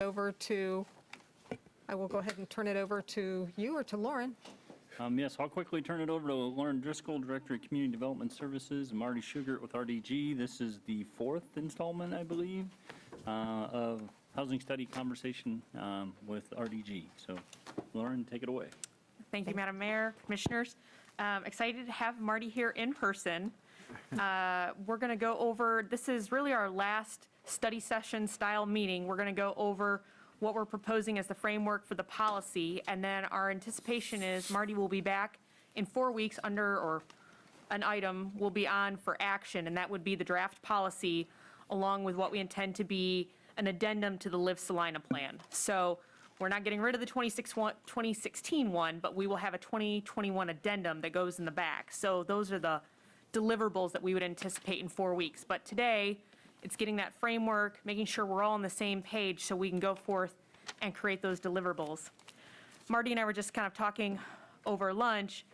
over to, I will go ahead and turn it over to you or to Lauren. Yes, I'll quickly turn it over to Lauren Driscoll, Director of Community Development Services, and Marty Schugert with RDG. This is the fourth installment, I believe, of Housing Study Conversation with RDG. So, Lauren, take it away. Thank you, Madam Mayor, Commissioners. Excited to have Marty here in person. We're going to go over, this is really our last study session style meeting. We're going to go over what we're proposing as the framework for the policy, and then our anticipation is Marty will be back in 4 weeks or an item will be on for action, and that would be the draft policy along with what we intend to be an addendum to the Live Salina plan. So we're not getting rid of the 2016 one, but we will have a 2021 addendum that goes in the back. So those are the deliverables that we would anticipate in 4 weeks. But today, it's getting that framework, making sure we're all on the same page so we can go forth and create those deliverables. Marty and I were just kind of talking over lunch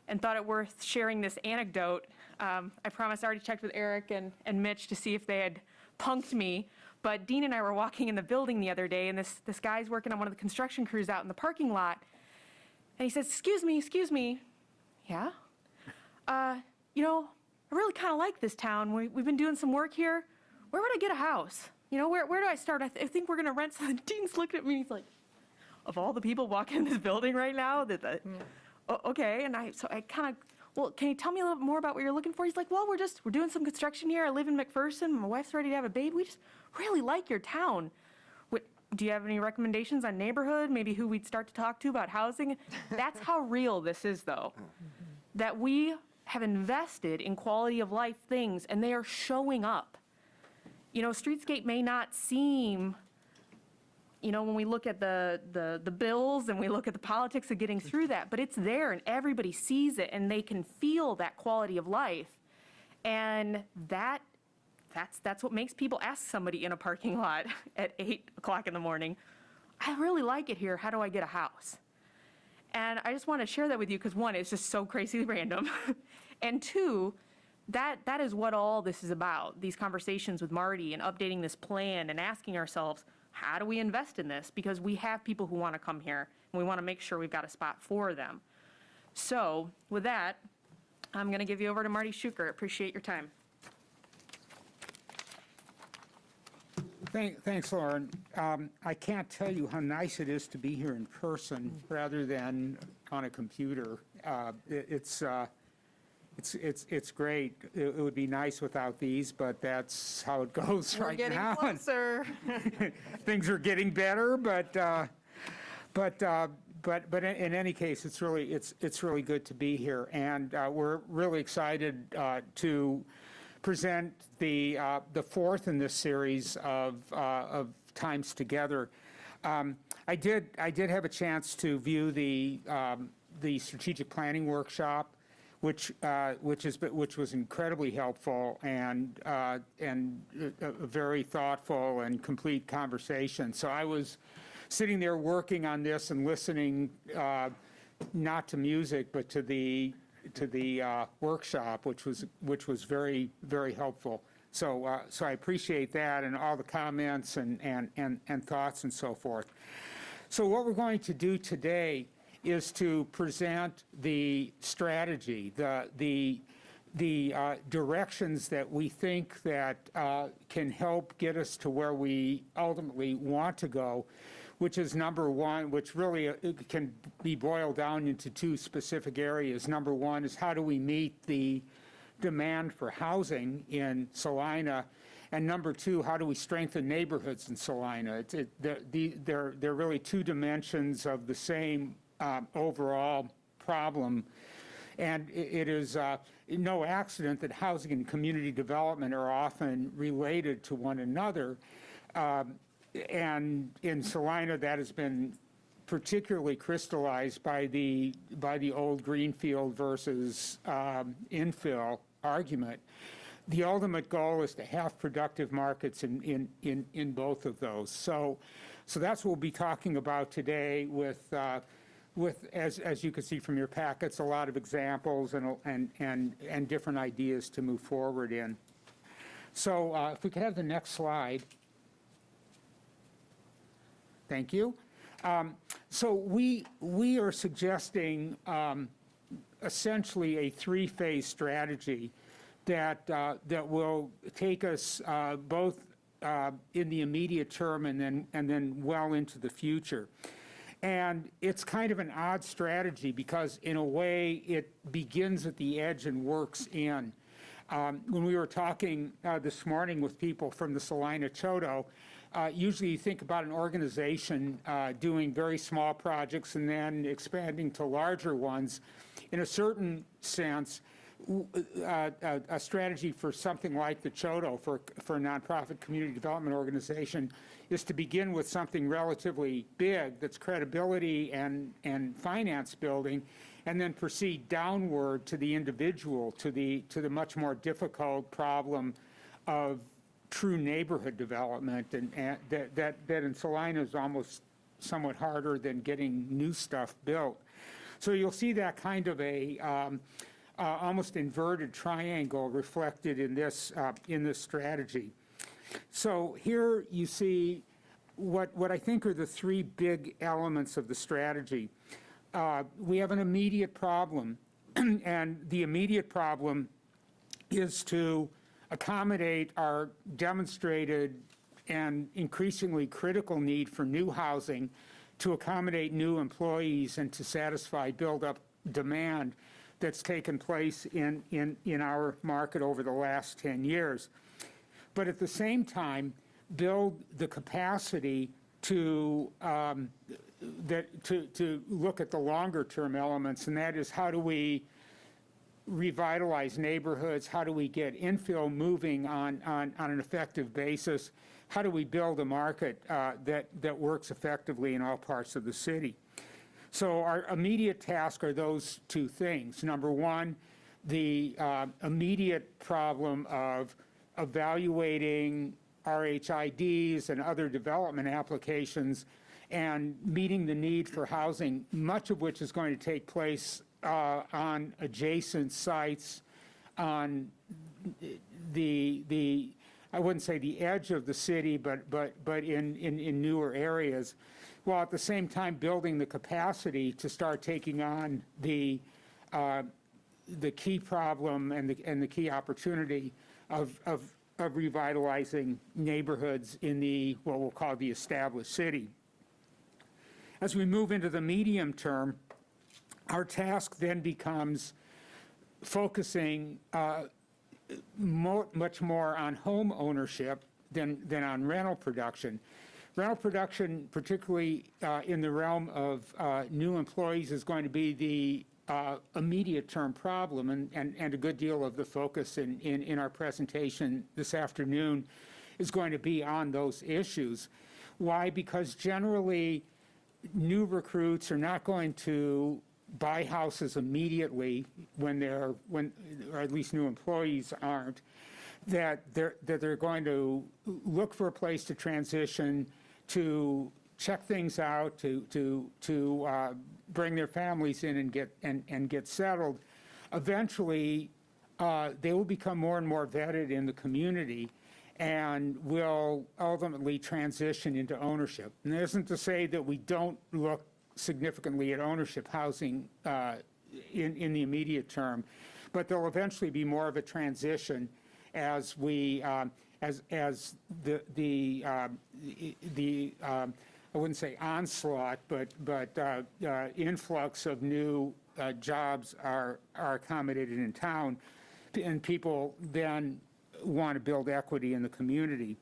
and thought it worth sharing this anecdote. I promise I already checked with Eric and Mitch to see if they had punked me, but Dean and I were walking in the building the other day, and this guy's working on one of the construction crews out in the parking lot, and he says, excuse me, yeah? You know, I really kind of like this town. We've been doing some work here. Where would I get a house? You know, where do I start? I think we're going to rent. So Dean's looking at me. He's like, of all the people walking in this building right now, okay. And I kind of, well, can you tell me a little bit more about what you're looking for? He's like, well, we're doing some construction here. I live in McPherson. My wife's ready to have a baby. We just really like your town. Do you have any recommendations on neighborhood? Maybe who we'd start to talk to about housing? That's how real this is, though. That we have invested in quality of life things, and they are showing up. You know, streetscape may not seem, you know, when we look at the bills and we look at the politics of getting through that, but it's there and everybody sees it and they can feel that quality of life. And that's what makes people ask somebody in a parking lot at 8 o'clock in the morning, I really like it here, how do I get a house? And I just want to share that with you because one, it's just so crazy random. And two, that is what all this is about, these conversations with Marty and updating this plan and asking ourselves, how do we invest in this? Because we have people who want to come here, and we want to make sure we've got a spot for them. So with that, I'm going to give you over to Marty Schugert. Appreciate your time. Thanks, Lauren. I can't tell you how nice it is to be here in person rather than on a computer. It's great. It would be nice without these, but that's how it goes right now. We're getting closer. Things are getting better, but in any case, it's really good to be here, and we're really excited to present the fourth in this series of times together. I did have a chance to view the strategic planning workshop, which was incredibly helpful and a very thoughtful and complete conversation. So I was sitting there working on this and listening, not to music, but to the workshop, which was very, very helpful. So I appreciate that and all the comments and thoughts and so forth. So what we're going to do today is to present the strategy, the directions that we think that can help get us to where we ultimately want to go, which is number one, which really can be boiled down into two specific areas. Number one is how do we meet the demand for housing in Salina, and number two, how do we strengthen neighborhoods in Salina? They're really two dimensions of the same overall problem, and it is no accident that housing and community development are often related to one another, and in Salina that has been particularly crystallized by the old greenfield versus infill argument. The ultimate goal is to have productive markets in both of those. So that's what we'll be talking about today with as you can see from your packets, a lot of examples and different ideas to move forward in. So if we could have the next slide. Thank you. So we are suggesting essentially a three-phase strategy that will take us both in the immediate term and then well into the future. And it's kind of an odd strategy because in a way it begins at the edge and works in. When we were talking this morning with people from the Salina Choto, usually you think about an organization doing very small projects and then expanding to larger ones. In a certain sense, a strategy for something like the Choto, for a nonprofit community development organization, is to begin with something relatively big that's credibility and finance building, and then proceed downward to the individual, to the much more difficult problem of true neighborhood development, and that in Salina is almost somewhat harder than getting new stuff built. So you'll see that kind of a almost inverted triangle reflected in this strategy. So here you see what I think are the three big elements of the strategy. We have an immediate problem, and the immediate problem is to accommodate our demonstrated and increasingly critical need for new housing, to accommodate new employees, and to satisfy build-up demand that's taken place in our market over the last 10 years. But at the same time, build the capacity to look at the longer-term elements, and that is, how do we revitalize neighborhoods? How do we get infill moving on an effective basis? How do we build a market that works effectively in all parts of the city? So our immediate task are those two things. Number one, the immediate problem of evaluating RHIDs and other development applications and meeting the need for housing, much of which is going to take place on adjacent sites on the I wouldn't say the edge of the city, but in newer areas, while at the same time building the capacity to start taking on the key problem and the key opportunity of revitalizing neighborhoods in the what we'll call the established city. As we move into the medium term, our task then becomes focusing much more on home ownership than on rental production. Rental production, particularly in the realm of new employees, is going to be the immediate term problem, and a good deal of the focus in our presentation this afternoon is going to be on those issues. Why? Because generally new recruits are not going to buy houses immediately or at least new employees aren't, that they're going to look for a place to transition, to check things out, to bring their families in and get settled. Eventually, they will become more and more vetted in the community and will ultimately transition into ownership. And that isn't to say that we don't look significantly at ownership housing in the immediate term, but there'll eventually be more of a transition as we as the I wouldn't say onslaught, but influx of new jobs are accommodated in town, and people then want to build equity in the community.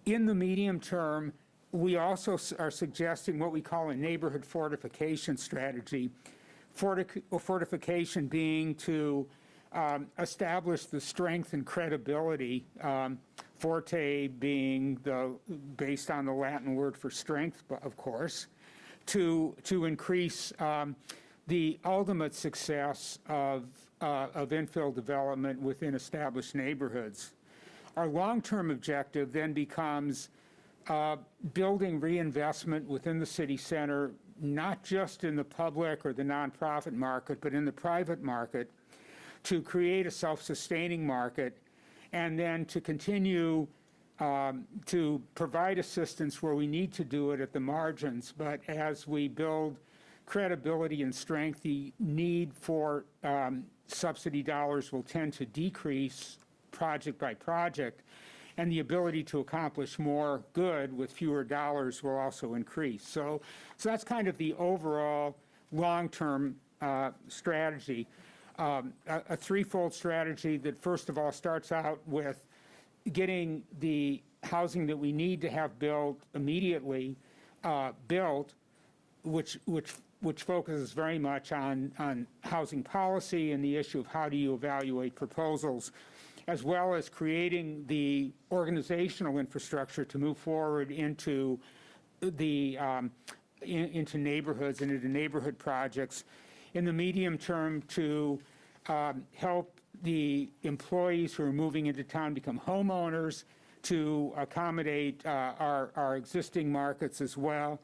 In the medium term, we also are suggesting what we call a neighborhood fortification strategy. Fortification being to establish the strength and credibility, forte being based on the Latin word for strength, of course, to increase the ultimate success of infill development within established neighborhoods. Our long-term objective then becomes building reinvestment within the city center, not just in the public or the nonprofit market, but in the private market, to create a self-sustaining market, and then to continue to provide assistance where we need to do it at the margins, but as we build credibility and strength, the need for subsidy dollars will tend to decrease project by project, and the ability to accomplish more good with fewer dollars will also increase. So that's kind of the overall long-term strategy, a threefold strategy that first of all starts out with getting the housing that we need to have built immediately built, which focuses very much on housing policy and the issue of how do you evaluate proposals, as well as creating the organizational infrastructure to move forward into the into neighborhoods and into neighborhood projects. In the medium term, to help the employees who are moving into town become homeowners, to accommodate our existing markets as well,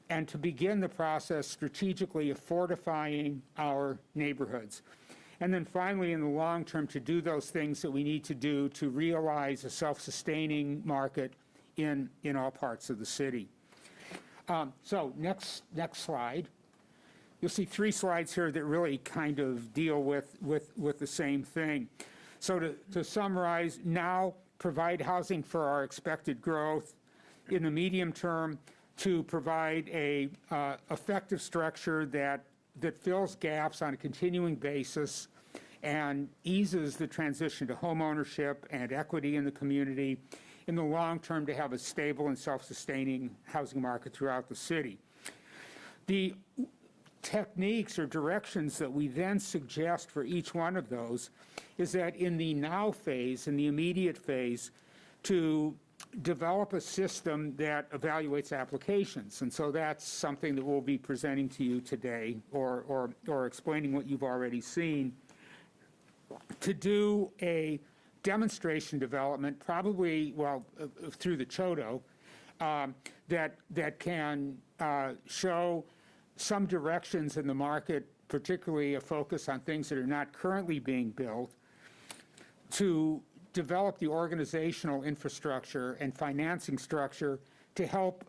and to begin the process strategically of fortifying our neighborhoods. And then finally, in the long term, to do those things that we need to do to realize a self-sustaining market in all parts of the city. So next slide. You'll see 3 slides here that really kind of deal with the same thing. So to summarize, now provide housing for our expected growth. In the medium term, to provide a effective structure that fills gaps on a continuing basis and eases the transition to homeownership and equity in the community. In the long term, to have a stable and self-sustaining housing market throughout the city. The techniques or directions that we then suggest for each one of those is that in the now phase, in the immediate phase, to develop a system that evaluates applications. And so that's something that we'll be presenting to you today, or explaining what you've already seen. To do a demonstration development, probably, well, through the CHODO, that can show some directions in the market, particularly a focus on things that are not currently being built, to develop the organizational infrastructure and financing structure to help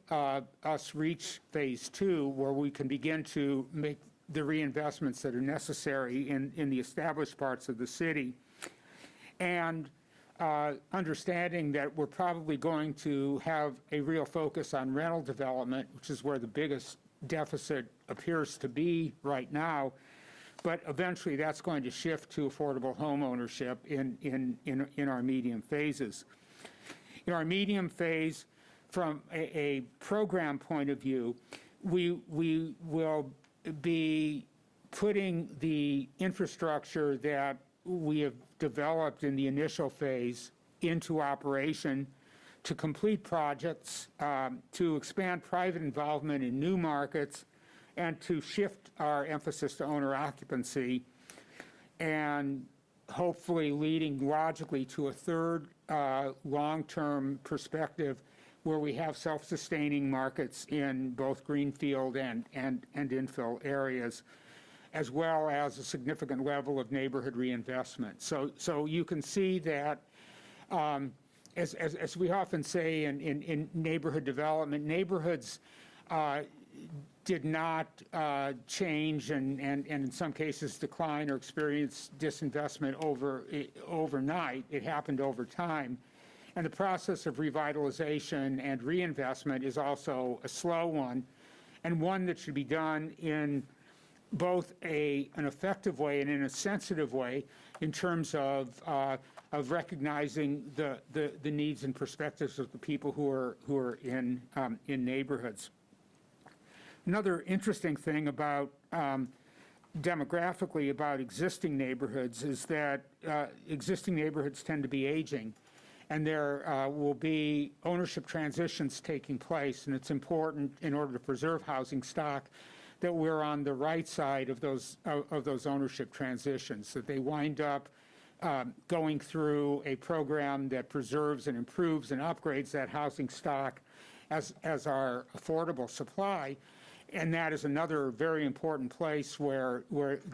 us reach phase 2, where we can begin to make the reinvestments that are necessary in the established parts of the city. And understanding that we're probably going to have a real focus on rental development, which is where the biggest deficit appears to be right now, but eventually that's going to shift to affordable home ownership in our medium phases. In our medium phase, from a program point of view, we will be putting the infrastructure that we have developed in the initial phase into operation to complete projects, to expand private involvement in new markets, and to shift our emphasis to owner occupancy, and hopefully leading logically to a third long-term perspective where we have self-sustaining markets in both greenfield and infill areas, as well as a significant level of neighborhood reinvestment. So you can see that, as we often say in neighborhood development, neighborhoods did not change and in some cases decline or experience disinvestment overnight. It happened over time. And the process of revitalization and reinvestment is also a slow one, and one that should be done in both an effective way and in a sensitive way in terms of recognizing the needs and perspectives of the people who are in neighborhoods. Another interesting thing about demographically about existing neighborhoods is that existing neighborhoods tend to be aging, and there will be ownership transitions taking place, and it's important in order to preserve housing stock that we're on the right side of those ownership transitions, that they wind up going through a program that preserves and improves and upgrades that housing stock as our affordable supply. And that is another very important place where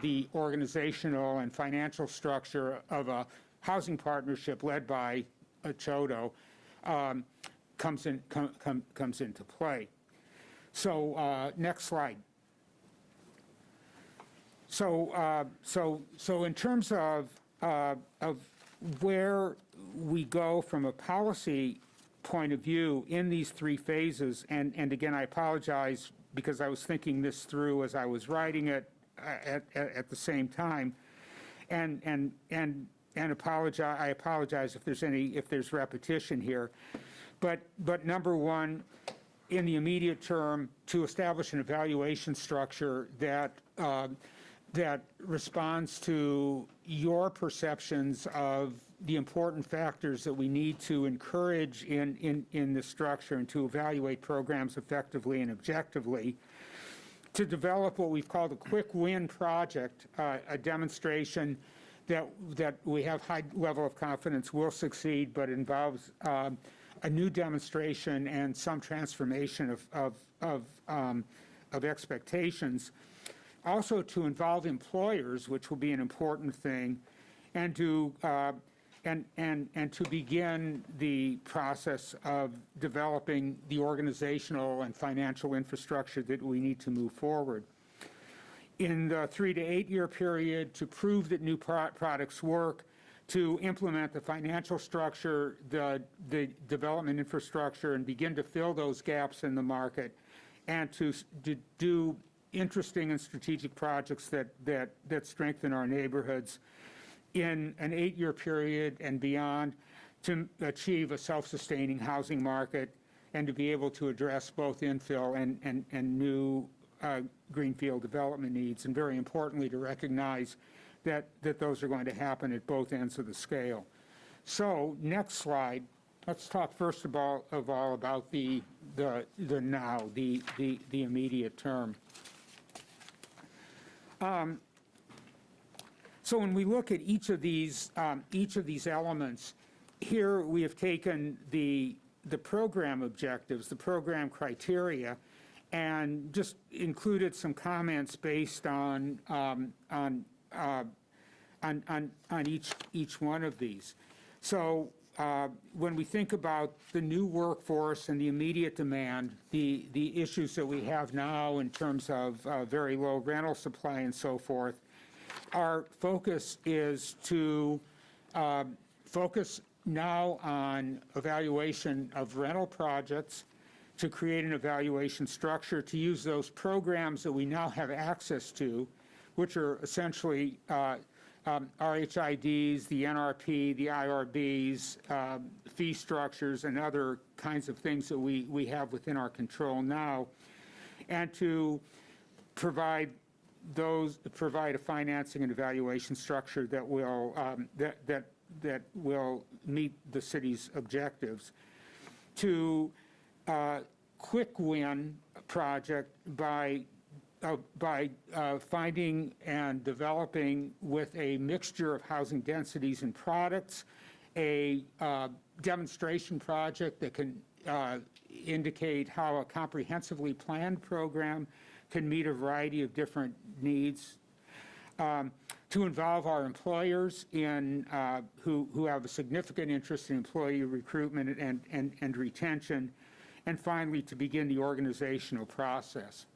the organizational and financial structure of a housing partnership led by a CHODO comes into play. So next slide. So in terms of where we go from a policy point of view in these three phases, and again, I apologize because I was thinking this through as I was writing it at the same time, and I apologize if there's repetition here, but number one, in the immediate term, to establish an evaluation structure that responds to your perceptions of the important factors that we need to encourage in the structure and to evaluate programs effectively and objectively, to develop what we've called a quick win project, a demonstration that we have high level of confidence will succeed, but involves a new demonstration and some transformation of expectations. Also to involve employers, which will be an important thing, and to begin the process of developing the organizational and financial infrastructure that we need to move forward. In the 3 to 8 year period, to prove that new products work, to implement the financial structure, the development infrastructure, and begin to fill those gaps in the market, and to do interesting and strategic projects that strengthen our neighborhoods in an 8 year period and beyond, to achieve a self-sustaining housing market and to be able to address both infill and new greenfield development needs, and very importantly to recognize that those are going to happen at both ends of the scale. So next slide, let's talk first of all about the now, the immediate term. So when we look at each of these elements, here we have taken the program objectives, the program criteria, and just included some comments based on each one of these. So when we think about the new workforce and the immediate demand, the issues that we have now in terms of very low rental supply and so forth, our focus is to focus now on evaluation of rental projects, to create an evaluation structure, to use those programs that we now have access to, which are essentially RHIDs, the NRP, the IRBs, fee structures, and other kinds of things that we have within our control now, and to provide a financing and evaluation structure that will that will meet the city's objectives. To quick win project by finding and developing with a mixture of housing densities and products, a demonstration project that can indicate how a comprehensively planned program can meet a variety of different needs, to involve our employers in who have a significant interest in employee recruitment and retention, and finally to begin the organizational process.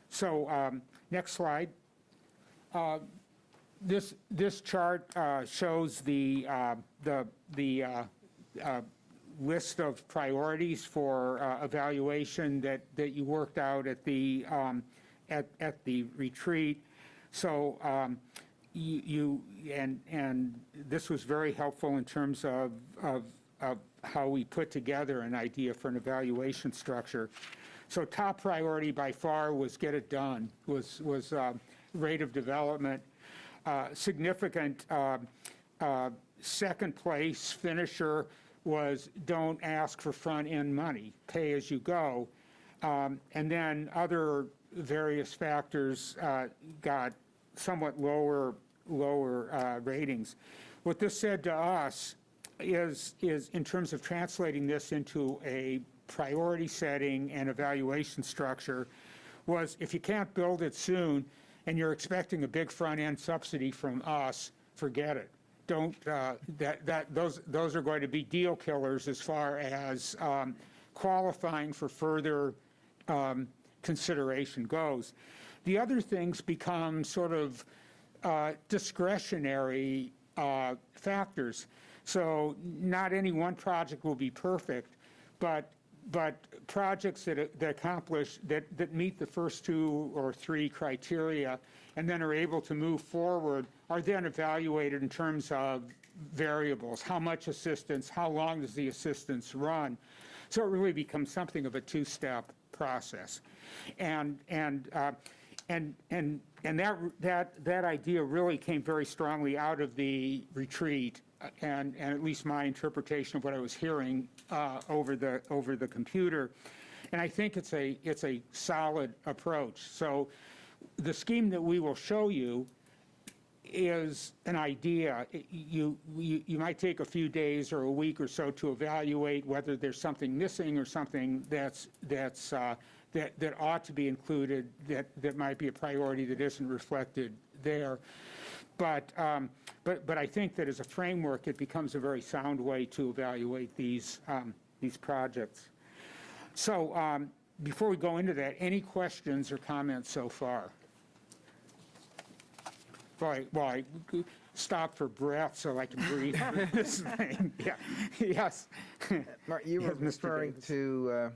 So next slide. This chart shows the list of priorities for evaluation that you worked out at the retreat. So and this was very helpful in terms of how we put together an idea for an evaluation structure. So top priority by far was get it done, was rate of development. Significant second place finisher was don't ask for front-end money, pay as you go. And then other various factors got somewhat lower ratings. What this said to us is in terms of translating this into a priority setting and evaluation structure, was if you can't build it soon and you're expecting a big front-end subsidy from us, forget it. those are going to be deal killers as far as qualifying for further consideration goes. The other things become sort of discretionary factors. So not any one project will be perfect, but projects that accomplish, that meet the first 2 or 3 criteria and then are able to move forward are then evaluated in terms of variables. How much assistance, how long does the assistance run? So it really becomes something of a 2-step process. And that idea really came very strongly out of the retreat, and at least my interpretation of what I was hearing over the computer. And I think it's a solid approach. So the scheme that we will show you is an idea. You might take a few days or a week or so to evaluate whether there's something missing or something that ought to be included, that might be a priority that isn't reflected there. But I think that as a framework, it becomes a very sound way to evaluate these projects. So before we go into that, any questions or comments so far? Well, I stop for breath so I can breathe through this thing. Yeah. Yes. Mark, you were Yes, Mr. referring Davis. to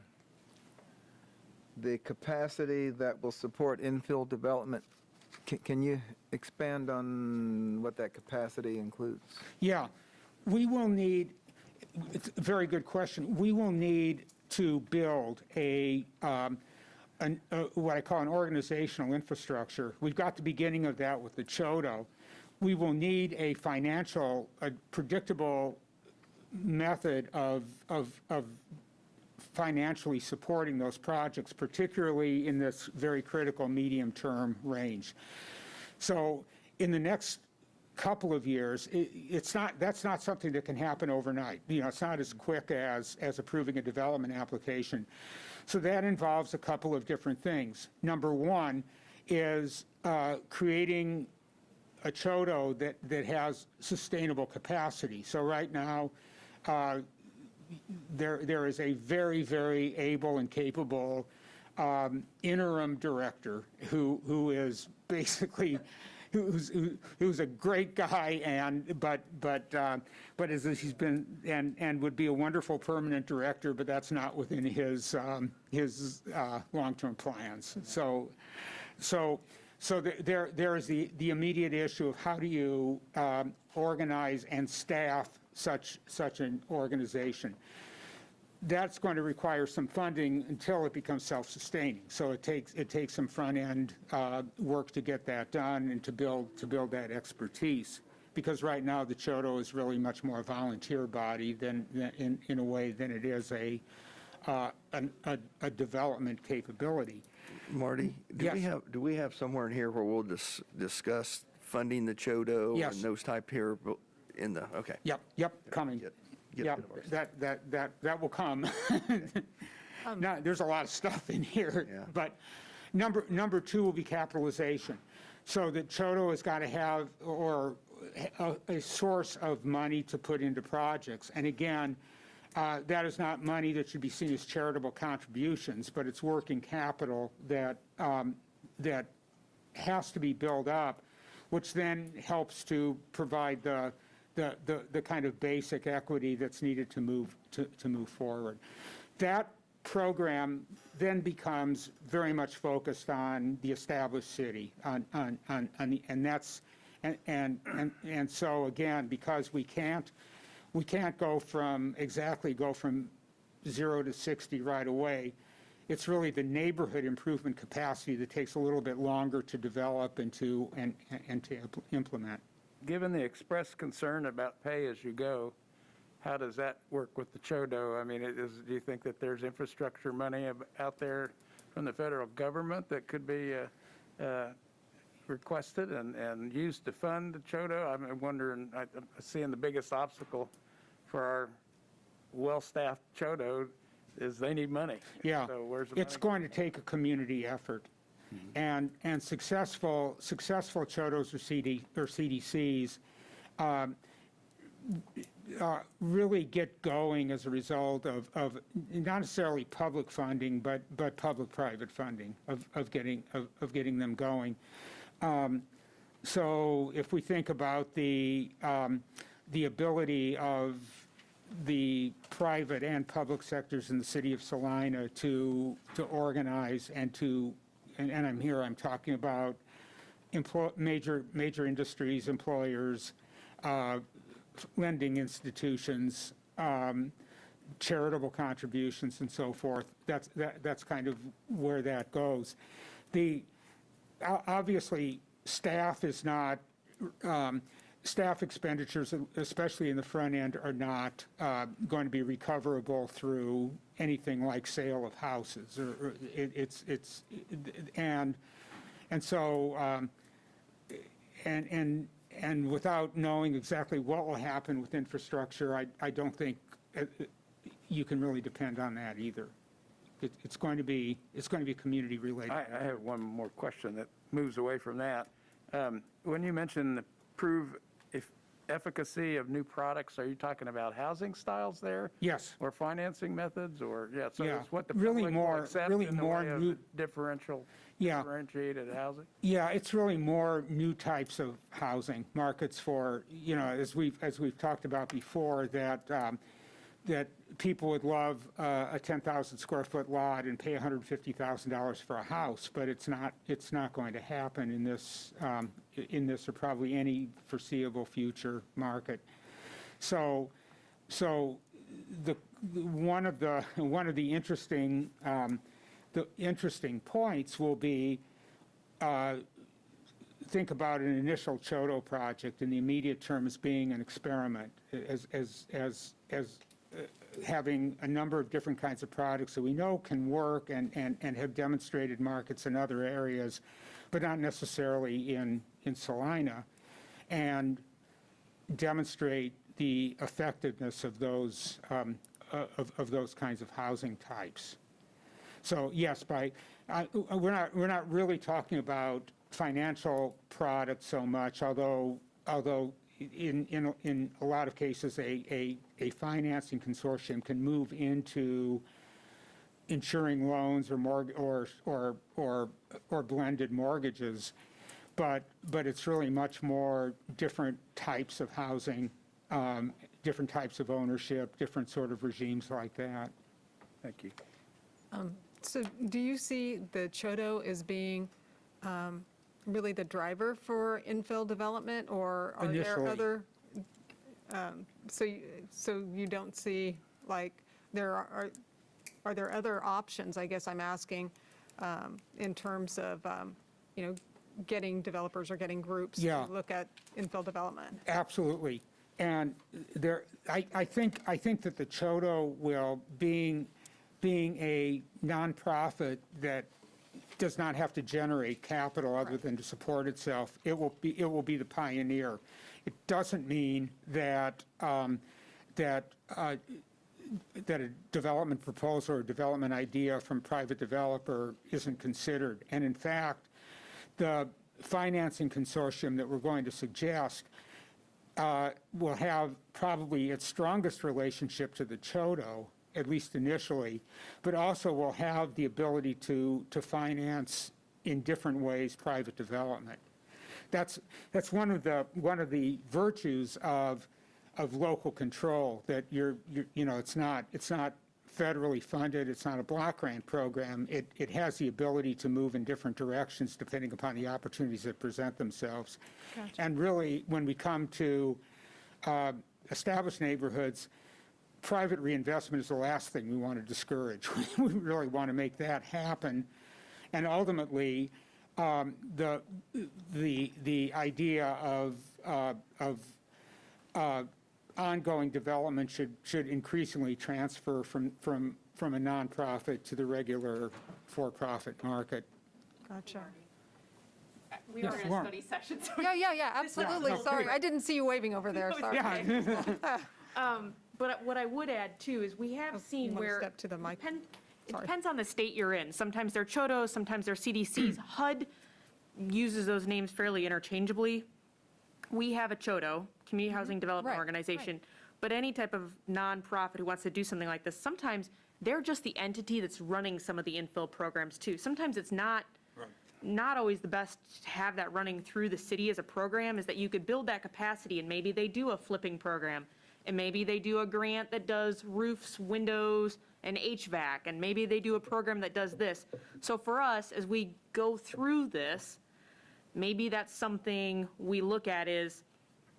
the capacity that will support infill development. Can you expand on what that capacity includes? Yeah. We will need, it's a very good question. We will need to build what I call an organizational infrastructure. We've got the beginning of that with the Chodo. We will need a predictable method of financially supporting those projects, particularly in this very critical medium-term range. So in the next couple of years, that's not something that can happen overnight. It's not as quick as approving a development application. So that involves a couple of different things. Number one is creating a Chodo that has sustainable capacity. So right now, there is a very, very able and capable interim director who is basically who's a great guy, but he's been and would be a wonderful permanent director, but that's not within his long-term plans. So there is the immediate issue of how do you organize and staff such an organization. That's going to require some funding until it becomes self-sustaining. So it takes some front-end work to get that done and to build that expertise. Because right now the Chodo is really much more a volunteer body than in a way than it is a development capability. Marty, Yes. do we have somewhere in here where we'll discuss funding the Chodo Yes. and those type here in the, okay. Yep, coming. Get Yep, rid of ours. that will come. Now, there's a lot of stuff in here, Yeah. but number 2 will be capitalization. So the Chodo has got to have a source of money to put into projects. And again, that is not money that should be seen as charitable contributions, but it's working capital that has to be built up, which then helps to provide the kind of basic equity that's needed to move forward. That program then becomes very much focused on the established city, and so again, because we can't go from 0 to 60 right away. It's really the neighborhood improvement capacity that takes a little bit longer to develop and to implement. Given the expressed concern about pay-as-you-go, how does that work with the Chodo? I mean, do you think that there's infrastructure money out there from the federal government that could be requested and used to fund the Chodo? I'm wondering, I'm seeing the biggest obstacle for our well-staffed Chodo is they need money. Yeah, So where's the it's money? going to take a community effort. And successful Chodos or CDCs really get going as a result of not necessarily public funding, but public-private funding of getting them going. So if we think about the ability of the private and public sectors in the city of Salina to organize and I'm talking about major industries, employers, lending institutions, charitable contributions, and so forth. That's kind of where that goes. Obviously, staff is not. Staff expenditures, especially in the front end, are not going to be recoverable through anything like sale of houses, and without knowing exactly what will happen with infrastructure, I don't think you can really depend on that either. It's going to be community related. I have one more question that moves away from that. When you mention the efficacy of new products, are you talking about housing styles there? Yes. Or financing methods, or, so Yeah. it's what the Really public more- will accept really in the more way of new- differentiated housing? Yeah, it's really more new types of housing markets for, as we've talked about before, that people would love a 10,000 square foot lot and pay $150,000 for a house, but it's not going to happen in this or probably any foreseeable future market. So one of the interesting points will be think about an initial Chodo project in the immediate term as being an experiment, as having a number of different kinds of products that we know can work and have demonstrated markets in other areas, but not necessarily in Salina, and demonstrate the effectiveness of those kinds of housing types. So yes, we're not really talking about financial products so much, although in a lot of cases a financing consortium can move into insuring loans or blended mortgages, but it's really much more different types of housing, different types of ownership, different sort of regimes like that. Thank you. So do you see the Chodo as being really the driver for infill development, or are there Initially. other, so you don't see, like, are there other options, I guess I'm asking, in terms of, getting developers or getting groups Yeah. to look at infill development? Absolutely. And I think that the Chodo will, being a nonprofit that does not have to generate capital other than to support itself, it will be the pioneer. It doesn't mean that that a development proposal or development idea from private developer isn't considered. And in fact, the financing consortium that we're going to suggest will have probably its strongest relationship to the Chodo, at least initially, but also will have the ability to finance in different ways private development. That's one of the virtues of local control, that it's not federally funded, it's not a block grant program. It has the ability to move in different directions depending upon the opportunities that present themselves. Gotcha. And really, when we come to established neighborhoods, private reinvestment is the last thing we want to discourage. We really want to make that happen. And ultimately, the idea of ongoing development should increasingly transfer from a nonprofit to the regular for-profit market. Gotcha. We are in a Lauren. study session, so. Yeah, absolutely. no, Sorry, great. I didn't see you waving over there, sorry. But what I would add too is we have seen you wanna where. step to the mic? It Sorry. depends on the state you're in. Sometimes they're Chodos, sometimes they're CDCs. HUD uses those names fairly interchangeably. we have a CHODO, Community Housing Development Right, Organization, but any type of nonprofit who wants to do something like this, sometimes they're just the entity that's running some of the infill programs too. Sometimes it's not always the best to have that running through the city as a program, is that you could build that capacity, and maybe they do a flipping program, and maybe they do a grant that does roofs, windows, and HVAC, and maybe they do a program that does this. So for us, as we go through this, maybe that's something we look at, is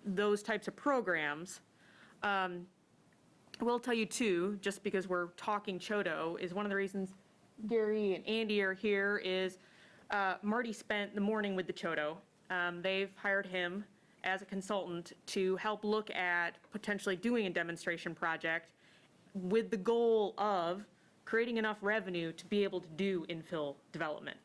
those types of programs. I will tell you too, just because we're talking CHODO, is one of the reasons Gary and Andy are here is Marty spent the morning with the CHODO. They've hired him as a consultant to help look at potentially doing a demonstration project with the goal of creating enough revenue to be able to do infill development.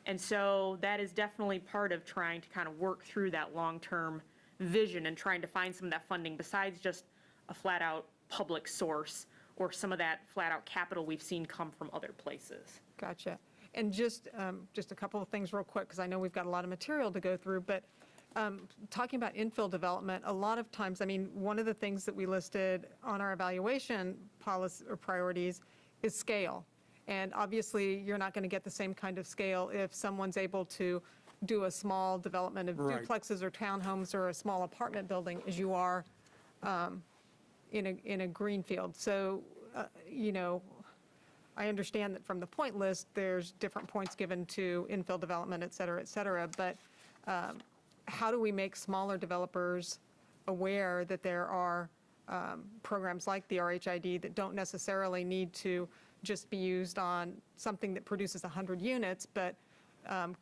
And so that is definitely part of trying to kind of work through that long-term vision and trying to find some of that funding besides just a flat-out public source or some of that flat-out capital we've seen come from other places. Gotcha. And just a couple of things real quick, because I know we've got a lot of material to go through, but talking about infill development, a lot of times, I mean, one of the things that we listed on our evaluation policy or priorities is scale. And obviously, you're not going to get the same kind of scale if someone's able to do a small development of Right. duplexes or townhomes or a small apartment building as you are in a greenfield. So, you know, I understand that from the point list, there's different points given to infill development, et cetera, but how do we make smaller developers aware that there are programs like the RHID that don't necessarily need to just be used on something that produces 100 units, but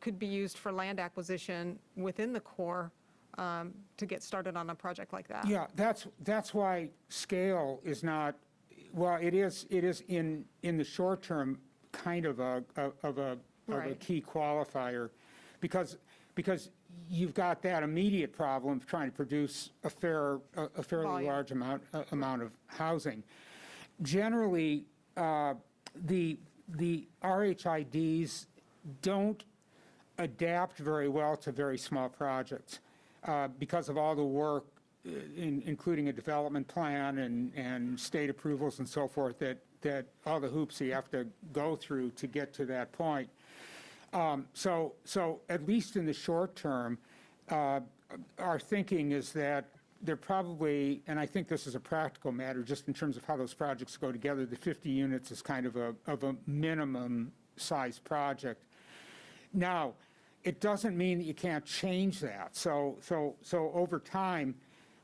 could be used for land acquisition within the core to get started on a project like that? Yeah, that's why scale is not, well, it is in the short term kind of a Right. key qualifier, because you've got that immediate problem of trying to produce a fairly Volume. large amount of housing. Generally, the RHIDs don't adapt very well to very small projects because of all the work, including a development plan and state approvals and so forth, that all the hoops you have to go through to get to that point. So at least in the short term, our thinking is that they're probably, and I think this is a practical matter, just in terms of how those projects go together, the 50 units is kind of a minimum size project. Now, it doesn't mean that you can't change that. So over time,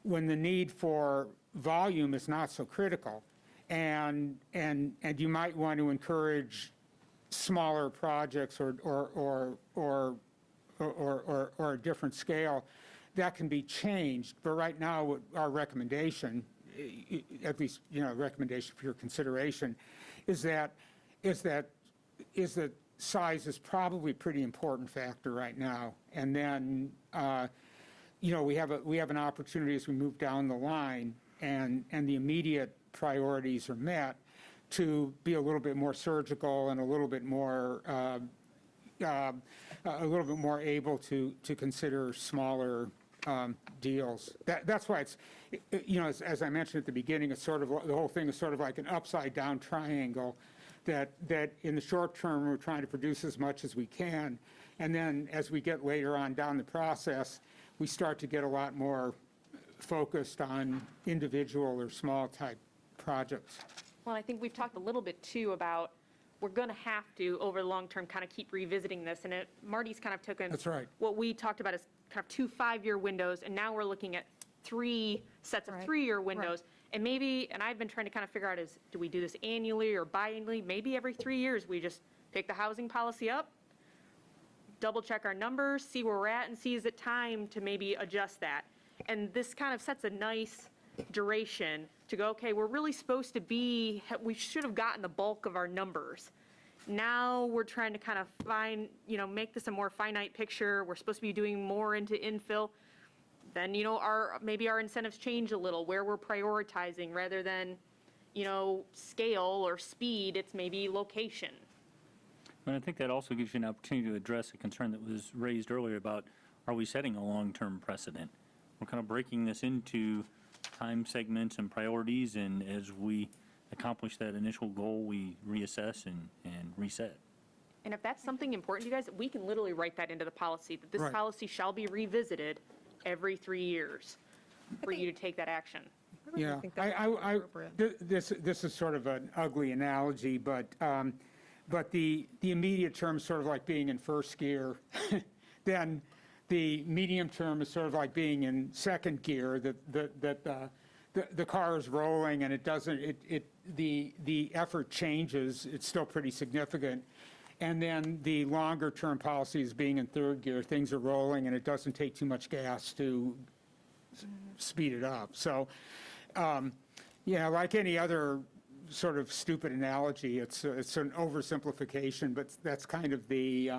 when the need for volume is not so critical, and you might want to encourage smaller projects or a different scale, that can be changed. But right now, our recommendation, at least, you know, recommendation for your consideration, is that size is probably a pretty important factor right now. And then, you know, we have an opportunity as we move down the line and the immediate priorities are met to be a little bit more surgical and a little bit more able to consider smaller deals. That's why it's, you know, as I mentioned at the beginning, it's sort of, the whole thing is sort of like an upside down triangle, that in the short term, we're trying to produce as much as we can. And then as we get later on down the process, we start to get a lot more focused on individual or small type projects. Well, I think we've talked a little bit too about, we're going to have to, over the long term, kind of keep revisiting this. And Marty's kind of taken That's right. what we talked about as kind of 2 5-year windows, and now we're looking at 3 sets of Right. 3-year windows. And maybe, and I've been trying to kind of figure out is, do we do this annually or biannually? Maybe every 3 years, we just take the housing policy up, double check our numbers, see where we're at, and see is it time to maybe adjust that. And this kind of sets a nice duration to go, okay, we're really supposed to be, we should have gotten the bulk of our numbers. Now we're trying to kind of find, you know, make this a more finite picture. We're supposed to be doing more into infill. Then, you know, maybe our incentives change a little, where we're prioritizing rather than, you know, scale or speed, it's maybe location. And I think that also gives you an opportunity to address a concern that was raised earlier about, are we setting a long-term precedent? we're kind of breaking this into time segments and priorities, and as we accomplish that initial goal, we reassess and reset. And if that's something important to you guys, we can literally write that into the policy, that this Right. policy shall be revisited every 3 years for you to take that action. I Yeah, think that's appropriate. this is sort of an ugly analogy, but the immediate term is sort of like being in first gear. Then the medium term is sort of like being in second gear, that the car is rolling and it doesn't, the effort changes, it's still pretty significant. And then the longer term policy is being in third gear, things are rolling and it doesn't take too much gas to speed it up. So, yeah, like any other sort of stupid analogy, it's an oversimplification, but that's kind of the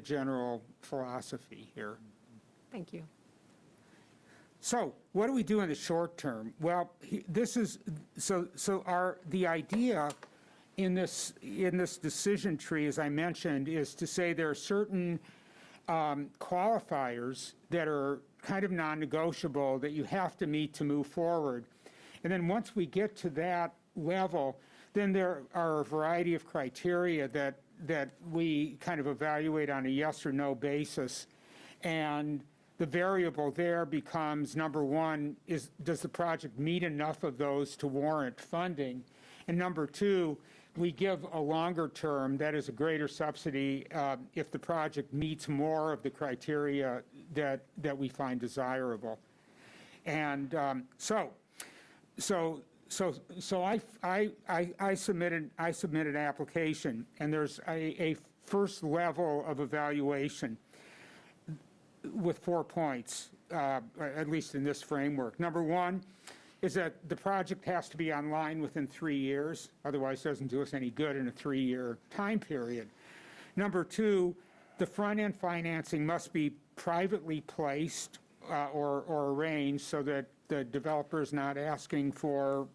general philosophy here. Thank you. So what do we do in the short term? Well, this is, the idea in this decision tree, as I mentioned, is to say there are certain qualifiers that are kind of non-negotiable that you have to meet to move forward. And then once we get to that level, then there are a variety of criteria that we kind of evaluate on a yes or no basis. And the variable there becomes, number one, does the project meet enough of those to warrant funding? And number two, we give a longer term, that is a greater subsidy, if the project meets more of the criteria that we find desirable. And so I submitted an application, and there's a first level of evaluation with 4 points, at least in this framework. Number one is that the project has to be online within 3 years, otherwise it doesn't do us any good in a 3-year time period. Number two, the front-end financing must be privately placed or arranged so that the developer is not asking for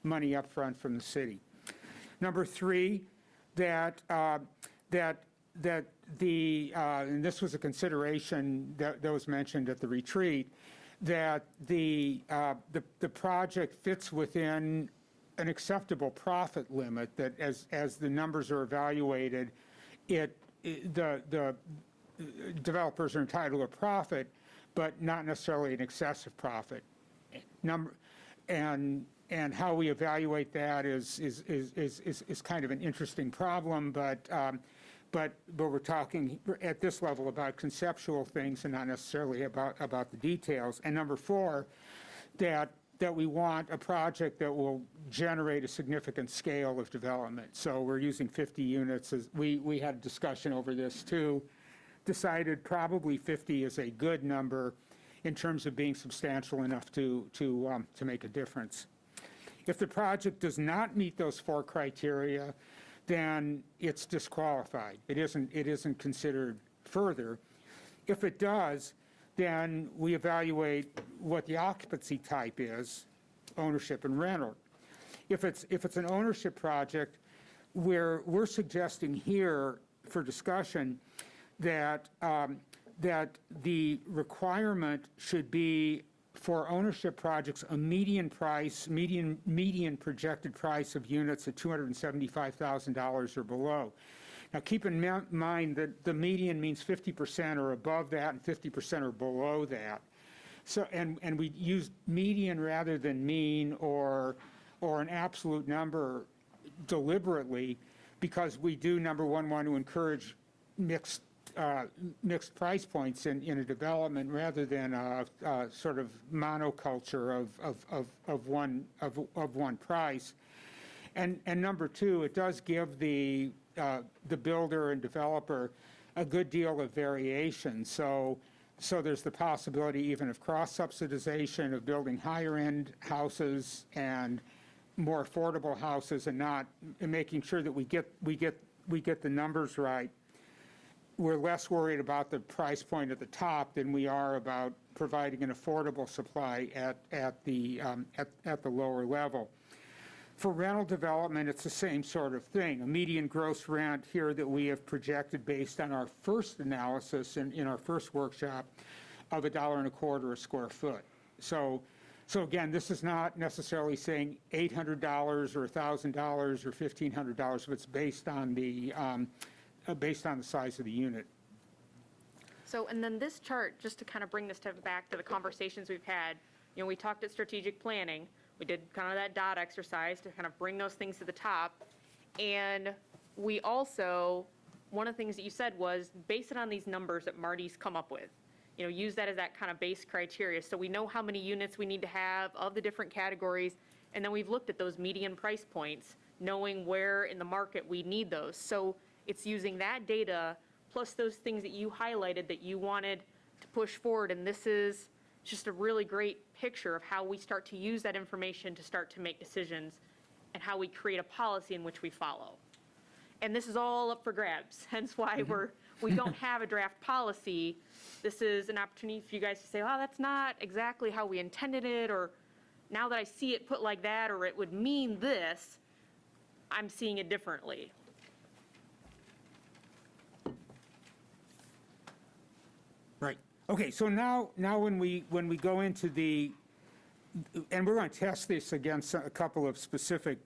money up front from the city. Number three, that and this was a consideration that was mentioned at the retreat, that the project fits within an acceptable profit limit, that as the numbers are evaluated, the developers are entitled to a profit, but not necessarily an excessive profit. And how we evaluate that is kind of an interesting problem, but we're talking at this level about conceptual things and not necessarily about the details. And number four, that we want a project that will generate a significant scale of development. So we're using 50 units. We had a discussion over this too, decided probably 50 is a good number in terms of being substantial enough to make a difference. If the project does not meet those 4 criteria, then it's disqualified. It isn't considered further. If it does, then we evaluate what the occupancy type is, ownership and rental. If it's an ownership project, we're suggesting here for discussion that the requirement should be for ownership projects a median projected price of units at $275,000 or below. Now keep in mind that the median means 50% or above that and 50% or below that. So and we use median rather than mean or an absolute number deliberately, because we do, number one, want to encourage mixed price points in a development rather than a sort of monoculture of one price. And number two, it does give the builder and developer a good deal of variation. So there's the possibility even of cross-subsidization, of building higher-end houses and more affordable houses, and making sure that we get the numbers right. We're less worried about the price point at the top than we are about providing an affordable supply at the lower level. For rental development, it's the same sort of thing. A median gross rent here that we have projected based on our first analysis in our first workshop of $1.25 a square foot. So again, this is not necessarily saying $800 or $1,000 or $1,500, but it's based on the size of the unit. So, and then this chart, just to kind of bring this back to the conversations we've had, we talked at strategic planning. We did kind of that dot exercise to kind of bring those things to the top. And we also, one of the things that you said was base it on these numbers that Marty's come up with. Use that as that kind of base criteria. So we know how many units we need to have of the different categories. And then we've looked at those median price points, knowing where in the market we need those. So it's using that data plus those things that you highlighted that you wanted to push forward. And this is just a really great picture of how we start to use that information to start to make decisions and how we create a policy in which we follow. And this is all up for grabs, hence why we don't have a draft policy. This is an opportunity for you guys to say, oh, that's not exactly how we intended it, or now that I see it put like that, or it would mean this, I'm seeing it differently. Right. Okay, so now when we go into the, and we're going to test this against a couple of specific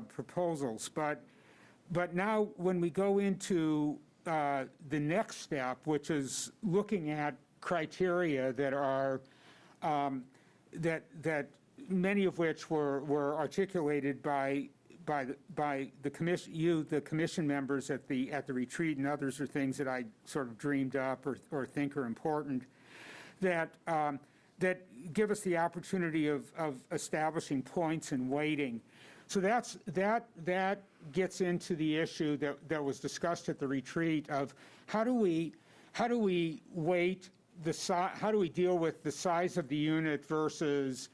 proposals, but now when we go into the next step, which is looking at criteria that are, that many of which were articulated by the commission, the commission members at the retreat, and others are things that I sort of dreamed up or think are important, that give us the opportunity of establishing points and weighting. So that gets into the issue that was discussed at the retreat of how do we weight how do we deal with the size of the unit versus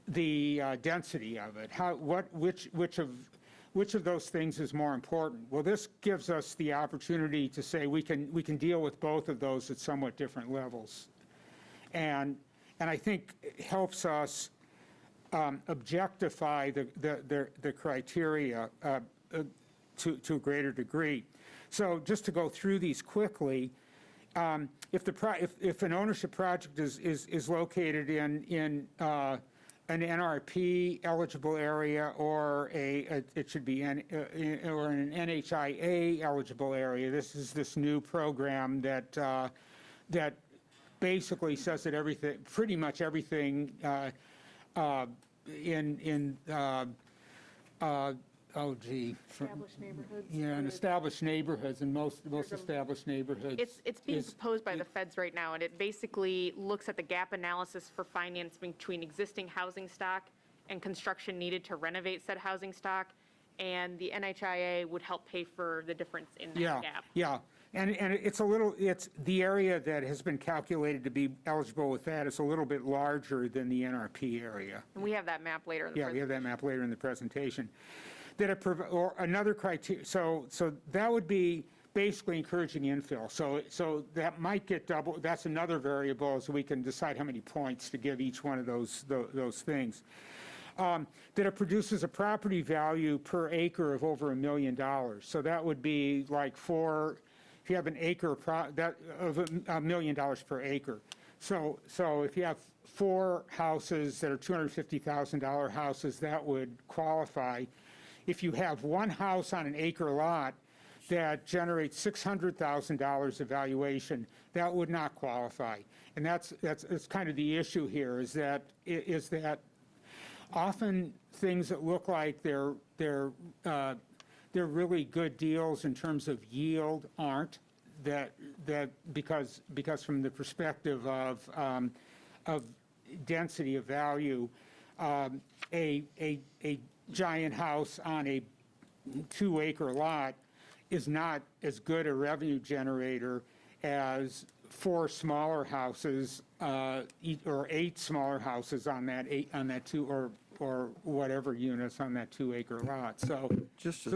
the density of it? Which of those things is more important? Well, this gives us the opportunity to say we can deal with both of those at somewhat different levels, and I think it helps us objectify the criteria to a greater degree. So just to go through these quickly, if an ownership project is located in an NRP eligible area or it should be or an NHIA eligible area, this is this new program that basically says that pretty much everything Established neighborhoods. Yeah, and established neighborhoods, and most established neighborhoods. It's being proposed by the feds right now, and it basically looks at the gap analysis for financing between existing housing stock and construction needed to renovate said housing stock, and the NHIA would help pay for the difference in that gap. Yeah, and it's the area that has been calculated to be eligible with that is a little bit larger than the NRP area. And we have that map later in the Yeah, we have that map later in the presentation. Or another criteria, so that would be basically encouraging infill. So that might get double. That's another variable, so we can decide how many points to give each one of those things. That it produces a property value per acre of over $1 million. So that would be like if you have an acre of $1 million per acre. So if you have 4 houses that are $250,000 houses, that would qualify. If you have one house on an acre lot that generates $600,000 of valuation, that would not qualify. And that's kind of the issue here is that often things that look like they're really good deals in terms of yield aren't. That because from the perspective of density of value, a giant house on a 2-acre lot is not as good a revenue generator as 4 smaller houses or 8 smaller houses on that 2 or whatever units on that 2-acre lot. So Just as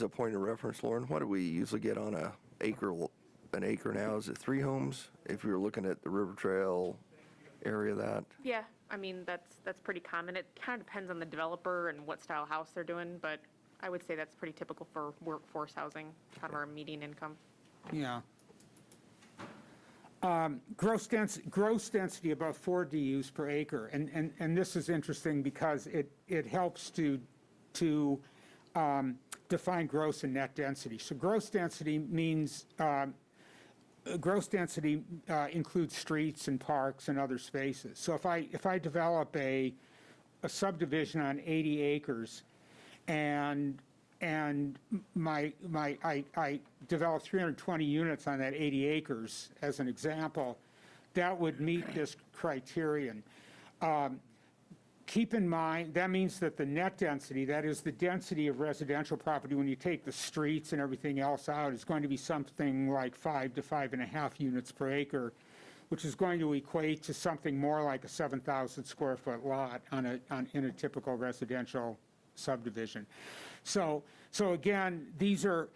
a point of reference, Lauren, what do we usually get on an acre now? Is it 3 homes? If you're looking at the River Trail area, that? Yeah, I mean, that's pretty common. It kind of depends on the developer and what style house they're doing, but I would say that's pretty typical for workforce housing, kind of our median income. yeah. Gross density above 4 DUs per acre, and this is interesting because it helps to define gross and net density. So gross density means, includes streets and parks and other spaces. So if I develop a subdivision on 80 acres and I develop 320 units on that 80 acres, as an example, that would meet this criterion. Keep in mind, that means that the net density, that is the density of residential property when you take the streets and everything else out, is going to be something like 5 to 5.5 units per acre, which is going to equate to something more like a 7,000 square foot lot in a typical residential subdivision. So again, these are,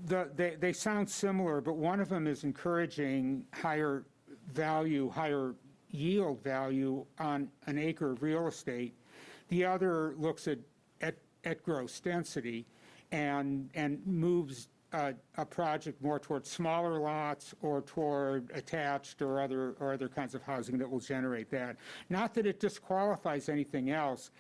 they sound similar, but one of them is encouraging higher value, higher yield value on an acre of real estate. The other looks at gross density and moves a project more toward smaller lots or toward attached or other kinds of housing that will generate that. Not that it disqualifies anything else,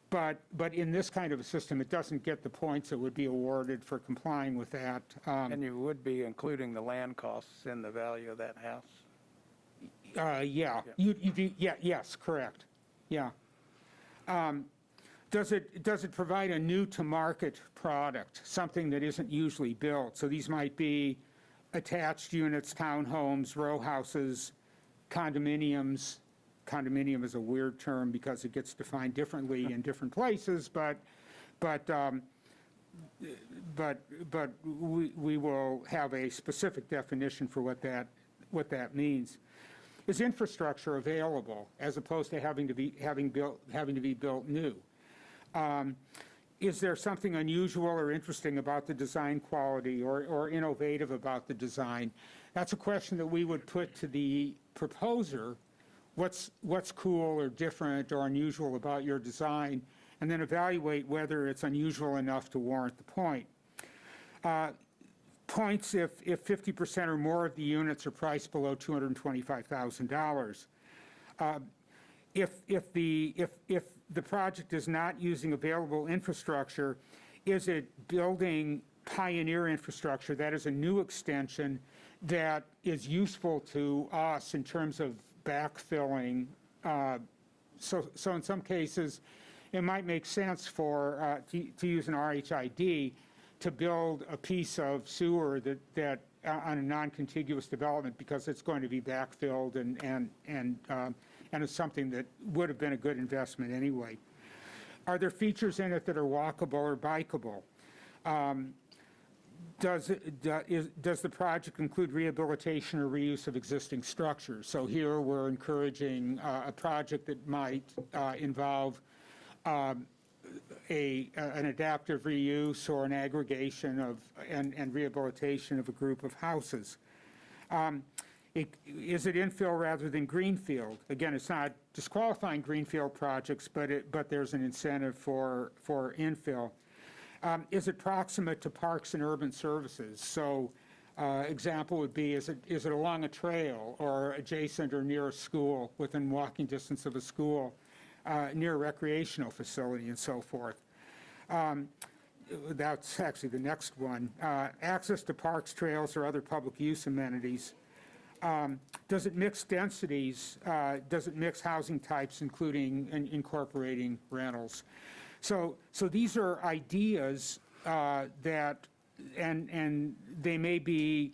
but in this kind of a system, it doesn't get the points that would be awarded for complying with that. And you would be including the land costs in the value of that house? Yeah. Yes, correct. Yeah. Does it provide a new to market product, something that isn't usually built? So these might be attached units, townhomes, row houses, condominiums. Condominium is a weird term because it gets defined differently in different places, but we will have a specific definition for what that means. Is infrastructure available as opposed to having to be built new? Is there something unusual or interesting about the design quality or innovative about the design? That's a question that we would put to the proposer. What's cool or different or unusual about your design, and then evaluate whether it's unusual enough to warrant the point. Points if 50% or more of the units are priced below $225,000. If the project is not using available infrastructure, is it building pioneer infrastructure, that is a new extension that is useful to us in terms of backfilling? So in some cases, it might make sense for to use an RHID to build a piece of sewer that on a non-contiguous development because it's going to be backfilled and is something that would have been a good investment anyway. Are there features in it that are walkable or bikeable? Does the project include rehabilitation or reuse of existing structures? So here we're encouraging a project that might involve an adaptive reuse or an aggregation of and rehabilitation of a group of houses. Is it infill rather than greenfield? Again, it's not disqualifying greenfield projects, but there's an incentive for infill. Is it proximate to parks and urban services? So example would be, is it along a trail or adjacent or near a school, within walking distance of a school, near a recreational facility and so forth? That's actually the next one. Access to parks, trails, or other public use amenities. Does it mix densities? Does it mix housing types, including incorporating rentals? So these are ideas that, and they may be,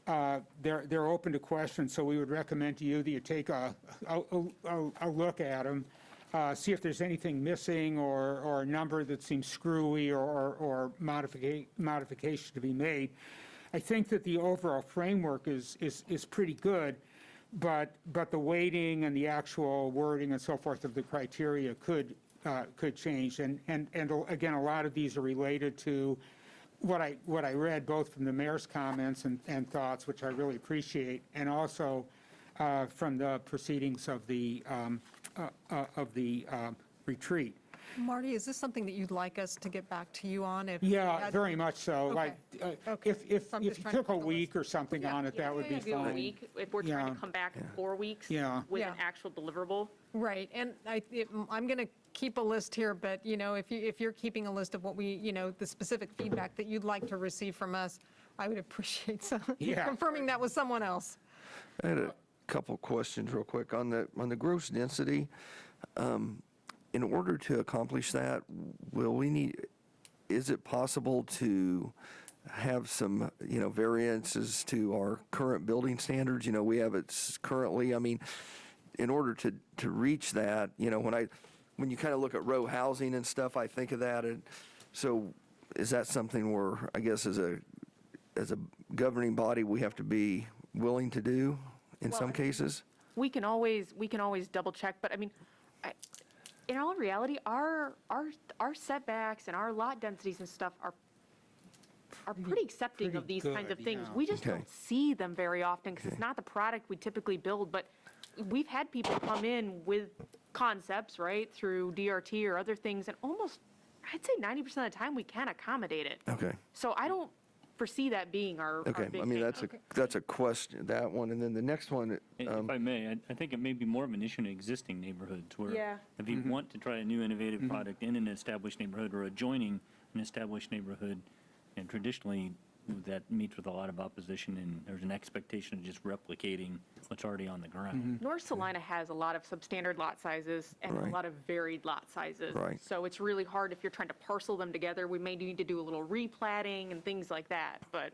they're open to question, so we would recommend to you that you take a look at them, see if there's anything missing or a number that seems screwy or modification to be made. I think that the overall framework is pretty good, but the weighting and the actual wording and so forth of the criteria could change. And again, a lot of these are related to what I read both from the mayor's comments and thoughts, which I really appreciate, and also from the proceedings of the retreat. Marty, is this something that you'd like us to get back to you on? If Yeah, had- very much so. Like, Okay. if So I'm you just trying to took a put the week or something on it, that would be Maybe a fine. week, if we're trying Yeah. to come back in 4 weeks Yeah. with an Yeah. actual deliverable. Right, and I'm going to keep a list here, but, if you're keeping a list of what we, the specific feedback that you'd like to receive from us, I would appreciate Yeah. confirming that with someone else. I had a couple questions real quick on the gross density. In order to accomplish that, is it possible to have some, variances to our current building standards? We have it currently, in order to reach that, when you kind of look at row housing and stuff, I think of that. And so is that something where, I guess, as a governing body, we have to be willing to do in some cases? We can always double check, but in all reality, our setbacks and our lot densities and stuff are pretty accepting of these kinds of good, things. yeah. We just Okay. don't see them very often because it's not the product we typically build, but we've had people come in with concepts, right, through DRT or other things, and I'd say 90% of the time we can accommodate it. Okay. So I don't foresee that being our Okay, big I mean, thing. that's a question, that one, and then the next one, If I may, I think it may be more of an issue in existing neighborhoods where Yeah. if you want to try a new innovative product in an established neighborhood or adjoining an established neighborhood, and traditionally that meets with a lot of opposition and there's an expectation of just replicating what's already on the ground. North Salina has a lot of substandard lot sizes and a Right. lot of varied lot sizes. Right. So it's really hard if you're trying to parcel them together. We may need to do a little replatting and things like that, but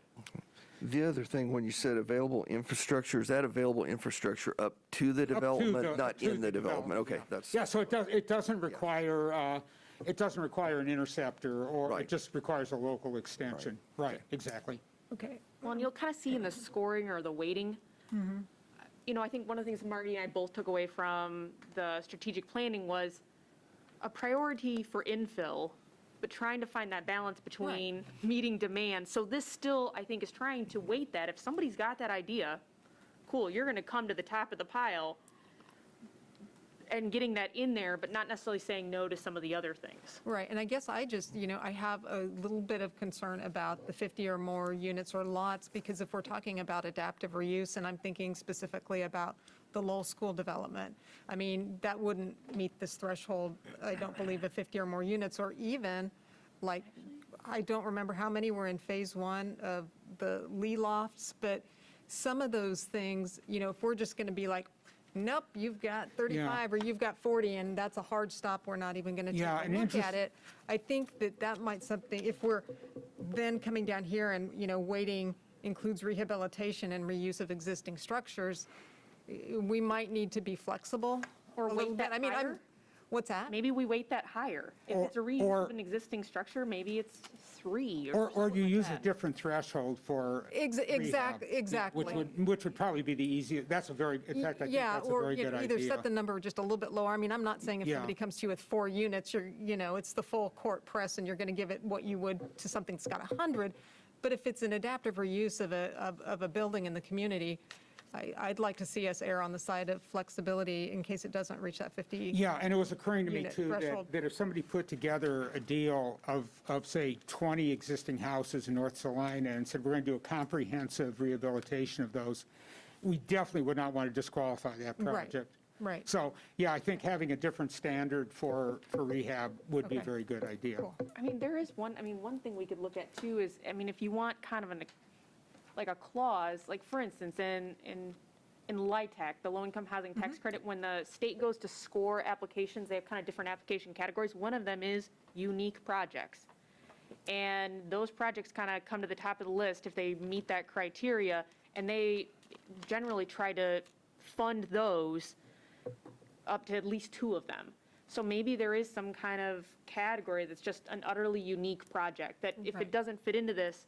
the other thing, when you said available infrastructure, is that available infrastructure up to the development, not in the development? Okay, that's. Yeah, so it doesn't require, an interceptor, or it Right. just requires a local extension. Right, exactly. Okay. well, and you'll kind of see in the scoring or the weighting. I think one of the things Marty and I both took away from the strategic planning was a priority for infill, but trying to find that balance between meeting demand. So this still, I think, is trying to weight that. If somebody's got that idea, cool, you're going to come to the top of the pile and getting that in there, but not necessarily saying no to some of the other things. Right, and I guess I just, I have a little bit of concern about the 50 or more units or lots, because if we're talking about adaptive reuse, and I'm thinking specifically about the Lowell School development, that wouldn't meet this threshold, I don't believe, of 50 or more units, or even, like, I don't remember how many were in Phase 1 of the Lee Lofts, but some of those things, if we're just going to be like, nope, you've got 35 or you've got 40, and that's a hard stop, we're not even going to take Yeah, a and look interest- at it. I think that might something, if we're then coming down here and, weighting includes rehabilitation and reuse of existing structures, we might need to be flexible Or a little weight bit. that higher? What's that? Maybe we weight that higher. If it's a reuse or- of an existing structure, maybe it's 3 or Or something you like use a that. different threshold for rehab, Exactly. Which would probably be the easiest, that's a very, in fact, I think Yeah, that's a or very good either idea. set the number just a little bit lower. I'm not saying if Yeah. somebody comes to you with 4 units, it's the full court press and you're going to give it what you would to something that's got 100. But if it's an adaptive reuse of a building in the community, I'd like to see us err on the side of flexibility in case it doesn't reach that 50. Yeah, and it was occurring to me Unit too, threshold. that if somebody put together a deal of, say, 20 existing houses in North Salina and said, we're going to do a comprehensive rehabilitation of those, we definitely would not want to disqualify that Right, project. right. So, yeah, I think having a different standard for rehab would be a Okay. very good idea. Cool. There is one thing we could look at too is, if you want kind of like a clause, like for instance, in LIHTC, the low-income housing tax credit, when the state goes to score applications, they have kind of different application categories. One of them is unique projects. And those projects kind of come to the top of the list if they meet that criteria, and they generally try to fund those up to at least 2 of them. So maybe there is some kind of category that's just an utterly unique project, that if Right. it doesn't fit into this,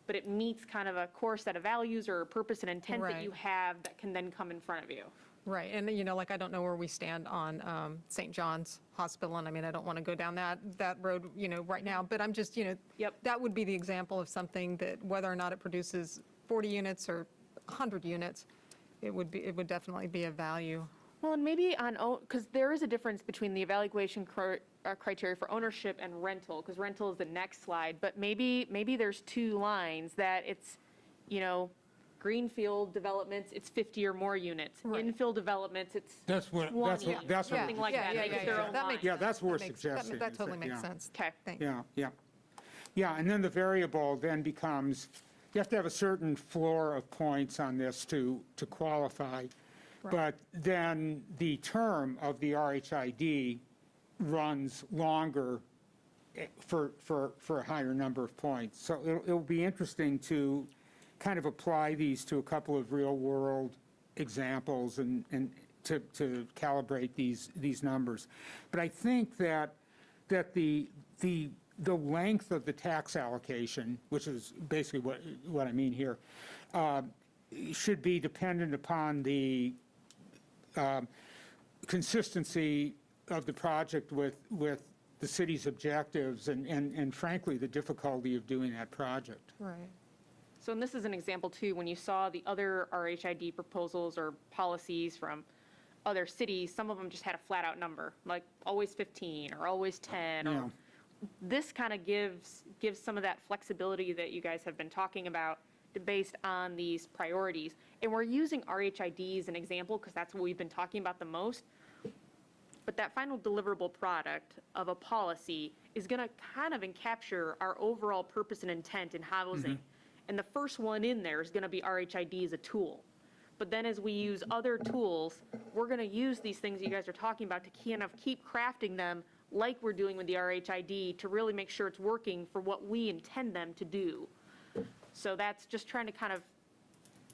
but it meets kind of a core set of values or a purpose and intent that Right. you have, that can then come in front of you. Right, and like, I don't know where we stand on St. John's Hospital, and I don't want to go down that road, right now, but I'm just, Yep. that would be the example of something that, whether or not it produces 40 units or 100 units, it would definitely be of value. Well, and maybe because there is a difference between the evaluation criteria for ownership and rental, because rental is the next slide, but maybe there's 2 lines that it's, greenfield developments, it's 50 or more units. Right. Infill developments, it's That's what, 20, that's what, something like that. Make their own That line. makes yeah, sense. that's worth That makes- suggesting. That totally makes Yeah. sense. Okay. Thank you. Yeah, yeah. Yeah, and then the variable then becomes, you have to have a certain floor of points on this to qualify. But then the term of the RHID runs longer for a higher number of points. So it'll be interesting to kind of apply these to a couple of real-world examples and to calibrate these numbers. But I think that the length of the tax allocation, which is basically what I mean here, should be dependent upon the consistency of the project with the city's objectives and frankly, the difficulty of doing that project. Right. So, and this is an example too, when you saw the other RHID proposals or policies from other cities, some of them just had a flat out number, like always 15 or always 10. Yeah. Or this kind of gives some of that flexibility that you guys have been talking about based on these priorities. And we're using RHID as an example because that's what we've been talking about the most. But that final deliverable product of a policy is going to kind of encapture our overall purpose and intent in housing. And the first one in there is going to be RHID as a tool. But then as we use other tools, we're going to use these things you guys are talking about to kind of keep crafting them like we're doing with the RHID to really make sure it's working for what we intend them to do. So that's just trying to kind of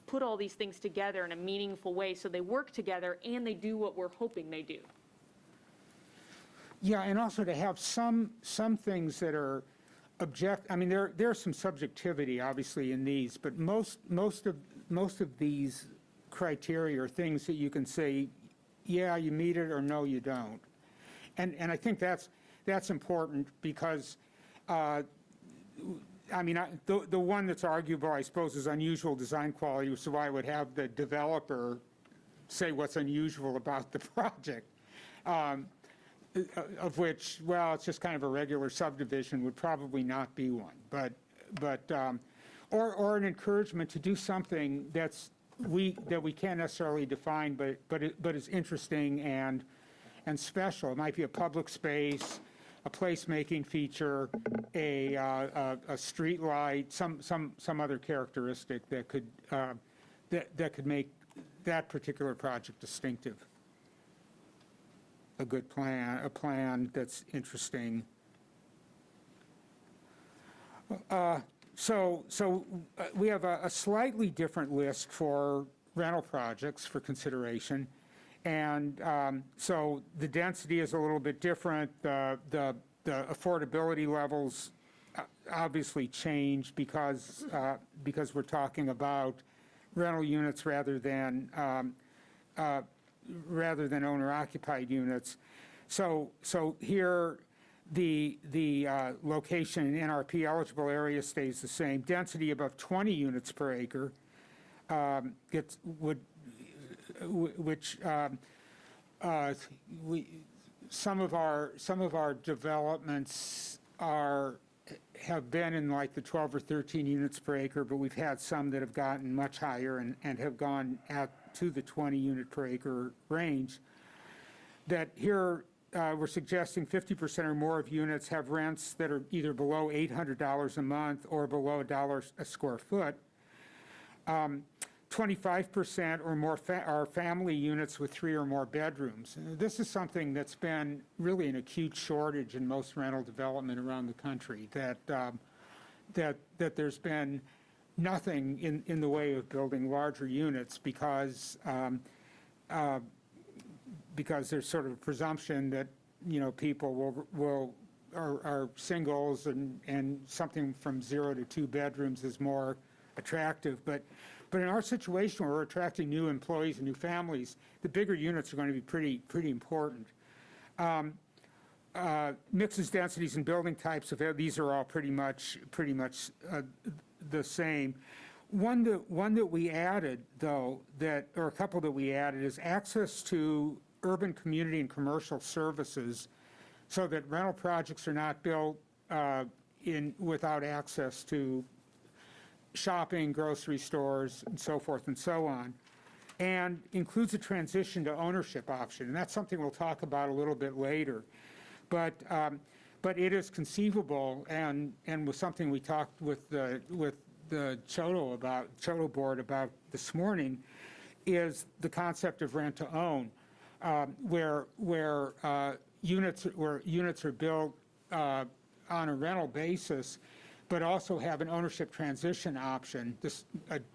put all these things together in a meaningful way so they work together and they do what we're hoping they do. Yeah, and also to have some things that are I mean, there's some subjectivity, obviously, in these, but most of these criteria are things that you can say, yeah, you meet it, or no, you don't. And I think that's important because, I mean, the one that's arguable, I suppose, is unusual design quality, so I would have the developer say what's unusual about the project. Of which, well, it's just kind of a regular subdivision would probably not be one, or an encouragement to do something that we can't necessarily define, but is interesting and special. It might be a public space, a placemaking feature, a street light, some other characteristic that could make that particular project distinctive. A good plan, a plan that's interesting. So we have a slightly different list for rental projects for consideration. And so the density is a little bit different. The affordability levels obviously change because we're talking about rental units rather than owner-occupied units. So here, the location in NRP eligible area stays the same. Density above 20 units per acre some of our developments have been in like the 12 or 13 units per acre, but we've had some that have gotten much higher and have gone out to the 20 unit per acre range. That here we're suggesting 50% or more of units have rents that are either below $800 a month or below $1 a square foot. 25% or more are family units with 3 or more bedrooms. This is something that's been really an acute shortage in most rental development around the country, that there's been nothing in the way of building larger units because there's sort of a presumption that, you know, people are singles and something from 0 to 2 bedrooms is more attractive. But in our situation where we're attracting new employees and new families, the bigger units are going to be pretty important. Mixes, densities, and building types of these are all pretty much the same. One that we added, though, or a couple that we added, is access to urban community and commercial services so that rental projects are not built without access to shopping, grocery stores, and so forth and so on, and includes a transition to ownership option. And that's something we'll talk about a little bit later. But it is conceivable, and was something we talked with the Chodo board about this morning, is the concept of rent to own, where units are built on a rental basis, but also have an ownership transition option. This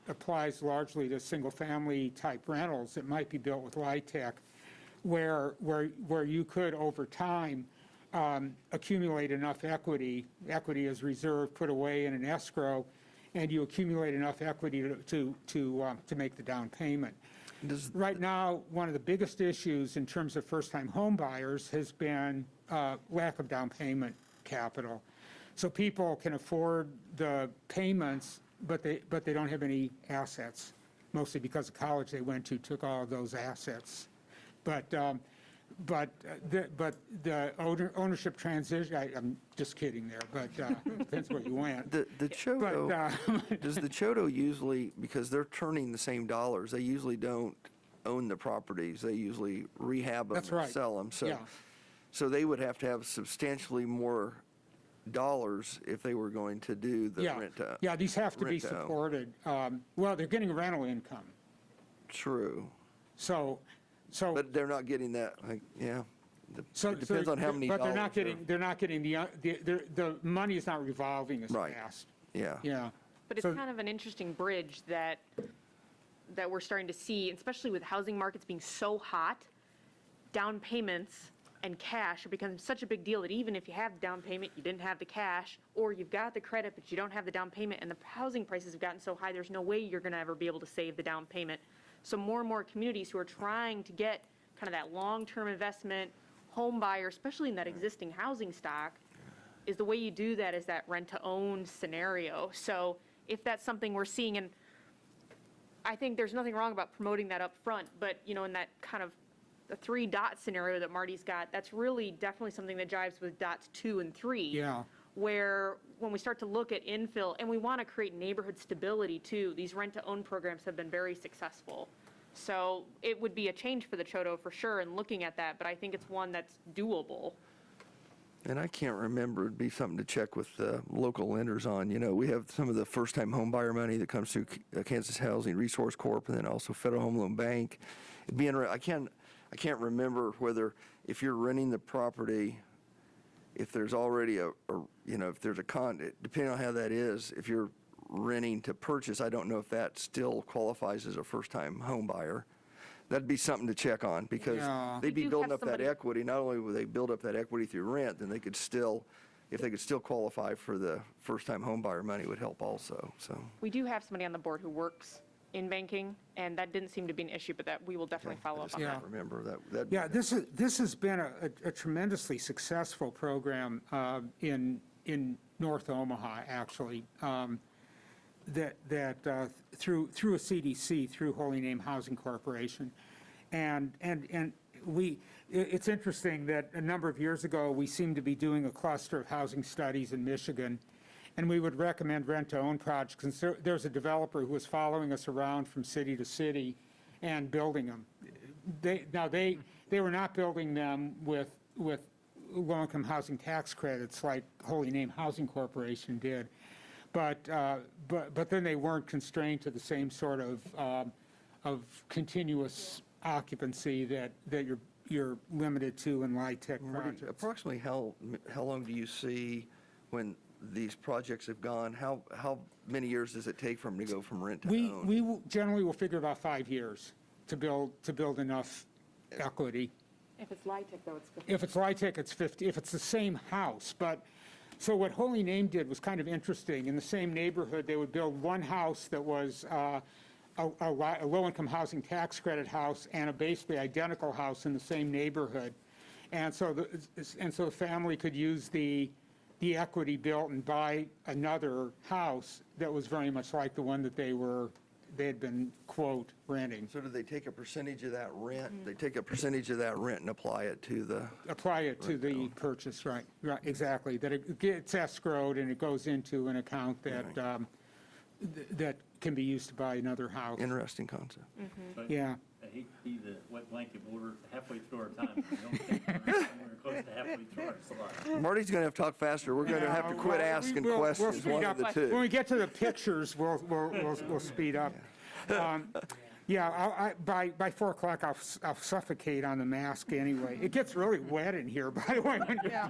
applies largely to single-family type rentals that might be built with LIHTC, where you could, over time, accumulate enough equity is reserved, put away in an escrow, and you accumulate enough equity to make the down payment. Right now, one of the biggest issues in terms of first-time home buyers has been lack of down payment capital. So people can afford the payments, but they don't have any assets, mostly because the college they went to took all of those assets. But the ownership transition, I'm just kidding there, but depends where you went. The Chodo, does the Chodo usually, because they're turning the same dollars, they usually don't own the properties, they usually rehab them That's and right. sell them. Yeah. So they would have to have substantially more dollars if they were going to do the rent to. Yeah, these have to be rent to own. supported. Well, they're getting rental income, True, so. but they're not getting that, yeah. So- It depends on how many But dollars. they're not getting the money is not revolving as Right. fast. Yeah. Yeah. But it's So- kind of an interesting bridge that we're starting to see, especially with housing markets being so hot, down payments and cash are becoming such a big deal that even if you have the down payment, you didn't have the cash, or you've got the credit, but you don't have the down payment, and the housing prices have gotten so high, there's no way you're going to ever be able to save the down payment. So more and more communities who are trying to get kind of that long-term investment, home buyer, especially in that existing housing stock, is the way you do that is that rent-to-own scenario. So if that's something we're seeing, and I think there's nothing wrong about promoting that up front, but, in that kind of the 3-dot scenario that Marty's got, that's really definitely something that jives with dots 2 and 3. Yeah. Where when we start to look at infill, and we want to create neighborhood stability too, these rent-to-own programs have been very successful. So it would be a change for the Chodo for sure in looking at that, but I think it's one that's doable. And I can't remember, it'd be something to check with the local lenders on. We have some of the first-time home buyer money that comes through Kansas Housing Resource Corp. And then also Federal Home Loan Bank. It'd be I can't remember whether, if you're renting the property, if there's already if there's depending on how that is, if you're renting to purchase, I don't know if that still qualifies as a first-time home buyer. That'd be something to check on, because Yeah. they'd be We do building have up that somebody- equity. Not only would they build up that equity through rent, then they could still, if they could still qualify for the first-time home buyer money, would help also, so. We do have somebody on the board who works in banking, and that didn't seem to be an issue, but that we will definitely follow I up just on Yeah. that. can't remember that. Yeah, this has been a tremendously successful program in North Omaha, actually, that through a CDC, through Holy Name Housing Corporation. And it's interesting that a number of years ago, we seemed to be doing a cluster of housing studies in Michigan, and we would recommend rent-to-own projects. And there's a developer who was following us around from city to city and building them. They were not building them with low-income housing tax credits like Holy Name Housing Corporation did, but then they weren't constrained to the same sort of continuous occupancy that you're limited to in LIHTC projects. Approximately how long do you see when these projects have gone? How many years does it take for them to go from rent to own? We generally will figure about 5 years to build enough equity. If it's LIHTC, though, it's 50. If it's LIHTC, it's 50, if it's the same house. But, so what Holy Name did was kind of interesting. In the same neighborhood, they would build one house that was a low-income housing tax credit house and a basically identical house in the same neighborhood. And so the family could use the equity built and buy another house that was very much like the one that they were quote, renting. So do they take a percentage of that rent? They take a percentage of that rent and apply it to the, Apply it to the purchase, right, exactly. That it gets escrowed and it goes into an account that can be used to buy another house. interesting concept. But Yeah. I hate to be the wet blanket, but we're halfway through our time. I don't think we're close to halfway through our slot. Marty's going to have to talk faster. We're going to have to quit asking We'll questions, speed one up. of the two. When we get to the pictures, we'll speed up. Yeah, by 4 o'clock, I'll suffocate on the mask anyway. It gets really wet in here, by the way, when you're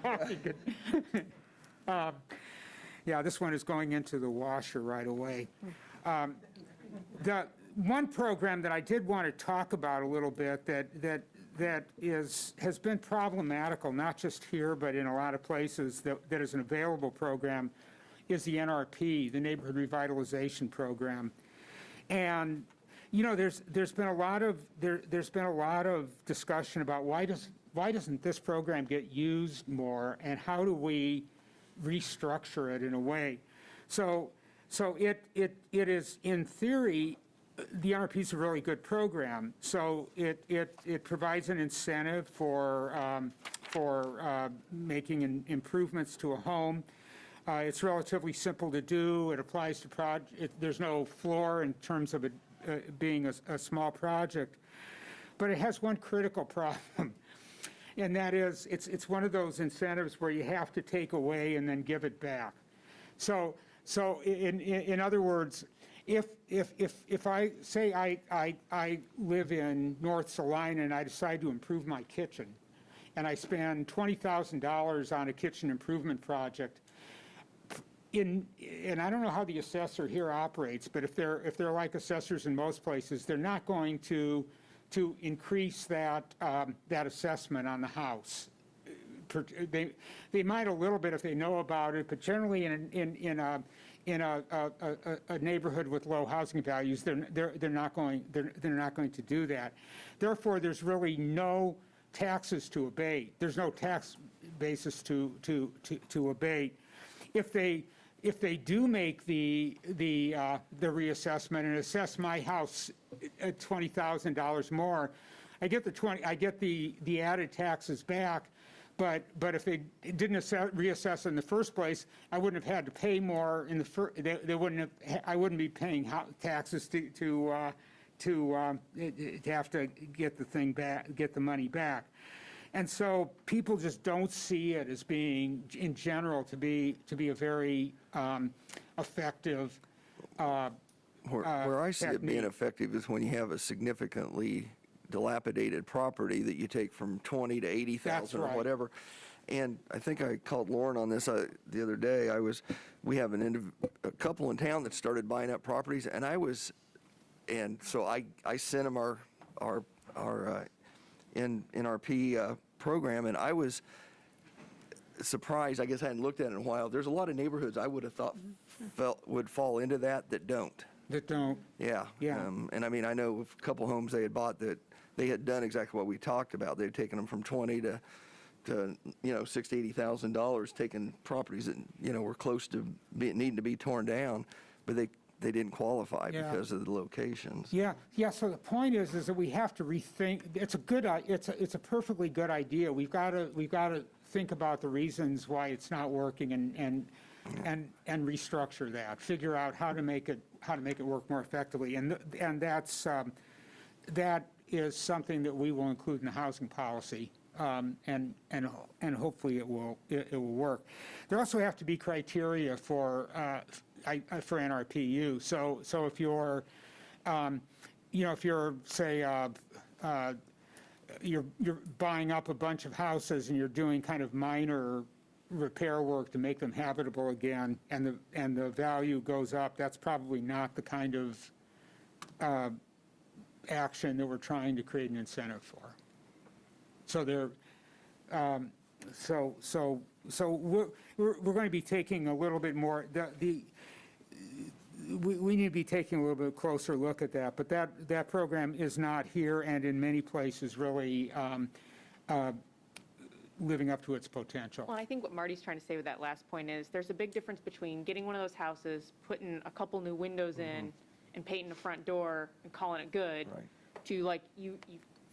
talking. Yeah, this one is going into the washer right away. The one program that I did want to talk about a little bit that has been problematical, not just here, but in a lot of places, that is an available program, is the NRP, the Neighborhood Revitalization Program. And there's been a lot of discussion about why doesn't this program get used more, and how do we restructure it in a way? So it is, in theory, the NRP is a really good program. So it provides an incentive for making improvements to a home. It's relatively simple to do. It applies to there's no floor in terms of it being a small project. But it has one critical problem, and that is it's one of those incentives where you have to take away and then give it back. So in other words, if I say I live in North Salina and I decide to improve my kitchen, and I spend $20,000 on a kitchen improvement project, and I don't know how the assessor here operates, but if they're like assessors in most places, they're not going to increase that assessment on the house. They might a little bit if they know about it, but generally in a neighborhood with low housing values, they're not going to do that. Therefore, there's really no taxes to abate. There's no tax basis to abate. If they do make the reassessment and assess my house at $20,000 more, I get the added taxes back. But if they didn't reassess in the first place, I wouldn't have had to pay more in the first. I wouldn't be paying taxes to have to get the thing back, get the money back. And so people just don't see it as being, in general, to be a very effective. Where I see it being effective is when you have a significantly dilapidated property that you take from 20 to 80,000 or whatever. And I think I called Lauren on this the other day. We have a couple in town that started buying up properties, and so I sent them our NRP program, and I was surprised. I guess I hadn't looked at it in a while. There's a lot of neighborhoods I would have thought would fall into that don't. That don't. Yeah. Yeah. And I mean, I know a couple homes they had bought that they had done exactly what we talked about. They'd taken them from 20 to $60,000 to $80,000, taking properties that were close to needing to be torn down, but they didn't qualify because of the locations. Yeah. So the point is that we have to rethink. It's a perfectly good idea. We've got to think about the reasons why it's not working and restructure that. Figure out how to make it work more effectively. And that is something that we will include in the housing policy. And hopefully it will work. There also have to be criteria for NRPU. So if you're, if you're, say, you're buying up a bunch of houses and you're doing kind of minor repair work to make them habitable again, and the value goes up, that's probably not the kind of action that we're trying to create an incentive for. So we're going to be taking a little bit more. We need to be taking a little bit closer look at that. But that program is not here, and in many places really living up to its potential. Well, I think what Marty's trying to say with that last point is there's a big difference between getting one of those houses, putting a couple new windows in, and painting the front door and calling it good, Right. to like,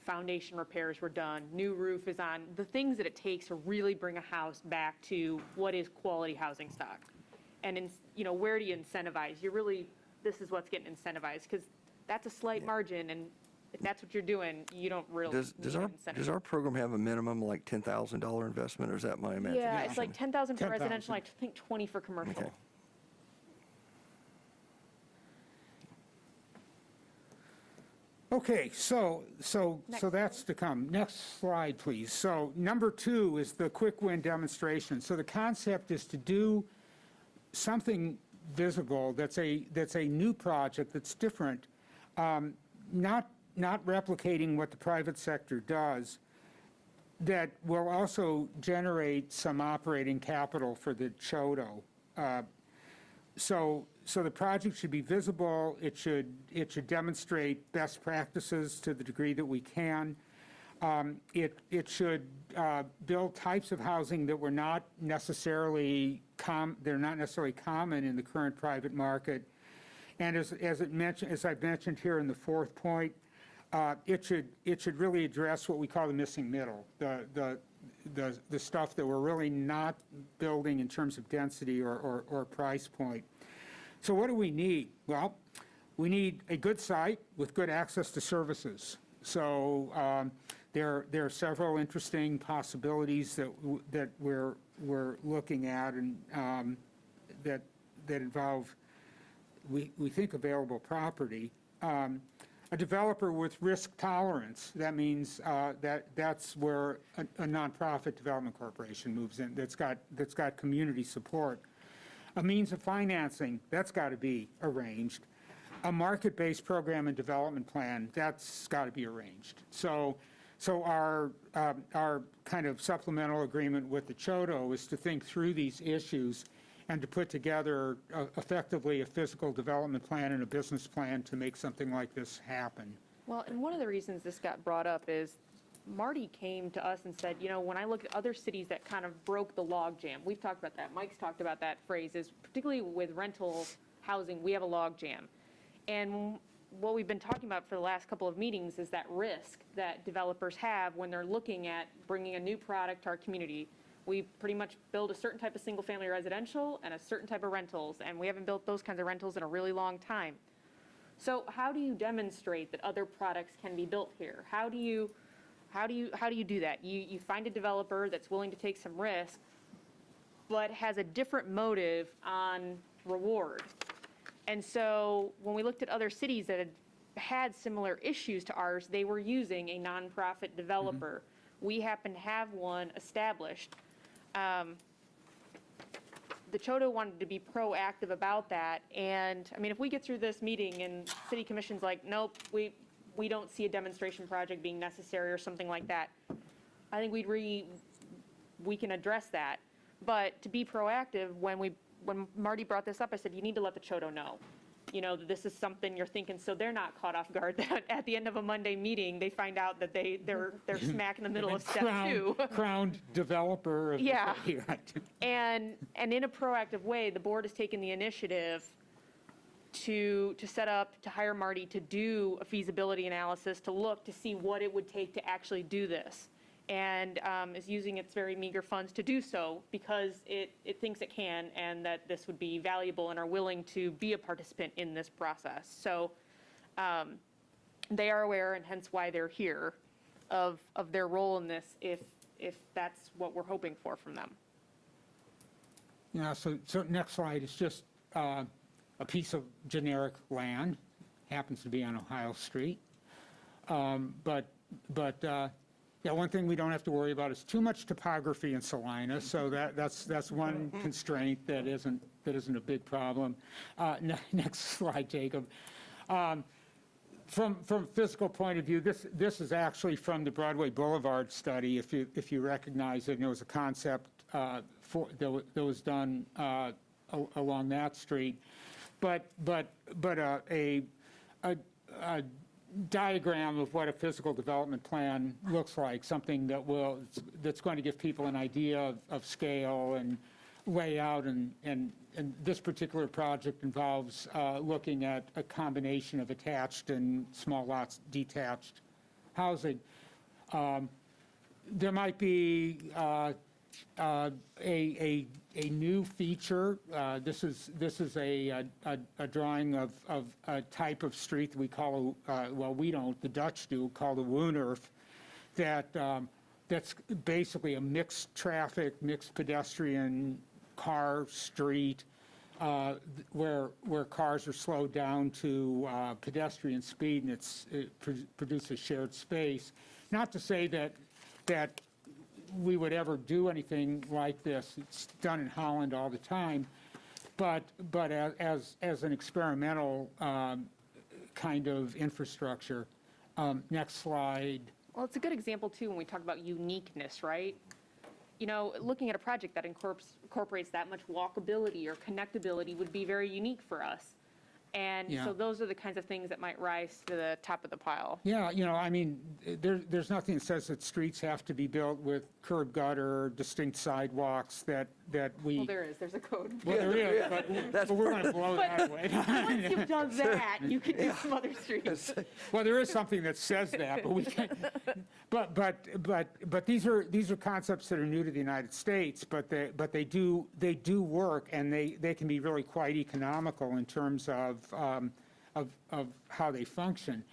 foundation repairs were done, new roof is on, the things that it takes to really bring a house back to what is quality housing stock. And, where do you incentivize? This is what's getting incentivized, because that's a slight margin, and if that's what you're doing, you don't really Does need an our, incentive. does our program have a minimum like $10,000 investment, or is that my imagination? Yeah, it's like 10,000 for 10,000. residential, I think 20 for commercial. Okay. Okay, so Next that's to come. Next slide, please. So number 2 is the quick win demonstration. So the concept is to do something visible that's a new project that's different, not replicating what the private sector does, that will also generate some operating capital for the Chodo. So the project should be visible. It should demonstrate best practices to the degree that we can. It should build types of housing that were not necessarily they're not necessarily common in the current private market. And as I've mentioned here in the 4th point, it should really address what we call the missing middle, the stuff that we're really not building in terms of density or price point. So what do we need? Well, we need a good site with good access to services. So there are several interesting possibilities that we're looking at, and that involve, we think, available property. A developer with risk tolerance, that means that's where a nonprofit development corporation moves in, that's got community support. A means of financing, that's got to be arranged. A market-based program and development plan, that's got to be arranged. So our kind of supplemental agreement with the Chodo is to think through these issues and to put together effectively a physical development plan and a business plan to make something like this happen. Well, and one of the reasons this got brought up is Marty came to us and said, when I look at other cities that kind of broke the log jam, we've talked about that, Mike's talked about that phrase, is particularly with rental housing, we have a log jam. And what we've been talking about for the last couple of meetings is that risk that developers have when they're looking at bringing a new product to our community. We pretty much build a certain type of single-family residential and a certain type of rentals, and we haven't built those kinds of rentals in a really long time. So how do you demonstrate that other products can be built here? How do you do that? You find a developer that's willing to take some risk, but has a different motive on reward. And so when we looked at other cities that had similar issues to ours, they were using a nonprofit developer. We happen to have one established. The Chodo wanted to be proactive about that. And I mean, if we get through this meeting and City Commission's like, nope, we don't see a demonstration project being necessary or something like that, I think we can address that. But to be proactive, when Marty brought this up, I said, you need to let the Chodo know. That this is something you're thinking, so they're not caught off guard that at the end of a Monday meeting, they find out that they're smack in the middle of step 2. Crowned developer. Yeah. Right. And in a proactive way, the board has taken the initiative to set up, to hire Marty to do a feasibility analysis, to look to see what it would take to actually do this. And is using its very meager funds to do so because it thinks it can, and that this would be valuable and are willing to be a participant in this process. So they are aware, and hence why they're here, of their role in this if that's what we're hoping for from them. Yeah, so next slide is just a piece of generic land, happens to be on Ohio Street. Yeah, one thing we don't have to worry about is too much topography in Salina, so that's one constraint that isn't a big problem. Next slide, Jacob. From a physical point of view, this is actually from the Broadway Boulevard study, if you recognize it, and it was a concept that was done along that street, but a diagram of what a physical development plan looks like, something that's going to give people an idea of scale and layout and and this particular project involves looking at a combination of attached and small lots detached housing. There might be a new feature. This is a drawing of a type of street that we call, well, we don't, the Dutch do, called a Woonerf, that's basically a mixed traffic, mixed pedestrian car street, where cars are slowed down to pedestrian speed, and it produces shared space. Not to say that we would ever do anything like this. It's done in Holland all the time, but as an experimental kind of infrastructure. Next slide. Well, it's a good example, too, when we talk about uniqueness, right? You know, looking at a project that incorporates that much walkability or connectability would be very unique for us. And Yeah. so those are the kinds of things that might rise to the top of the pile. Yeah, you know, I mean, there's nothing that says that streets have to be built with curb gutter, distinct sidewalks that we. Well, there is, there's a code. Well, there is, but we're going to blow that away. Once you've done that, you can do some other streets. Well, there is something that says that, but we can't. But these are concepts that are new to the United States, but they do work, and they can be really quite economical in terms of how they function.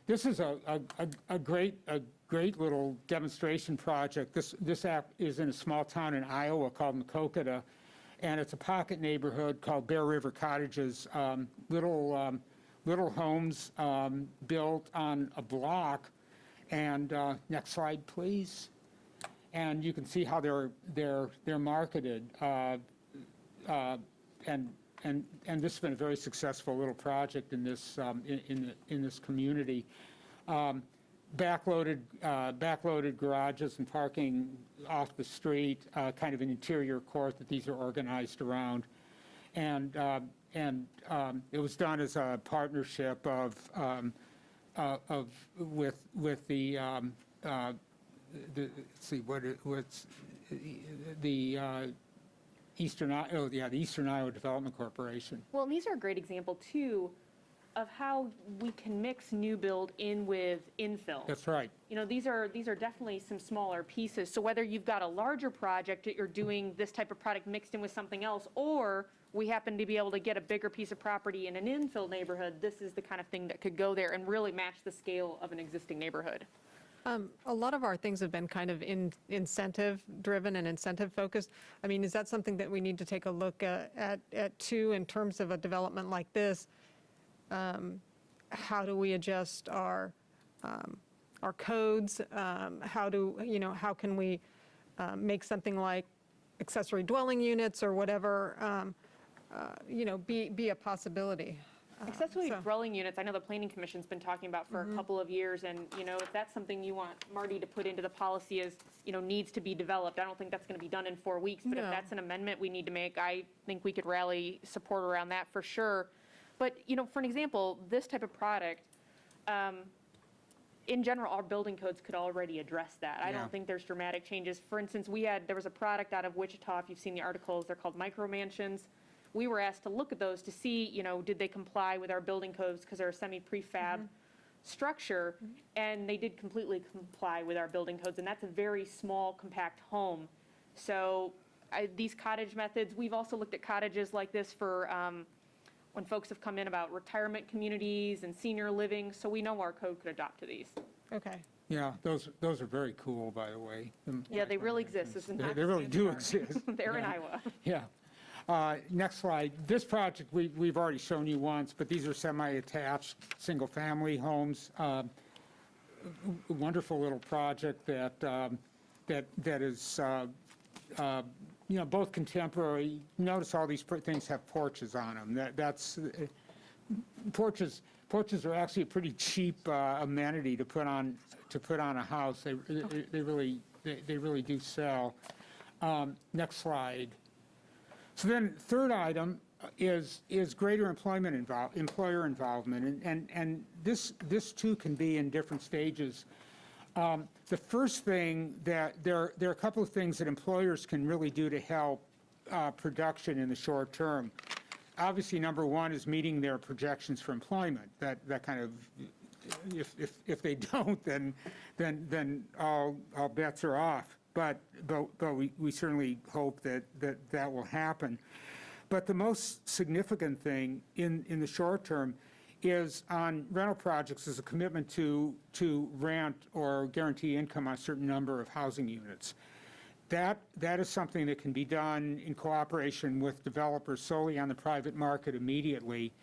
This is a great little demonstration project. This app is in a small town in Iowa called Macokota, and it's a pocket neighborhood called Bear River Cottages. Little homes built on a block. And next slide, please. And you can see how they're marketed. And this has been a very successful little project in this in this community. Backloaded garages and parking off the street, kind of an interior court that these are organized around, and it was done as a partnership with the let's see what's the Eastern Iowa Development Corporation. Well, and these are a great example, too, of how we can mix new build in with infill. That's right. You know, these are definitely some smaller pieces. So whether you've got a larger project that you're doing this type of product mixed in with something else, or we happen to be able to get a bigger piece of property in an infill neighborhood, this is the kind of thing that could go there and really match the scale of an existing neighborhood. A lot of our things have been kind of incentive-driven and incentive-focused. I mean, is that something that we need to take a look at too, in terms of a development like this? How do we adjust our codes? How can we make something like accessory dwelling units or whatever, be a possibility? Accessory So- dwelling units, I know the Planning Commission's been talking about for a couple of years, and, if that's something you want Marty to put into the policy as, needs to be developed, I don't think that's going to be done in 4 weeks, but if No. that's an amendment we need to make, I think we could rally support around that for sure. But, for an example, this type of product, in general, our building codes could already address that. I Yeah. don't think there's dramatic changes. For instance, there was a product out of Wichita, if you've seen the articles, they're called micro mansions. We were asked to look at those to see, did they comply with our building codes, because they're a semi-prefab structure, and they did completely comply with our building codes, and that's a very small, compact home. So these cottage methods, we've also looked at cottages like this for when folks have come in about retirement communities and senior living, so we know our code could adopt to these. Okay. Yeah, those are very cool, by the way. Yeah, they really exist. This is not They really do exist. They're in Iowa. Yeah. Next slide. This project we've already shown you once, but these are semi-attached, single-family homes. Wonderful little project that is both contemporary. Notice all these things have porches on them. Porches are actually a pretty cheap amenity to put on a house. They really do sell. Next slide. So then, third item is greater employer involvement, and this too can be in different stages. The first thing that there are a couple of things that employers can really do to help production in the short term. Obviously, number one is meeting their projections for employment. That kind of, if they don't, then all bets are off. But we certainly hope that will happen. But the most significant thing in the short term is on rental projects is a commitment to rent or guarantee income on a certain number of housing units. That is something that can be done in cooperation with developers solely on the private market immediately,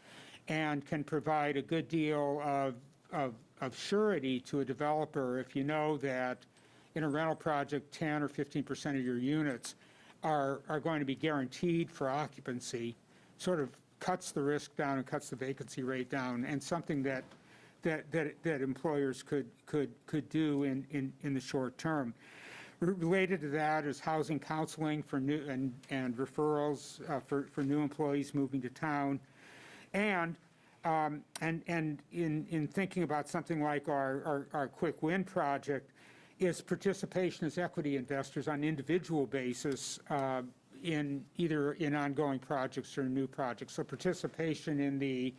and can provide a good deal of surety to a developer if you know that in a rental project 10 or 15% of your units are going to be guaranteed for occupancy. Sort of cuts the risk down and cuts the vacancy rate down, and something that employers could do in the short term. Related to that is housing counseling for new and referrals for new employees moving to town, and in thinking about something like our Quick Win project, is participation as equity investors on an individual basis in either ongoing projects or new projects. So participation in the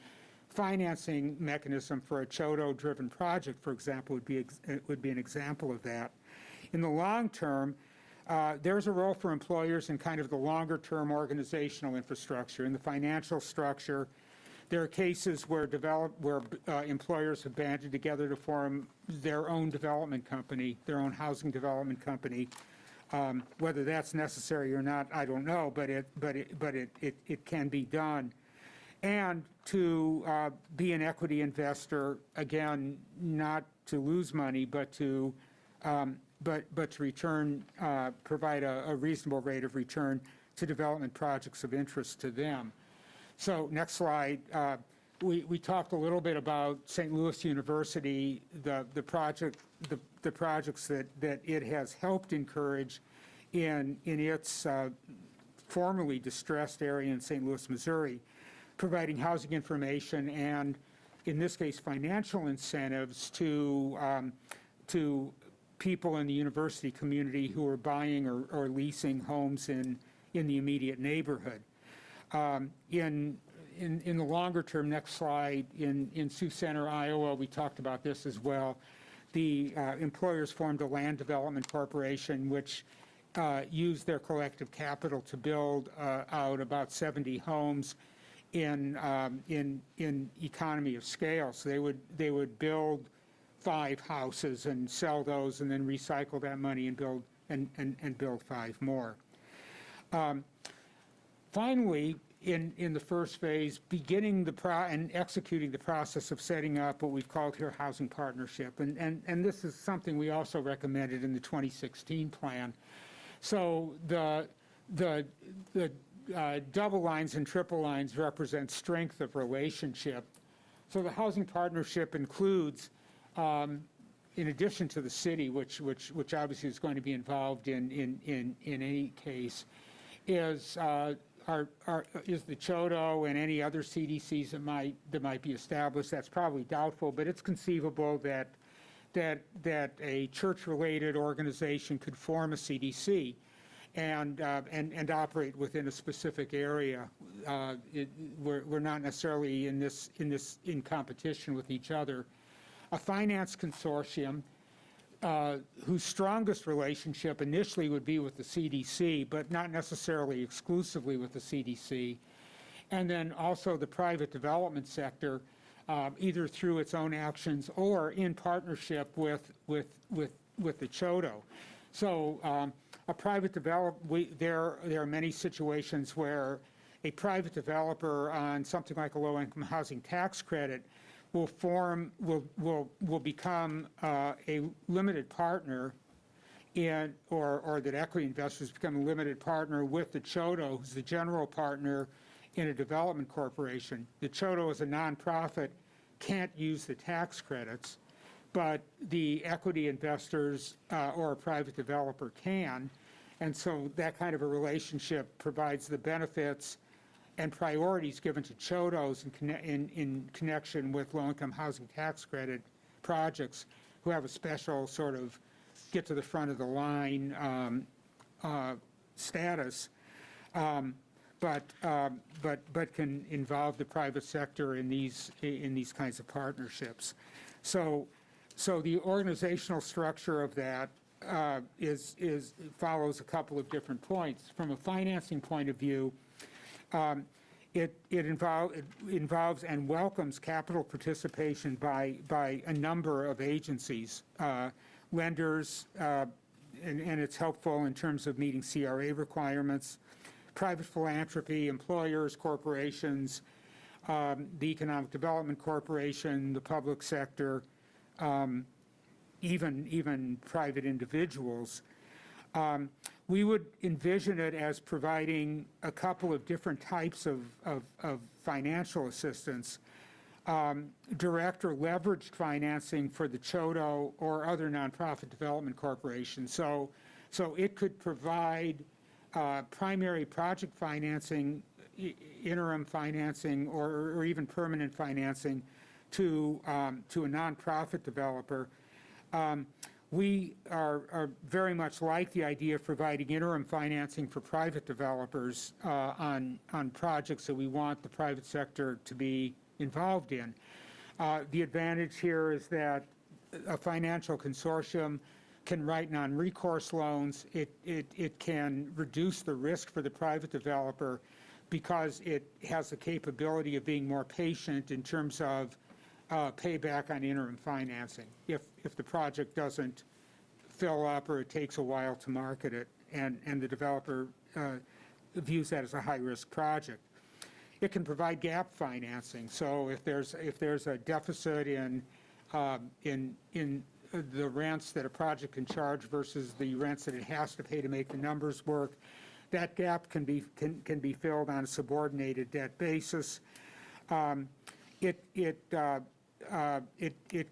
financing mechanism for a CHODO-driven project, for example, would be an example of that. In the long term, there's a role for employers in kind of the longer-term organizational infrastructure. In the financial structure, there are cases where employers have banded together to form their own development company, their own housing development company. Whether that's necessary or not, I don't know, but it can be done. And to be an equity investor, again, not to lose money, but to return, provide a reasonable rate of return to development projects of interest to them. So next slide. We talked a little bit about St. Louis University, the projects that it has helped encourage in its formerly distressed area in St. Louis, Missouri, providing housing information and, in this case, financial incentives to people in the university community who are buying or leasing homes in the immediate neighborhood. In the longer term, next slide, in Sioux Center, Iowa, we talked about this as well. The employers formed a land development corporation which used their collective capital to build out about 70 homes in economy of scale. So they would build 5 houses and sell those, and then recycle that money and build 5 more. Finally, in the first phase, beginning and executing the process of setting up what we've called here housing partnership, and this is something we also recommended in the 2016 plan. So the double lines and triple lines represent strength of relationship. So the housing partnership includes, in addition to the city, which obviously is going to be involved in any case, is the CHODO and any other CDCs that might be established. That's probably doubtful, but it's conceivable that a church-related organization could form a CDC and operate within a specific area. We're not necessarily in competition with each other. A finance consortium whose strongest relationship initially would be with the CDC, but not necessarily exclusively with the CDC. And then also the private development sector, either through its own actions or in partnership with the CHODO. So a private there are many situations where a private developer on something like a low-income housing tax credit will become a limited partner or that equity investors become a limited partner with the CHODO, who's the general partner in a development corporation. The CHODO as a nonprofit can't use the tax credits, but the equity investors or a private developer can. And so that kind of a relationship provides the benefits and priorities given to CHODOs in connection with low-income housing tax credit projects who have a special sort of get to the front of the line status. but can involve the private sector in these kinds of partnerships. So the organizational structure of that follows a couple of different points. From a financing point of view, it involves and welcomes capital participation by a number of agencies, lenders, and it's helpful in terms of meeting CRA requirements, private philanthropy, employers, corporations, the Economic Development Corporation, the public sector, even private individuals. We would envision it as providing a couple of different types of financial assistance, direct or leveraged financing for the CHODO or other nonprofit development corporations. So it could provide primary project financing, interim financing, or even permanent financing to a nonprofit developer. We are very much like the idea of providing interim financing for private developers on projects that we want the private sector to be involved in. The advantage here is that a financial consortium can write non-recourse loans. It can reduce the risk for the private developer because it has the capability of being more patient in terms of payback on interim financing if the project doesn't fill up or it takes a while to market it and the developer views that as a high-risk project. It can provide gap financing. So if there's a deficit in the rents that a project can charge versus the rents that it has to pay to make the numbers work, that gap can be filled on a subordinated debt basis. It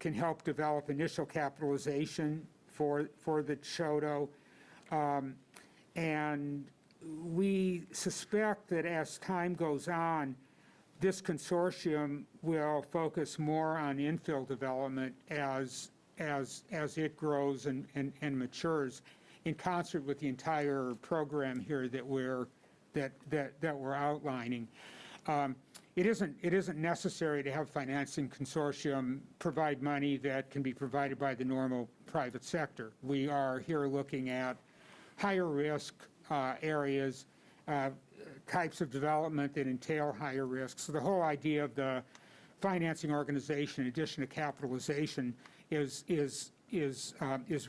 can help develop initial capitalization for the CHODO, and we suspect that as time goes on, this consortium will focus more on infill development as it grows and matures, in concert with the entire program here that we're outlining. It isn't necessary to have financing consortium provide money that can be provided by the normal private sector. We are here looking at higher risk areas, types of development that entail higher risk. So the whole idea of the financing organization, in addition to capitalization, is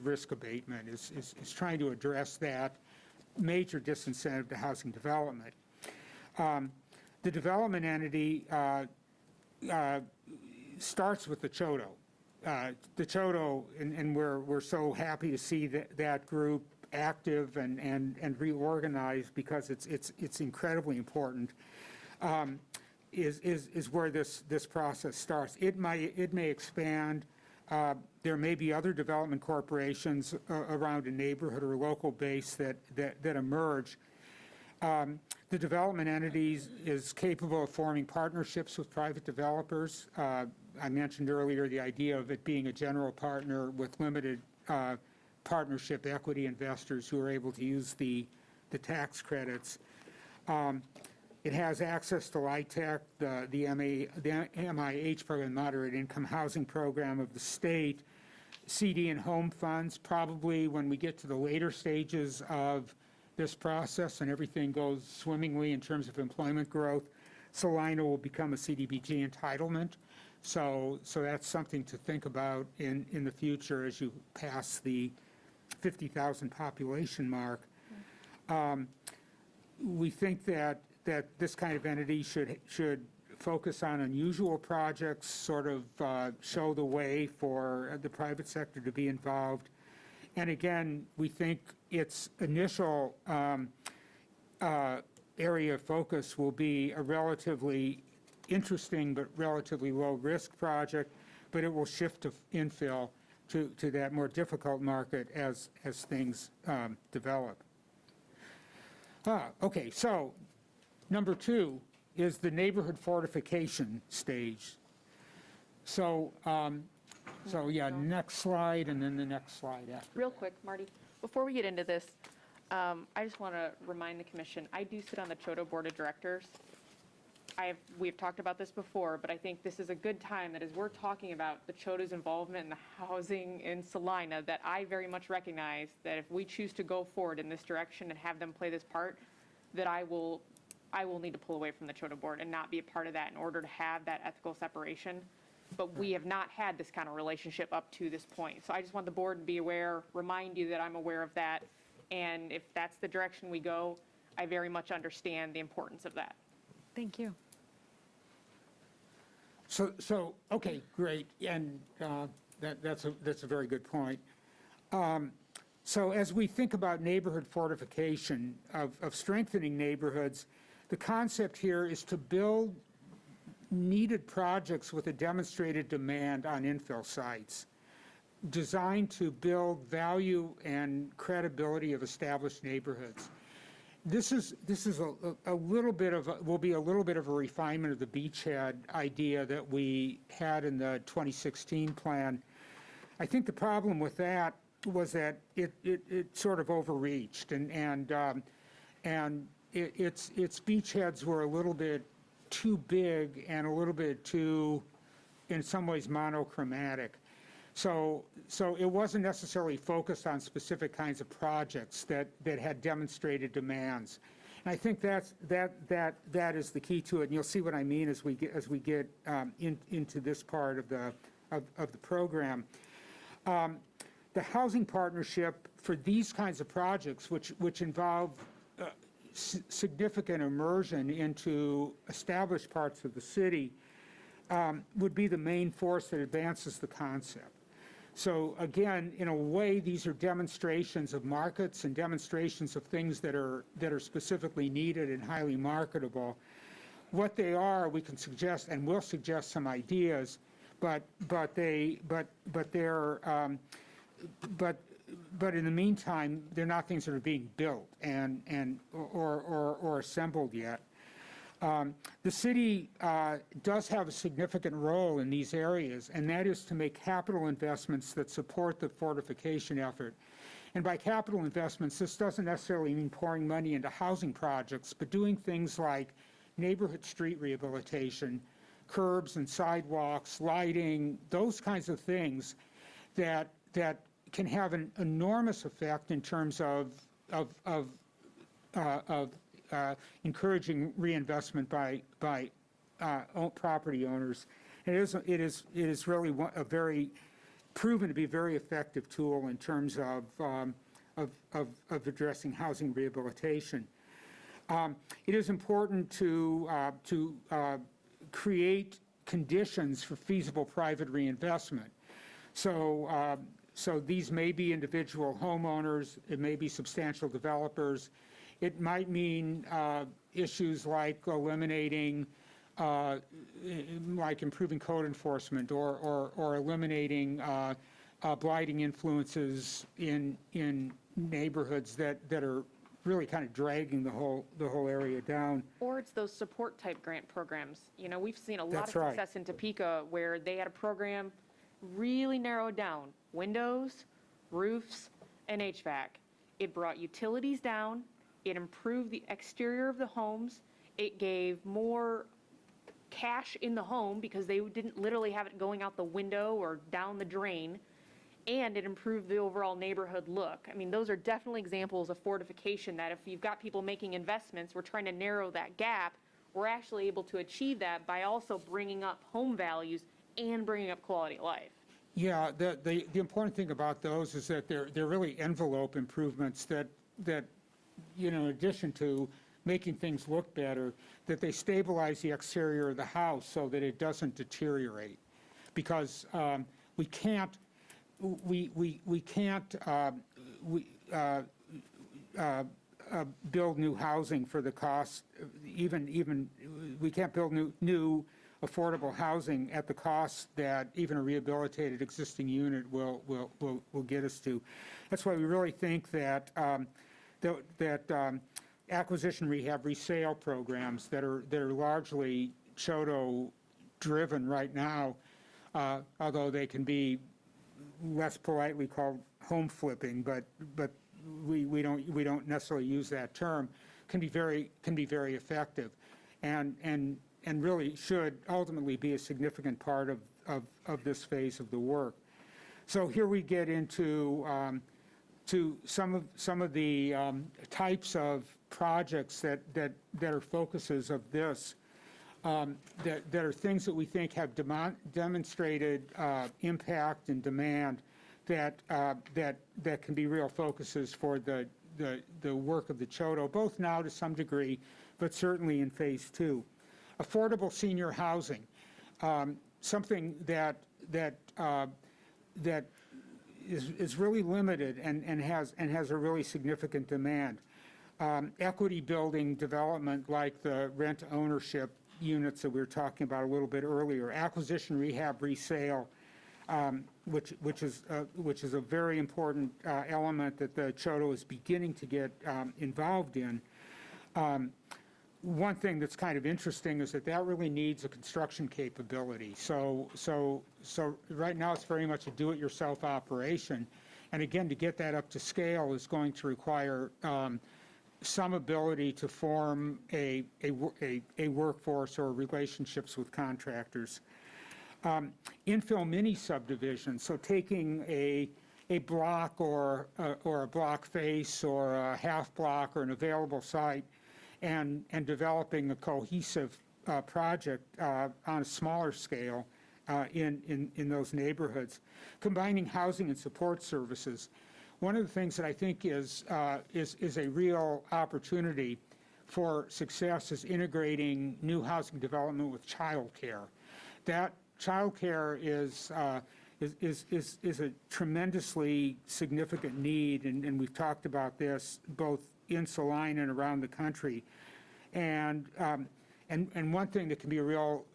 risk abatement, is trying to address that major disincentive to housing development. The development entity starts with the CHODO. The CHODO, and we're so happy to see that group active and reorganized because it's incredibly important, is where this process starts. It may expand. There may be other development corporations around a neighborhood or a local base that emerge. The development entities is capable of forming partnerships with private developers. I mentioned earlier the idea of it being a general partner with limited partnership equity investors who are able to use the tax credits. It has access to LIHTC, the MIH program, Moderate Income Housing Program of the state, CD and home funds. Probably when we get to the later stages of this process and everything goes swimmingly in terms of employment growth, Salina will become a CDBG entitlement. So that's something to think about in the future as you pass the 50,000 population mark. We think that this kind of entity should focus on unusual projects, sort of show the way for the private sector to be involved. And again, we think its initial area of focus will be a relatively interesting but relatively low-risk project, but it will shift to infill to that more difficult market as things develop. Okay, so number 2 is the neighborhood fortification stage. So yeah, next slide, and then the next slide after. Real quick, Marty, before we get into this, I just want to remind the commission, I do sit on the Choto Board of Directors. We've talked about this before, but I think this is a good time that as we're talking about the Choto's involvement in the housing in Salina, that I very much recognize that if we choose to go forward in this direction and have them play this part, that I will need to pull away from the Choto Board and not be a part of that in order to have that ethical separation. But we have not had this kind of relationship up to this point. So I just want the board to be aware, remind you that I'm aware of that. And if that's the direction we go, I very much understand the importance of that. Thank you. So, okay, great, and that's a very good point. So as we think about neighborhood fortification, of strengthening neighborhoods, the concept here is to build needed projects with a demonstrated demand on infill sites, designed to build value and credibility of established neighborhoods. This is a little bit of, will be a little bit of a refinement of the beachhead idea that we had in the 2016 plan. I think the problem with that was that it sort of overreached, and its beachheads were a little bit too big and a little bit too, in some ways, monochromatic. So it wasn't necessarily focused on specific kinds of projects that had demonstrated demands. And I think that is the key to it. And you'll see what I mean as we get into this part of the program. The housing partnership for these kinds of projects, which involve significant immersion into established parts of the city, would be the main force that advances the concept. So again, in a way, these are demonstrations of markets and demonstrations of things that are specifically needed and highly marketable. What they are, we can suggest, and will suggest some ideas, but in the meantime, they're not things that are being built or assembled yet. The city does have a significant role in these areas, and that is to make capital investments that support the fortification effort. And by capital investments, this doesn't necessarily mean pouring money into housing projects, but doing things like neighborhood street rehabilitation, curbs and sidewalks, lighting, those kinds of things that can have an enormous effect in terms of encouraging reinvestment by property owners. And it is really a very proven to be a very effective tool in terms of addressing housing rehabilitation. It is important to create conditions for feasible private reinvestment. So these may be individual homeowners, it may be substantial developers. It might mean issues like eliminating, like improving code enforcement or eliminating blighting influences in neighborhoods that are really kind of dragging the whole area down. Or it's those support type grant programs. You know, we've seen a lot That's of right. success in Topeka where they had a program really narrowed down: windows, roofs, and HVAC. It brought utilities down. It improved the exterior of the homes. It gave more cash in the home because they didn't literally have it going out the window or down the drain. And it improved the overall neighborhood look. I mean, those are definitely examples of fortification that if you've got people making investments, we're trying to narrow that gap. We're actually able to achieve that by also bringing up home values and bringing up quality of life. Yeah, the important thing about those is that they're really envelope improvements that you know, in addition to making things look better, that they stabilize the exterior of the house so that it doesn't deteriorate. Because we can't build new housing for the cost, even we can't build new affordable housing at the cost that even a rehabilitated existing unit will get us to. That's why we really think that acquisition, rehab, resale programs that are largely Choto driven right now, although they can be less politely called home flipping, but we don't necessarily use that term, can be very effective, and really should ultimately be a significant part of this phase of the work. So here we get into to some of the types of projects that are focuses of this, that are things that we think have demonstrated impact and demand that can be real focuses for the work of the Chodo, both now to some degree, but certainly in phase 2. Affordable senior housing, something that is really limited and has a really significant demand. Equity building development like the rent ownership units that we were talking about a little bit earlier, acquisition, rehab, resale, which is a very important element that the Chodo is beginning to get involved in. One thing that's kind of interesting is that really needs a construction capability. So right now it's very much a do-it-yourself operation, and again, to get that up to scale is going to require some ability to form a workforce or relationships with contractors. Infill mini subdivision, so taking a block or a block face or a half block or an available site and developing a cohesive project on a smaller scale in those neighborhoods. Combining housing and support services. One of the things that I think is a real opportunity for success is integrating new housing development with childcare. That childcare is a tremendously significant need, and we've talked about this both in Salina and around the country. And one thing that can be a real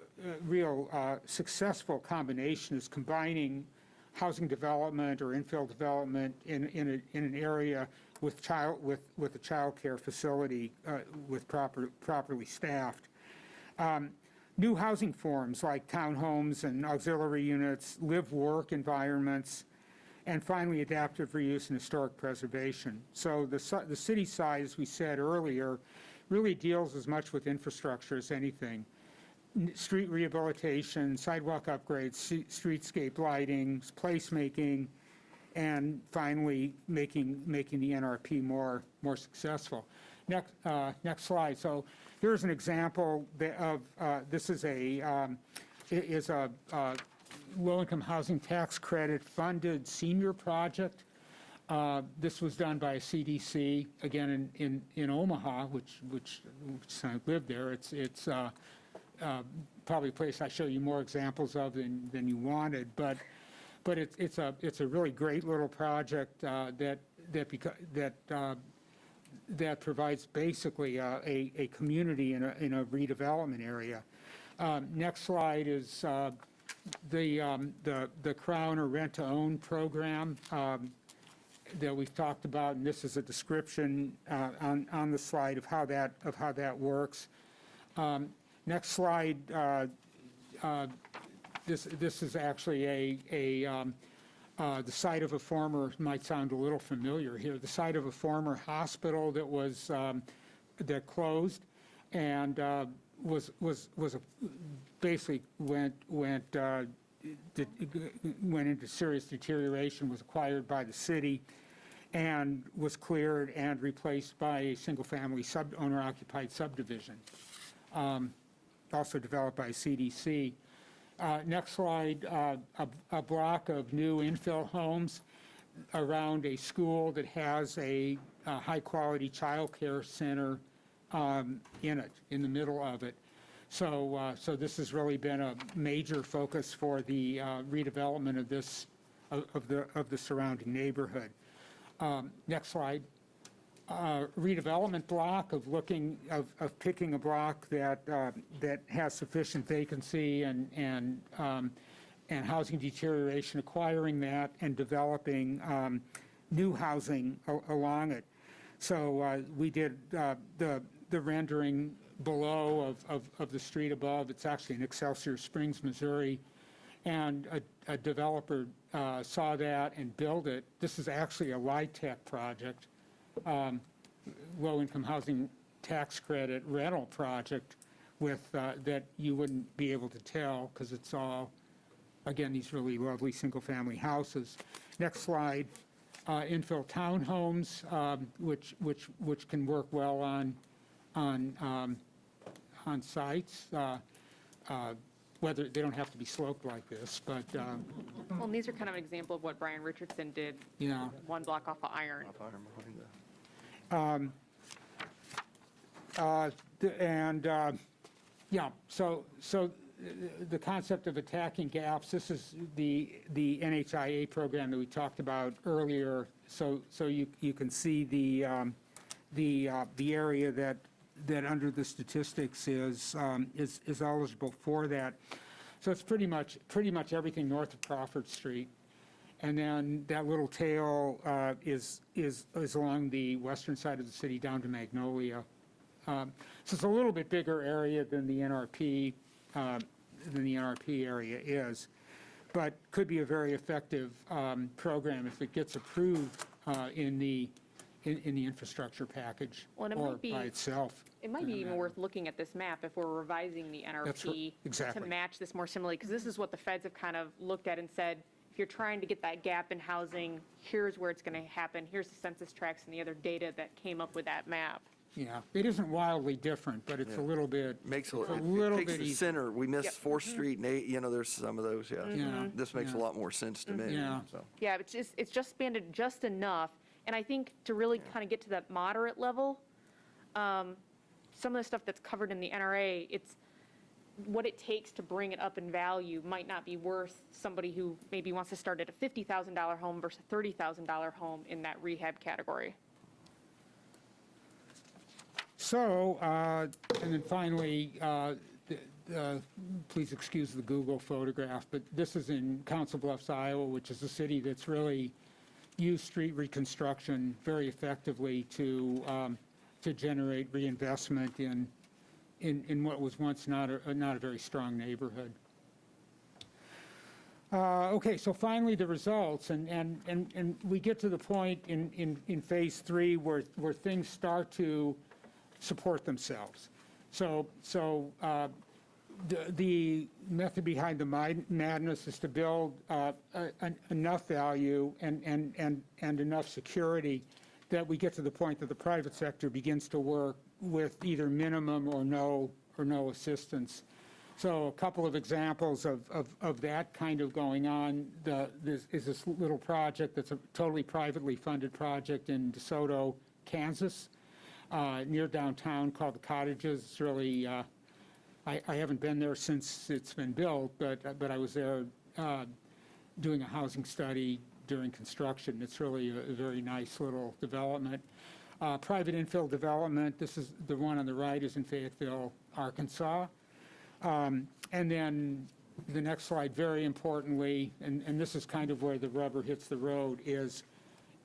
successful combination is combining housing development or infill development in an area with a child care facility with properly staffed. New housing forms like townhomes and auxiliary units, live-work environments, and finally adaptive reuse and historic preservation. So the city side, as we said earlier, really deals as much with infrastructure as anything. Street rehabilitation, sidewalk upgrades, streetscape lighting, placemaking, and finally making the NRP more successful. Next slide. So here's an example of this is a low-income housing tax credit funded senior project. This was done by a CDC, again in Omaha, which I lived there. It's probably a place I show you more examples of than you wanted, but it's a really great little project that provides basically a community in a redevelopment area. Next slide is the Crown or Rent to Own program that we've talked about, and this is a description on the slide of how that works. Next slide. This is actually the site of a former, might sound a little familiar here, the site of a former hospital that was that closed and basically went into serious deterioration, was acquired by the city, and was cleared and replaced by a single-family owner-occupied subdivision, also developed by CDC. Next slide, a block of new infill homes around a school that has a high-quality child care center in the middle of it. So this has really been a major focus for the redevelopment of the surrounding neighborhood. Next slide. Redevelopment block of picking a block that has sufficient vacancy and housing deterioration, acquiring that and developing new housing along it. So we did the rendering below of the street above. It's actually in Excelsior Springs, Missouri, and a developer saw that and built it. This is actually a LIHTC project. low-income housing tax credit rental project with, that you wouldn't be able to tell because it's all, again, these really lovely single-family houses. Next slide, infill townhomes, which can work well on sites. Whether, they don't have to be sloped like this, but, Well, and these are kind of an example of what Brian Richardson did, yeah. one block off of Iron. Yeah, so the concept of attacking gaps, this is the NHIA program that we talked about earlier. So you can see the area that under the statistics is eligible for that. So it's pretty much everything north of Crawford Street. And then that little tail is along the western side of the city down to Magnolia. So it's a little bit bigger area than the NRP area is, but could be a very effective program if it gets approved in the infrastructure package Well, and it or might be- by itself. It might be even worth looking at this map if we're revising the That's NRP right, exactly. to match this more similarly, because this is what the feds have kind of looked at and said, if you're trying to get that gap in housing, here's where it's going to happen, here's the census tracts and the other data that came up with that map. Yeah, it isn't wildly different, but it's a little bit, Makes It's a it little takes bit the easier. center. We missed Yep. 4th Street and 8, there's some of those, yeah. Yeah. This makes a Yeah. lot more sense to me. Yeah. So. Yeah, it's just expanded just enough, and I think to really kind of get to that moderate level, some of the stuff that's covered in the NRA, it's what it takes to bring it up in value might not be worth somebody who maybe wants to start at a $50,000 home versus a $30,000 home in that rehab category. So, and then finally, please excuse the Google photograph, but this is in Council Bluffs, Iowa, which is a city that's really used street reconstruction very effectively to generate reinvestment in what was once not a very strong neighborhood. Okay, so finally the results, and we get to the point in phase 3 where things start to support themselves. So the method behind the madness is to build enough value and enough security that we get to the point that the private sector begins to work with either minimum or no assistance. So a couple of examples of that kind of going on. This is this little project that's a totally privately funded project in DeSoto, Kansas, near downtown, called the Cottages. It's really, I haven't been there since it's been built, but I was there doing a housing study during construction. It's really a very nice little development. Private infill development, this is the one on the right, is in Fayetteville, Arkansas. And then the next slide, very importantly, and this is kind of where the rubber hits the road, is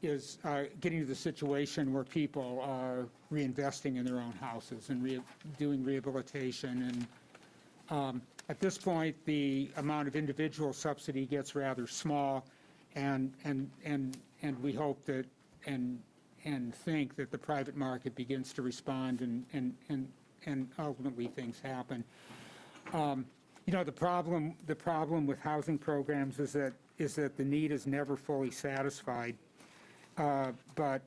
getting to the situation where people are reinvesting in their own houses and doing rehabilitation. And at this point, the amount of individual subsidy gets rather small, and we hope that and think that the private market begins to respond and ultimately things happen. The problem with housing programs is that the need is never fully satisfied. But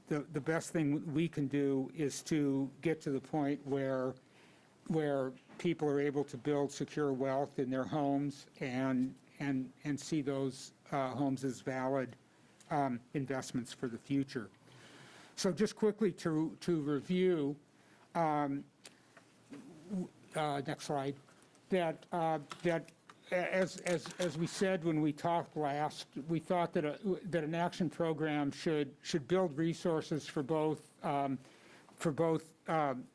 the best thing we can do is to get to the point where people are able to build secure wealth in their homes and see those homes as valid investments for the future. So just quickly to review, next slide, that as we said when we talked last, we thought that an action program should build resources for both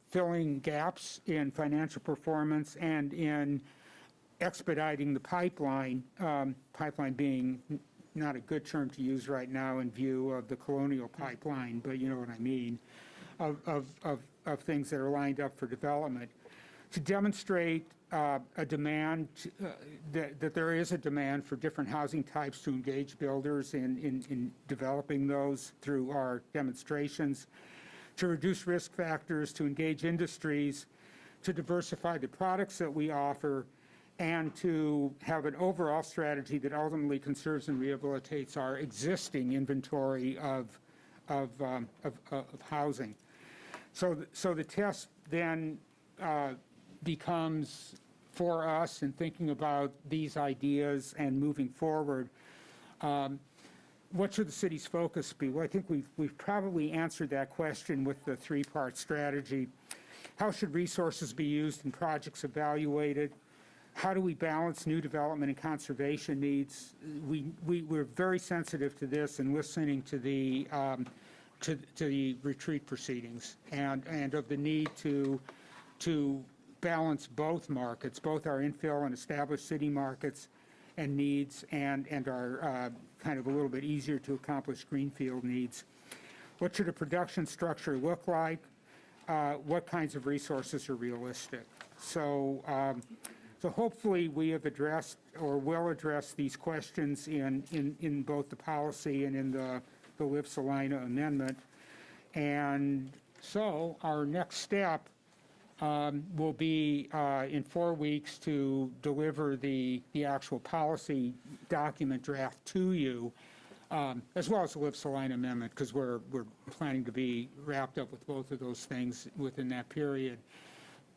filling gaps in financial performance and in expediting the pipeline. Pipeline being not a good term to use right now in view of the Colonial Pipeline, but you know what I mean, of things that are lined up for development. To demonstrate a demand, that there is a demand for different housing types to engage builders in developing those through our demonstrations, to reduce risk factors, to engage industries, to diversify the products that we offer, and to have an overall strategy that ultimately conserves and rehabilitates our existing inventory of housing. So the test then becomes for us in thinking about these ideas and moving forward, what should the city's focus be? Well, I think we've probably answered that question with the three-part strategy. How should resources be used and projects evaluated? How do we balance new development and conservation needs? We're very sensitive to this and listening to the retreat proceedings and of the need to balance both markets, both our infill and established city markets and needs and our kind of a little bit easier to accomplish greenfield needs. What should a production structure look like? What kinds of resources are realistic? So hopefully we have addressed or will address these questions in both the policy and in the Live Salina amendment. And so our next step will be in 4 weeks to deliver the actual policy document draft to you, as well as the Live Salina amendment, because we're planning to be wrapped up with both of those things within that period,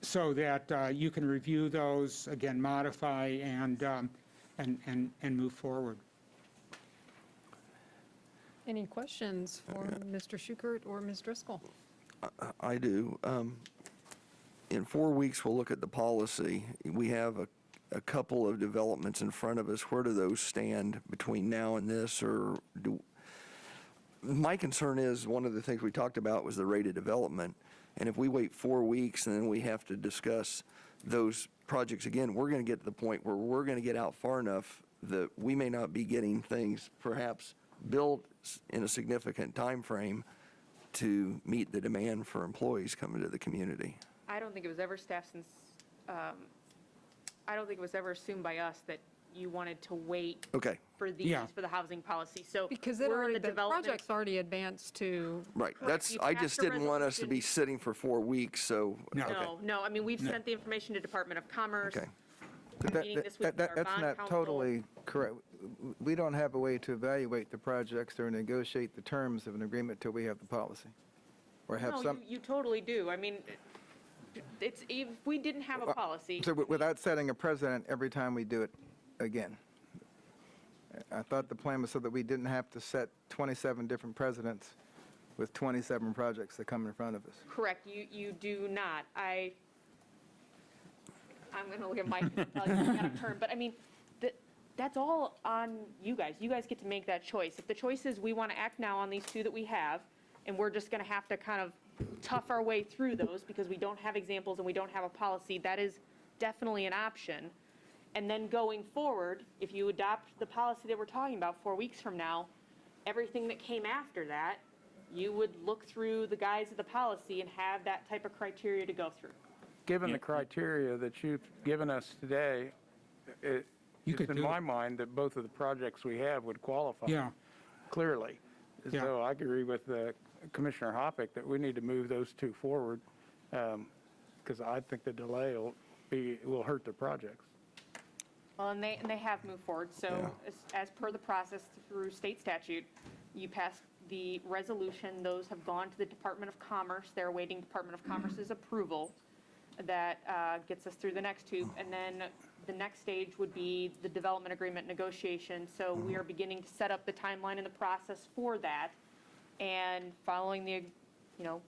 so that you can review those, again, modify and move forward. Any questions for Mr. Schukert or Ms. Driscoll? I do. In 4 weeks, we'll look at the policy. We have a couple of developments in front of us. Where do those stand between now and this? My concern is, one of the things we talked about was the rate of development. And if we wait 4 weeks and then we have to discuss those projects again, we're going to get to the point where we're going to get out far enough that we may not be getting things perhaps built in a significant time frame to meet the demand for employees coming to the community. I don't think it was ever I don't think it was ever assumed by us that you wanted to wait Okay, for these, Yeah. for the housing policy. So Because we're in the development. project's already advanced to, right. Correct. You I passed just a didn't want us to be resolution. sitting for 4 weeks, so. No. okay. No, I mean, we've sent the information to Department of Commerce. Okay. We're meeting this week with our That's bond not counsel. totally correct. We don't have a way to evaluate the projects or negotiate the terms of an agreement till we have the policy. Or have No, some, you totally do. I mean, it's, if we didn't have a policy, so without setting a precedent every time we do it again. I thought the plan was so that we didn't have to set 27 different precedents with 27 projects that come in front of us. correct, you do not. I'm going to look at Mike and tell you out of turn, but I mean, that's all on you guys. You guys get to make that choice. If the choice is we want to act now on these two that we have, and we're just going to have to kind of tough our way through those because we don't have examples and we don't have a policy, that is definitely an option. And then going forward, if you adopt the policy that we're talking about 4 weeks from now, everything that came after that, you would look through the guise of the policy and have that type of criteria to go through. Given Yeah. the criteria that you've given us today, You it's could in do my it. mind that both of the projects we have would qualify. Yeah. Clearly. Yeah. So I agree with Commissioner Hoppick that we need to move those two forward, because I think the delay will hurt the projects. Well, and they have moved forward, so as per the process through state statute, you passed the resolution, those have gone to the Department of Commerce, they're awaiting Department of Commerce's approval. That gets us through the next two, and then the next stage would be the development agreement negotiation. So we are beginning to set up the timeline and the process for that, and following the,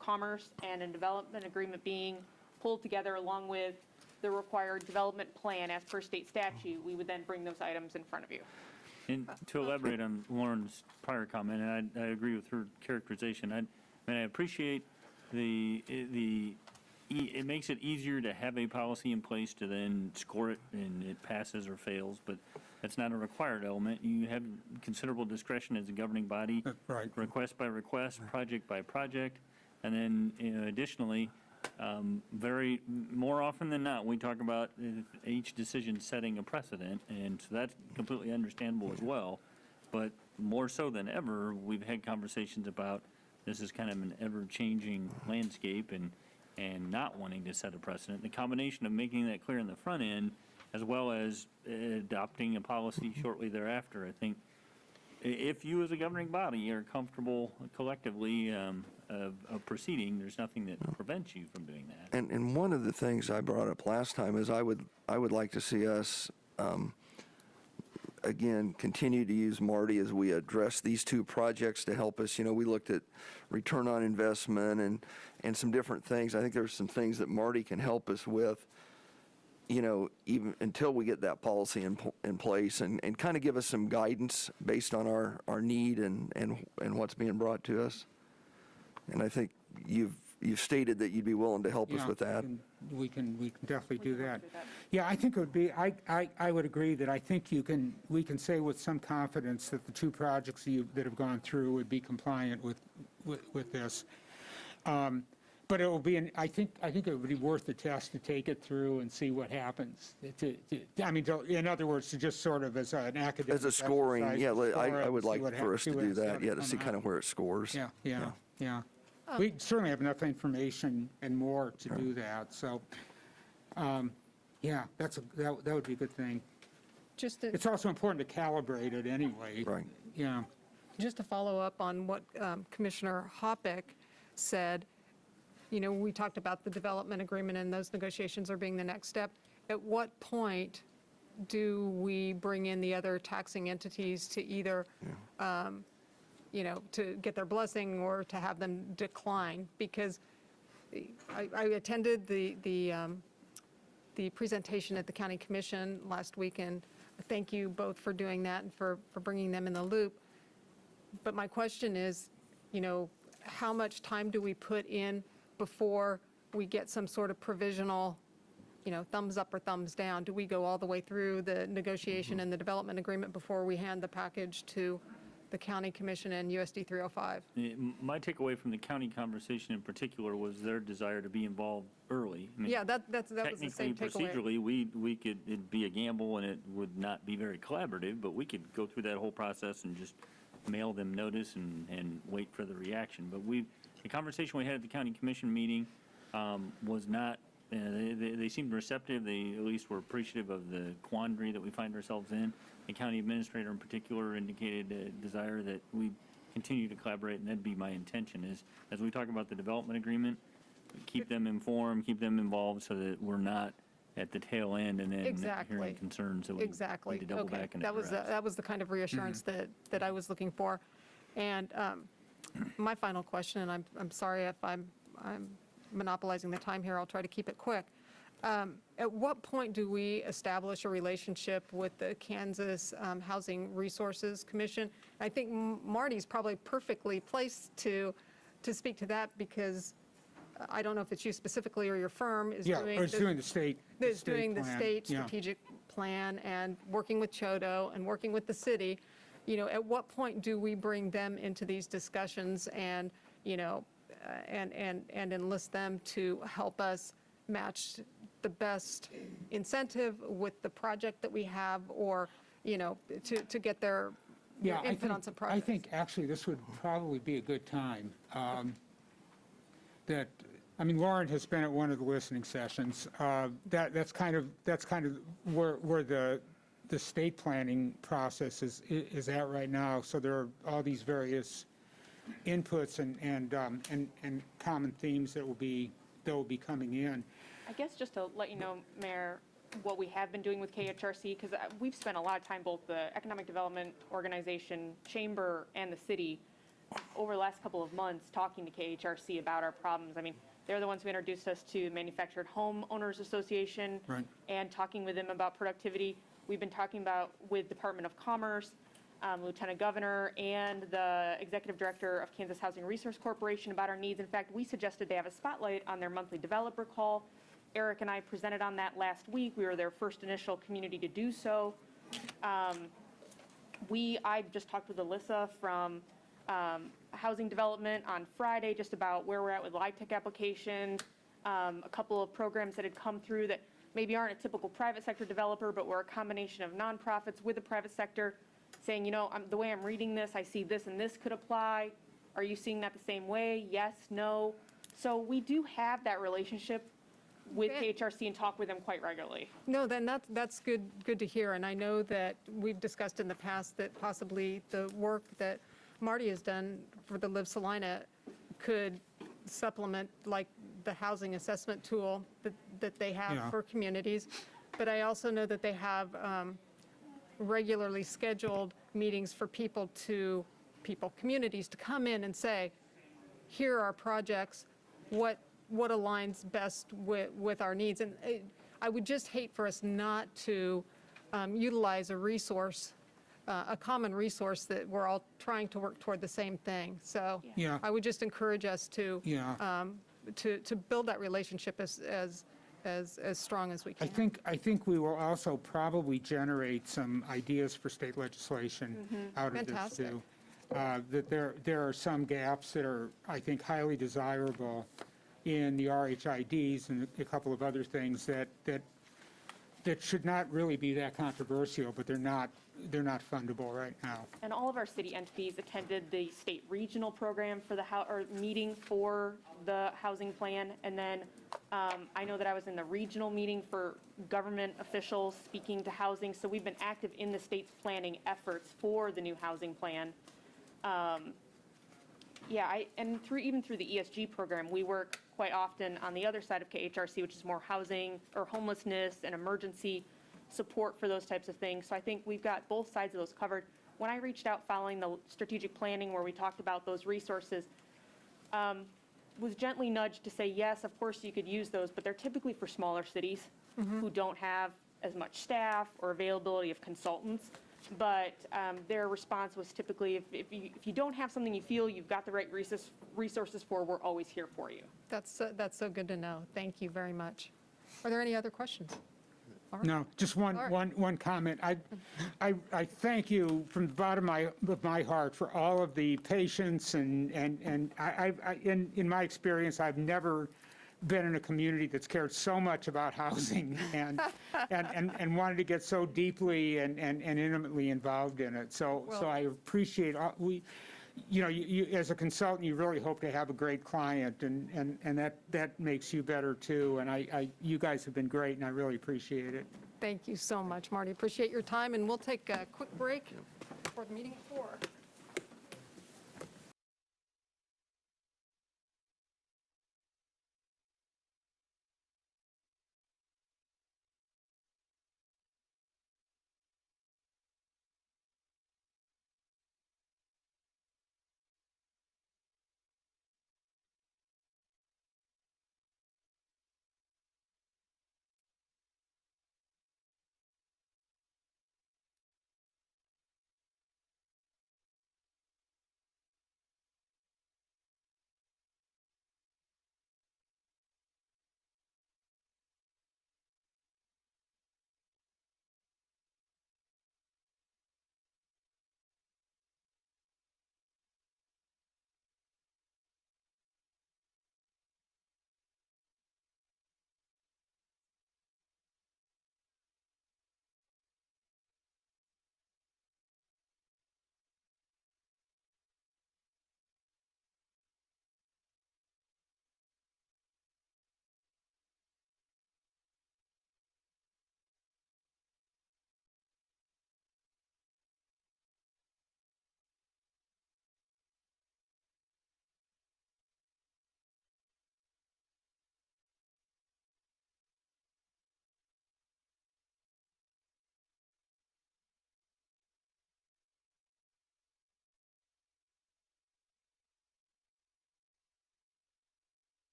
commerce and a development agreement being pulled together along with the required development plan as per state statute, we would then bring those items in front of you. And to elaborate on Lauren's prior comment, and I agree with her characterization, I appreciate it makes it easier to have a policy in place to then score it and it passes or fails, but that's not a required element. You have considerable discretion as a governing body, Right. request by request, project by project, and then additionally, more often than not, we talk about each decision setting a precedent, and so that's completely understandable as well. But more so than ever, we've had conversations about this is kind of an ever-changing landscape and not wanting to set a precedent. The combination of making that clear in the front end, as well as adopting a policy shortly thereafter, I think if you as a governing body are comfortable collectively of proceeding, there's nothing that prevents you from doing that. And one of the things I brought up last time is I would like to see us, again, continue to use Marty as we address these two projects to help us. You know, we looked at return on investment and some different things. I think there's some things that Marty can help us with, you know, even until we get that policy in place and kind of give us some guidance based on our need and what's being brought to us. And I think you've stated that you'd be willing to help us with that. We can definitely do that. Yeah, I think it would be, I would agree that I think we can say with some confidence that the two projects that have gone through would be compliant with this. But it will be, I think it would be worth the test to take it through and see what happens. In other words, to just sort of as an academic As a scoring, exercise, yeah, score I it, would see like what for us to do that, yeah, to see kind of where it scores. Yeah. We certainly have enough information and more to do that, so, yeah, that would be a good thing. It's also important to calibrate it anyway. Right. Yeah. Just to follow up on what Commissioner Hoppick said, you know, we talked about the development agreement and those negotiations are being the next step. At what point do we bring in the other taxing entities to either, you know, to get their blessing or to have them decline? Because I attended the presentation at the County Commission last week, and thank you both for doing that and for bringing them in the loop. But my question is, you know, how much time do we put in before we get some sort of provisional, you know, thumbs up or thumbs down? Do we go all the way through the negotiation and the development agreement before we hand the package to the County Commission and USD 305? My takeaway from the county conversation in particular was their desire to be involved early. I mean, Yeah, that was the same technically, takeaway. procedurally, we could, it'd be a gamble and it would not be very collaborative, but we could go through that whole process and just mail them notice and wait for the reaction. But the conversation we had at the county commission meeting was not, they seemed receptive. They at least were appreciative of the quandary that we find ourselves in. The county administrator in particular indicated a desire that we continue to collaborate, and that'd be my intention is, as we talk about the development agreement, keep them informed, keep them involved so that we're not at the tail end and then Exactly. hearing concerns that we Exactly. need to double Okay. back and That was address. that was the kind of reassurance that I was looking for. And my final question, and I'm sorry if I'm monopolizing the time here, I'll try to keep it quick. At what point do we establish a relationship with the Kansas Housing Resources Commission? I think Marty's probably perfectly placed to speak to that, because I don't know if it's you specifically or your firm is doing. Or it's doing the state. That's doing the plan. state Yeah. strategic plan and working with Chodo and working with the city. You know, at what point do we bring them into these discussions and, you know, and enlist them to help us match the best incentive with the project that we have, or, you know, to get their input on some projects? I think actually this would probably be a good time. Lauren has been at one of the listening sessions. That's kind of where the state planning process is at right now. So there are all these various inputs and common themes that will be coming in. I guess just to let you know, Mayor, what we have been doing with KHRC, because we've spent a lot of time, both the Economic Development Organization, Chamber, and the city, over the last couple of months, talking to KHRC about our problems. I mean, they're the ones who introduced us to Manufactured Home Owners Association, Right. and talking with them about productivity. We've been talking about with Department of Commerce, Lieutenant Governor, and the Executive Director of Kansas Housing Resource Corporation about our needs. In fact, we suggested they have a spotlight on their monthly developer call. Eric and I presented on that last week. We were their first initial community to do so. I just talked with Alyssa from Housing Development on Friday just about where we're at with LIHTC applications. a couple of programs that had come through that maybe aren't a typical private sector developer, but were a combination of nonprofits with the private sector, saying, the way I'm reading this, I see this and this could apply. Are you seeing that the same way? Yes, no. So we do have that relationship with Okay. KHRC and talk with them quite regularly. No, then that's good to hear. And I know that we've discussed in the past that possibly the work that Marty has done for the Live Salina could supplement like the housing assessment tool that they have Yeah. for communities. But I also know that they have regularly scheduled meetings for communities to come in and say, here are projects, what aligns best with our needs. And I would just hate for us not to utilize a resource, a common resource that we're all trying to work toward the same thing. So Yeah. I would just encourage us to Yeah. to build that relationship as strong as we I can. think we will also probably generate some ideas for state legislation out of this Fantastic. too. That there are some gaps that are, I think, highly desirable in the RHIDs and a couple of other things that should not really be that controversial, but they're not fundable right now. And all of our city entities attended the state regional program for the meeting for the housing plan. And then I know that I was in the regional meeting for government officials speaking to housing. So we've been active in the state's planning efforts for the new housing plan. And even through the ESG program, we work quite often on the other side of KHRC, which is more housing or homelessness and emergency support for those types of things. So I think we've got both sides of those covered. When I reached out following the strategic planning where we talked about those resources, was gently nudged to say, yes, of course you could use those, but they're typically for smaller cities who don't have as much staff or availability of consultants. But their response was typically, if you don't have something you feel you've got the right resources for, we're always here for you. That's so good to know. Thank you very much. Are there any other questions? All right. No, just one All right. one comment. I thank you from the bottom of my heart for all of the patience and in my experience, I've never been in a community that's cared so much about housing and wanted to get so deeply and intimately involved in it. So I appreciate you as a consultant, you really hope to have a great client, and that makes you better too. And you guys have been great, and I really appreciate it. Thank you so much, Marty. Appreciate your time, and we'll take a quick break for the meeting at 4.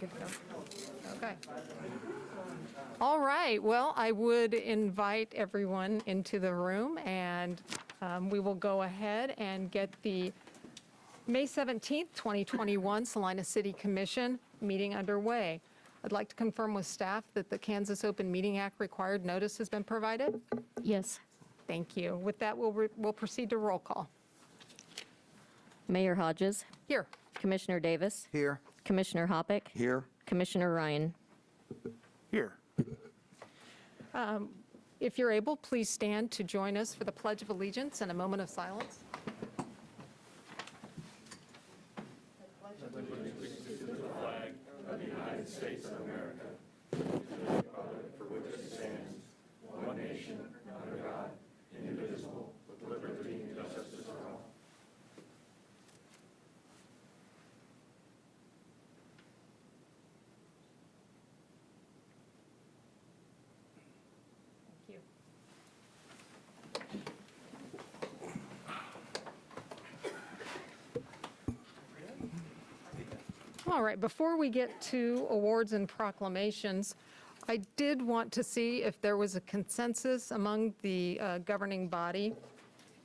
Good to go. Okay. All right, well, I would invite everyone into the room, and we will go ahead and get the May 17th, 2021 Salina City Commission meeting underway. I'd like to confirm with staff that the Kansas Open Meeting Act required notice has been provided. Yes. Thank you. With that, we'll proceed to roll call. Mayor Hodges, Here. Commissioner Davis, Here. Commissioner Hoppick, Here? Commissioner Ryan. Here. If you're able, please stand to join us for the Pledge of Allegiance and a moment of silence. Thank you. All right, before we get to awards and proclamations, I did want to see if there was a consensus among the governing body,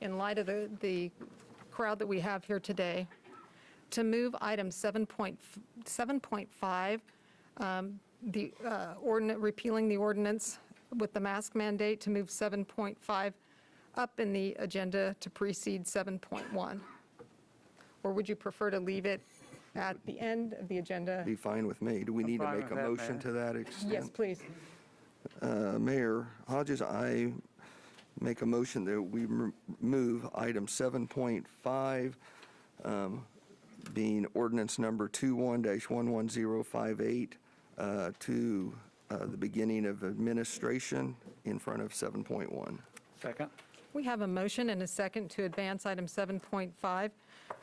in light of the crowd that we have here today, to move item 7.5, repealing the ordinance with the mask mandate, to move 7.5 up in the agenda to precede 7.1? Or would you prefer to leave it at the end of the agenda? Be fine with me. Do we need to fine make a with that, motion Mayor. to that extent? Yes, please. Mayor Hodges, I make a motion that we move item 7.5, being ordinance number 21-11058, to the beginning of administration in front of 7.1. Second. We have a motion and a second to advance item 7.5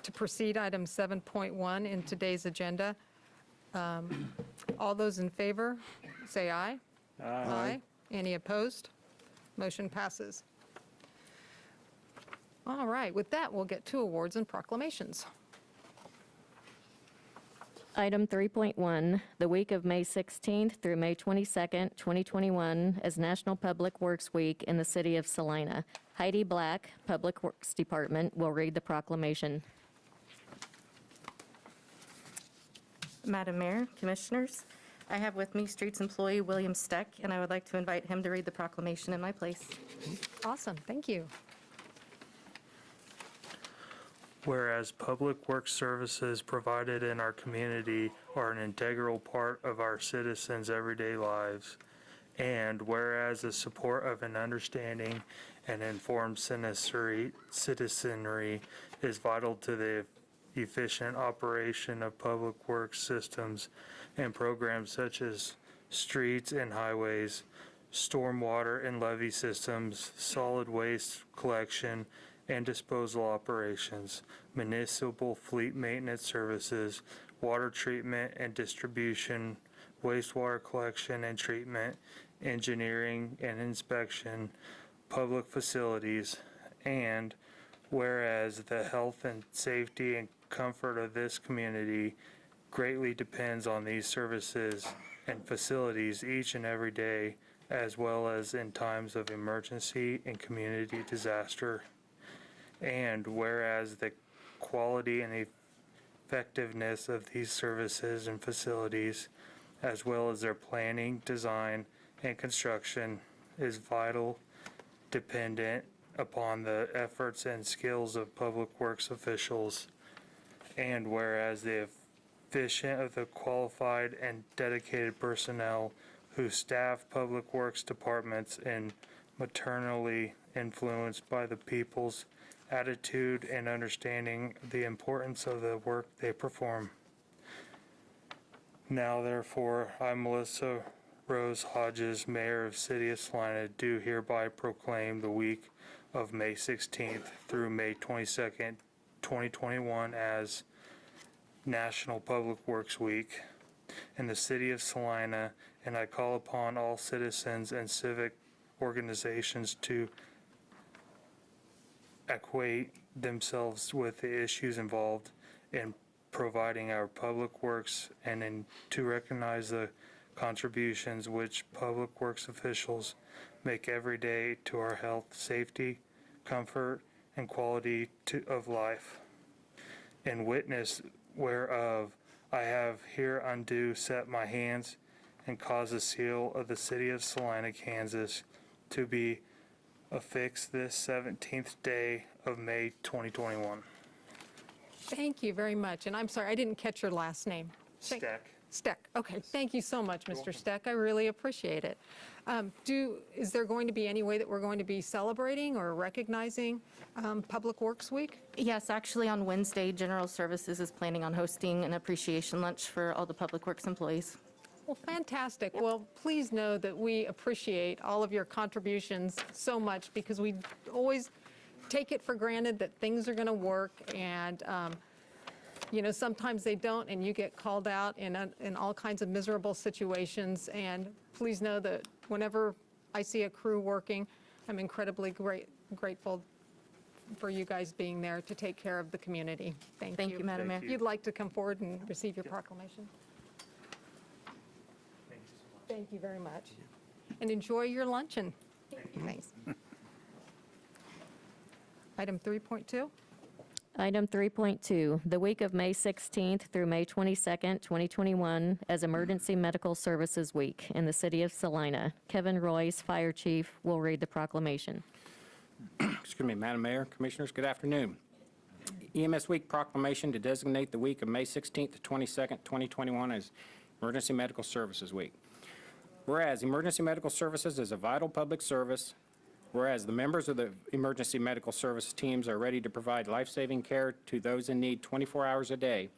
to proceed item 7.1 in today's agenda. All those in favor, say aye. Aye. Any opposed? Motion passes. All right, with that, we'll get to awards and proclamations. Item 3.1, the week of May 16th through May 22nd, 2021 is National Public Works Week in the city of Salina. Heidi Black, Public Works Department, will read the proclamation. Madam Mayor, Commissioners, I have with me Streets employee William Steck, and I would like to invite him to read the proclamation in my place. Awesome, thank you. Whereas public works services provided in our community are an integral part of our citizens' everyday lives, and whereas the support of an understanding and informed citizenry is vital to the efficient operation of public works systems and programs such as streets and highways, stormwater and levee systems, solid waste collection and disposal operations, municipal fleet maintenance services, water treatment and distribution, wastewater collection and treatment, engineering and inspection, public facilities, and whereas the health and safety and comfort of this community greatly depends on these services and facilities each and every day, as well as in times of emergency and community disaster. And whereas the quality and effectiveness of these services and facilities, as well as their planning, design, and construction, is vital, dependent upon the efforts and skills of public works officials. And whereas the efficient of the qualified and dedicated personnel who staff public works departments and maternally influenced by the people's attitude and understanding the importance of the work they perform. Now therefore, I, Melissa Rose Hodges, Mayor of City of Salina, do hereby proclaim the week of May 16th through May 22nd, 2021 as National Public Works Week in the City of Salina, and I call upon all citizens and civic organizations to acquaint themselves with the issues involved in providing our public works and to recognize the contributions which public works officials make every day to our health, safety, comfort, and quality of life. In witness whereof I have hereunto set my hands and caused the seal of the city of Salina, Kansas, to be affixed this 17th day of May 2021. Thank you very much. And I'm sorry, I didn't catch your last name. Stack. Steck. Okay, thank you so much, Mr. Steck. I really appreciate it. Is there going to be any way that we're going to be celebrating or recognizing Public Works Week? Yes, actually, on Wednesday, General Services is planning on hosting an appreciation lunch for all the Public Works employees. Well, fantastic. Well, please know that we appreciate all of your contributions so much because we always take it for granted that things are going to work, and sometimes they don't, and you get called out in all kinds of miserable situations. And please know that whenever I see a crew working, I'm incredibly grateful for you guys being there to take care of the community. Thank you. Thank you, Madam Mayor. If you'd like to come forward and receive your proclamation. Thank you very much. And enjoy your luncheon. Thanks. Item 3.2. Item 3.2, the week of May 16th through May 22nd, 2021, as Emergency Medical Services Week in the city of Salina. Kevin Royce, Fire Chief, will read the proclamation. Excuse me, Madam Mayor, Commissioners, good afternoon. EMS Week proclamation to designate the week of May 16th to 22nd, 2021 as Emergency Medical Services Week. Whereas Emergency Medical Services is a vital public service, whereas the members of the emergency medical service teams are ready to provide life-saving care to those in need 24 hours a day,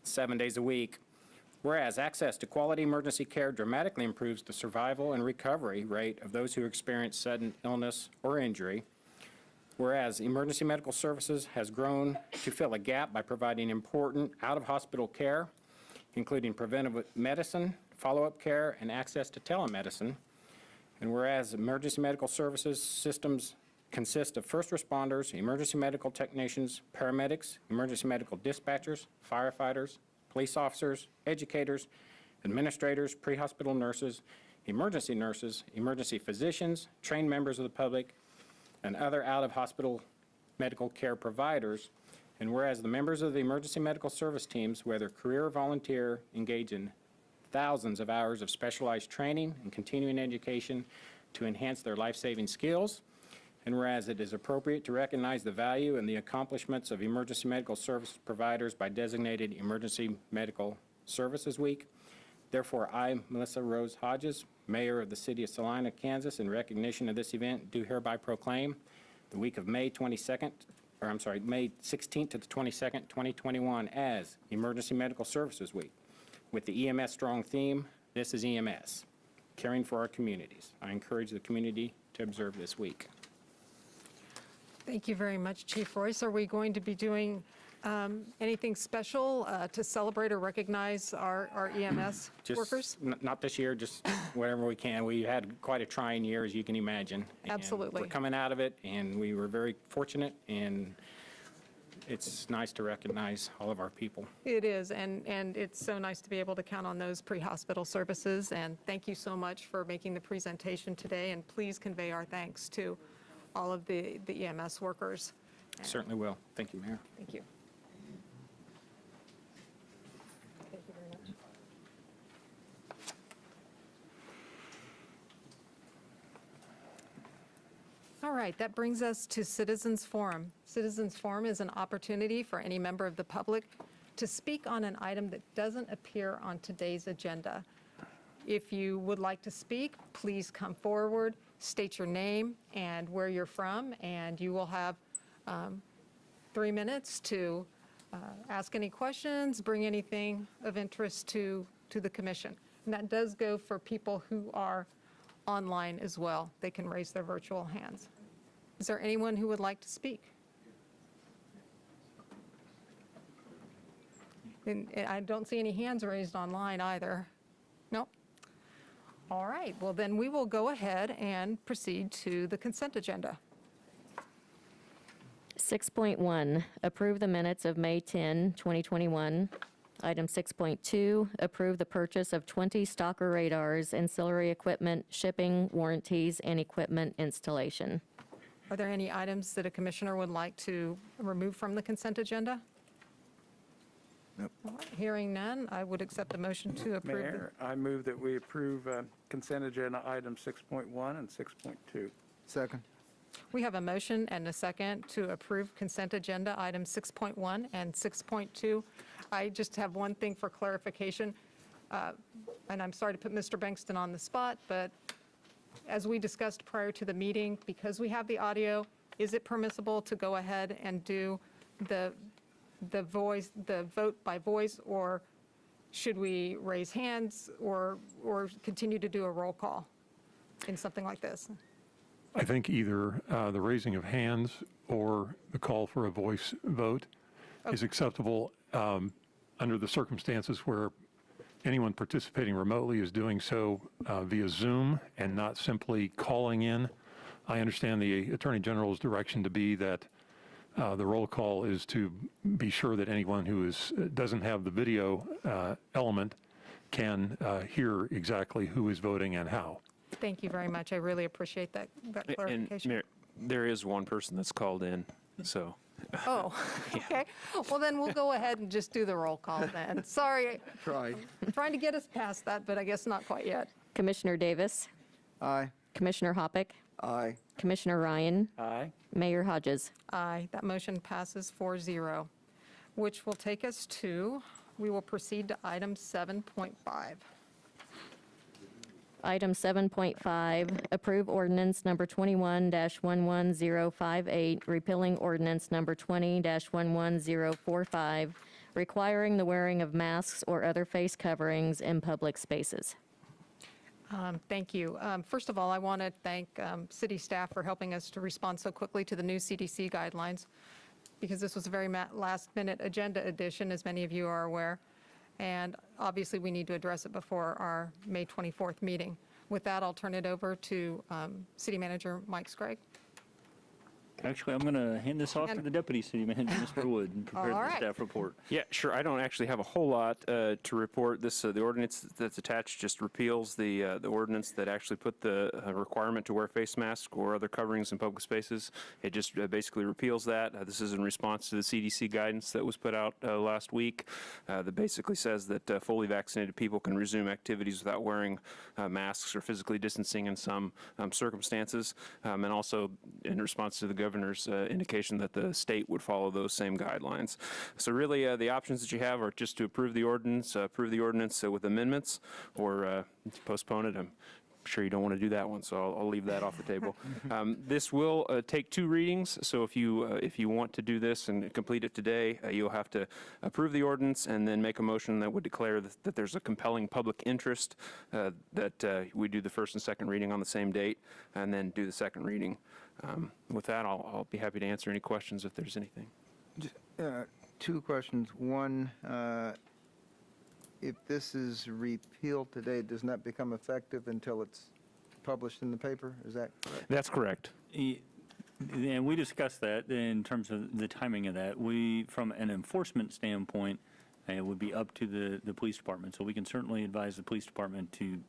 7 days a week. Whereas access to quality emergency care dramatically improves the survival and recovery rate of those who experience sudden illness or injury. Whereas emergency medical services has grown to fill a gap by providing important out-of-hospital care, including preventive medicine, follow-up care, and access to telemedicine. And whereas emergency medical services systems consist of first responders, emergency medical technicians, paramedics, emergency medical dispatchers, firefighters, police officers, educators, administrators, pre-hospital nurses, emergency physicians, trained members of the public, and other out-of-hospital medical care providers. And whereas the members of the emergency medical service teams, whether career or volunteer, engage in thousands of hours of specialized training and continuing education to enhance their life-saving skills. And whereas it is appropriate to recognize the value and the accomplishments of emergency medical service providers by designated Emergency Medical Services Week. Therefore, I, Melissa Rose Hodges, Mayor of the City of Salina, Kansas, in recognition of this event, do hereby proclaim the week of May 16th to the 22nd, 2021 as Emergency Medical Services Week. With the EMS strong theme, this is EMS, caring for our communities. I encourage the community to observe this week. Thank you very much, Chief Royce. Are we going to be doing anything special to celebrate or recognize our EMS workers? Not this year, just whatever we can. We had quite a trying year, as you can imagine. And Absolutely. we're coming out of it, and we were very fortunate, and it's nice to recognize all of our people. It is, and it's so nice to be able to count on those pre-hospital services. And thank you so much for making the presentation today, and please convey our thanks to all of the EMS workers. Certainly will. Thank you, Mayor. Thank you. Thank you very much. All right, that brings us to Citizens Forum. Citizens Forum is an opportunity for any member of the public to speak on an item that doesn't appear on today's agenda. If you would like to speak, please come forward, state your name and where you're from, and you will have 3 minutes to ask any questions, bring anything of interest to the commission. And that does go for people who are online as well. They can raise their virtual hands. Is there anyone who would like to speak? And I don't see any hands raised online either. Nope. All right, well then we will go ahead and proceed to the consent agenda. 6.1, approve the minutes of May 10, 2021. Item 6.2, approve the purchase of 20 stalker radars, ancillary equipment, shipping, warranties, and equipment installation. Are there any items that a commissioner would like to remove from the consent agenda? Nope. All right, hearing none, I would accept the motion to approve. Mayor, I move that we approve consent agenda items 6.1 and 6.2. Second. We have a motion and a second to approve consent agenda items 6.1 and 6.2. I just have one thing for clarification, and I'm sorry to put Mr. Bankston on the spot, but as we discussed prior to the meeting, because we have the audio, is it permissible to go ahead and do the vote by voice, or should we raise hands or continue to do a roll call in something like this? I think either the raising of hands or the call for a voice vote is acceptable under the circumstances where anyone participating remotely is doing so via Zoom and not simply calling in. I understand the Attorney General's direction to be that the roll call is to be sure that anyone who doesn't have the video element can hear exactly who is voting and how. Thank you very much. I really appreciate that And clarification. Mayor, there is one person that's called in, so. Oh, okay. Well, then we'll go ahead and just do the roll call then. Sorry, Try. I'm trying to get us past that, but I guess not quite yet. Commissioner Davis, Aye. Commissioner Hoppick, Aye. Commissioner Ryan, Aye. Mayor Hodges. Aye, that motion passes 4-0, which will take us to, we will proceed to item 7.5. Item 7.5, approve ordinance number 21-11058, repealing ordinance number 20-11045, requiring the wearing of masks or other face coverings in public spaces. Thank you. First of all, I want to thank city staff for helping us to respond so quickly to the new CDC guidelines, because this was a very last-minute agenda addition, as many of you are aware. And obviously, we need to address it before our May 24th meeting. With that, I'll turn it over to City Manager Mike Scragg. Actually, I'm going to hand this off to the Deputy City Manager, Mr. Wood, and prepare All the right. staff report. Yeah, sure. I don't actually have a whole lot to report. The ordinance that's attached just repeals the ordinance that actually put the requirement to wear face masks or other coverings in public spaces. It just basically repeals that. This is in response to the CDC guidance that was put out last week that basically says that fully vaccinated people can resume activities without wearing masks or physically distancing in some circumstances, and also in response to the governor's indication that the state would follow those same guidelines. So really, the options that you have are just to approve the ordinance with amendments, or postpone it. I'm sure you don't want to do that one, so I'll leave that off the table. This will take 2 readings, so if you want to do this and complete it today, you'll have to approve the ordinance and then make a motion that would declare that there's a compelling public interest, that we do the first and second reading on the same date, and then do the second reading. With that, I'll be happy to answer any questions if there's anything. 2 questions. One, if this is repealed today, it does not become effective until it's published in the paper? Is that correct? That's correct. And we discussed that in terms of the timing of that. From an enforcement standpoint, it would be up to the police department. So we can certainly advise the police department to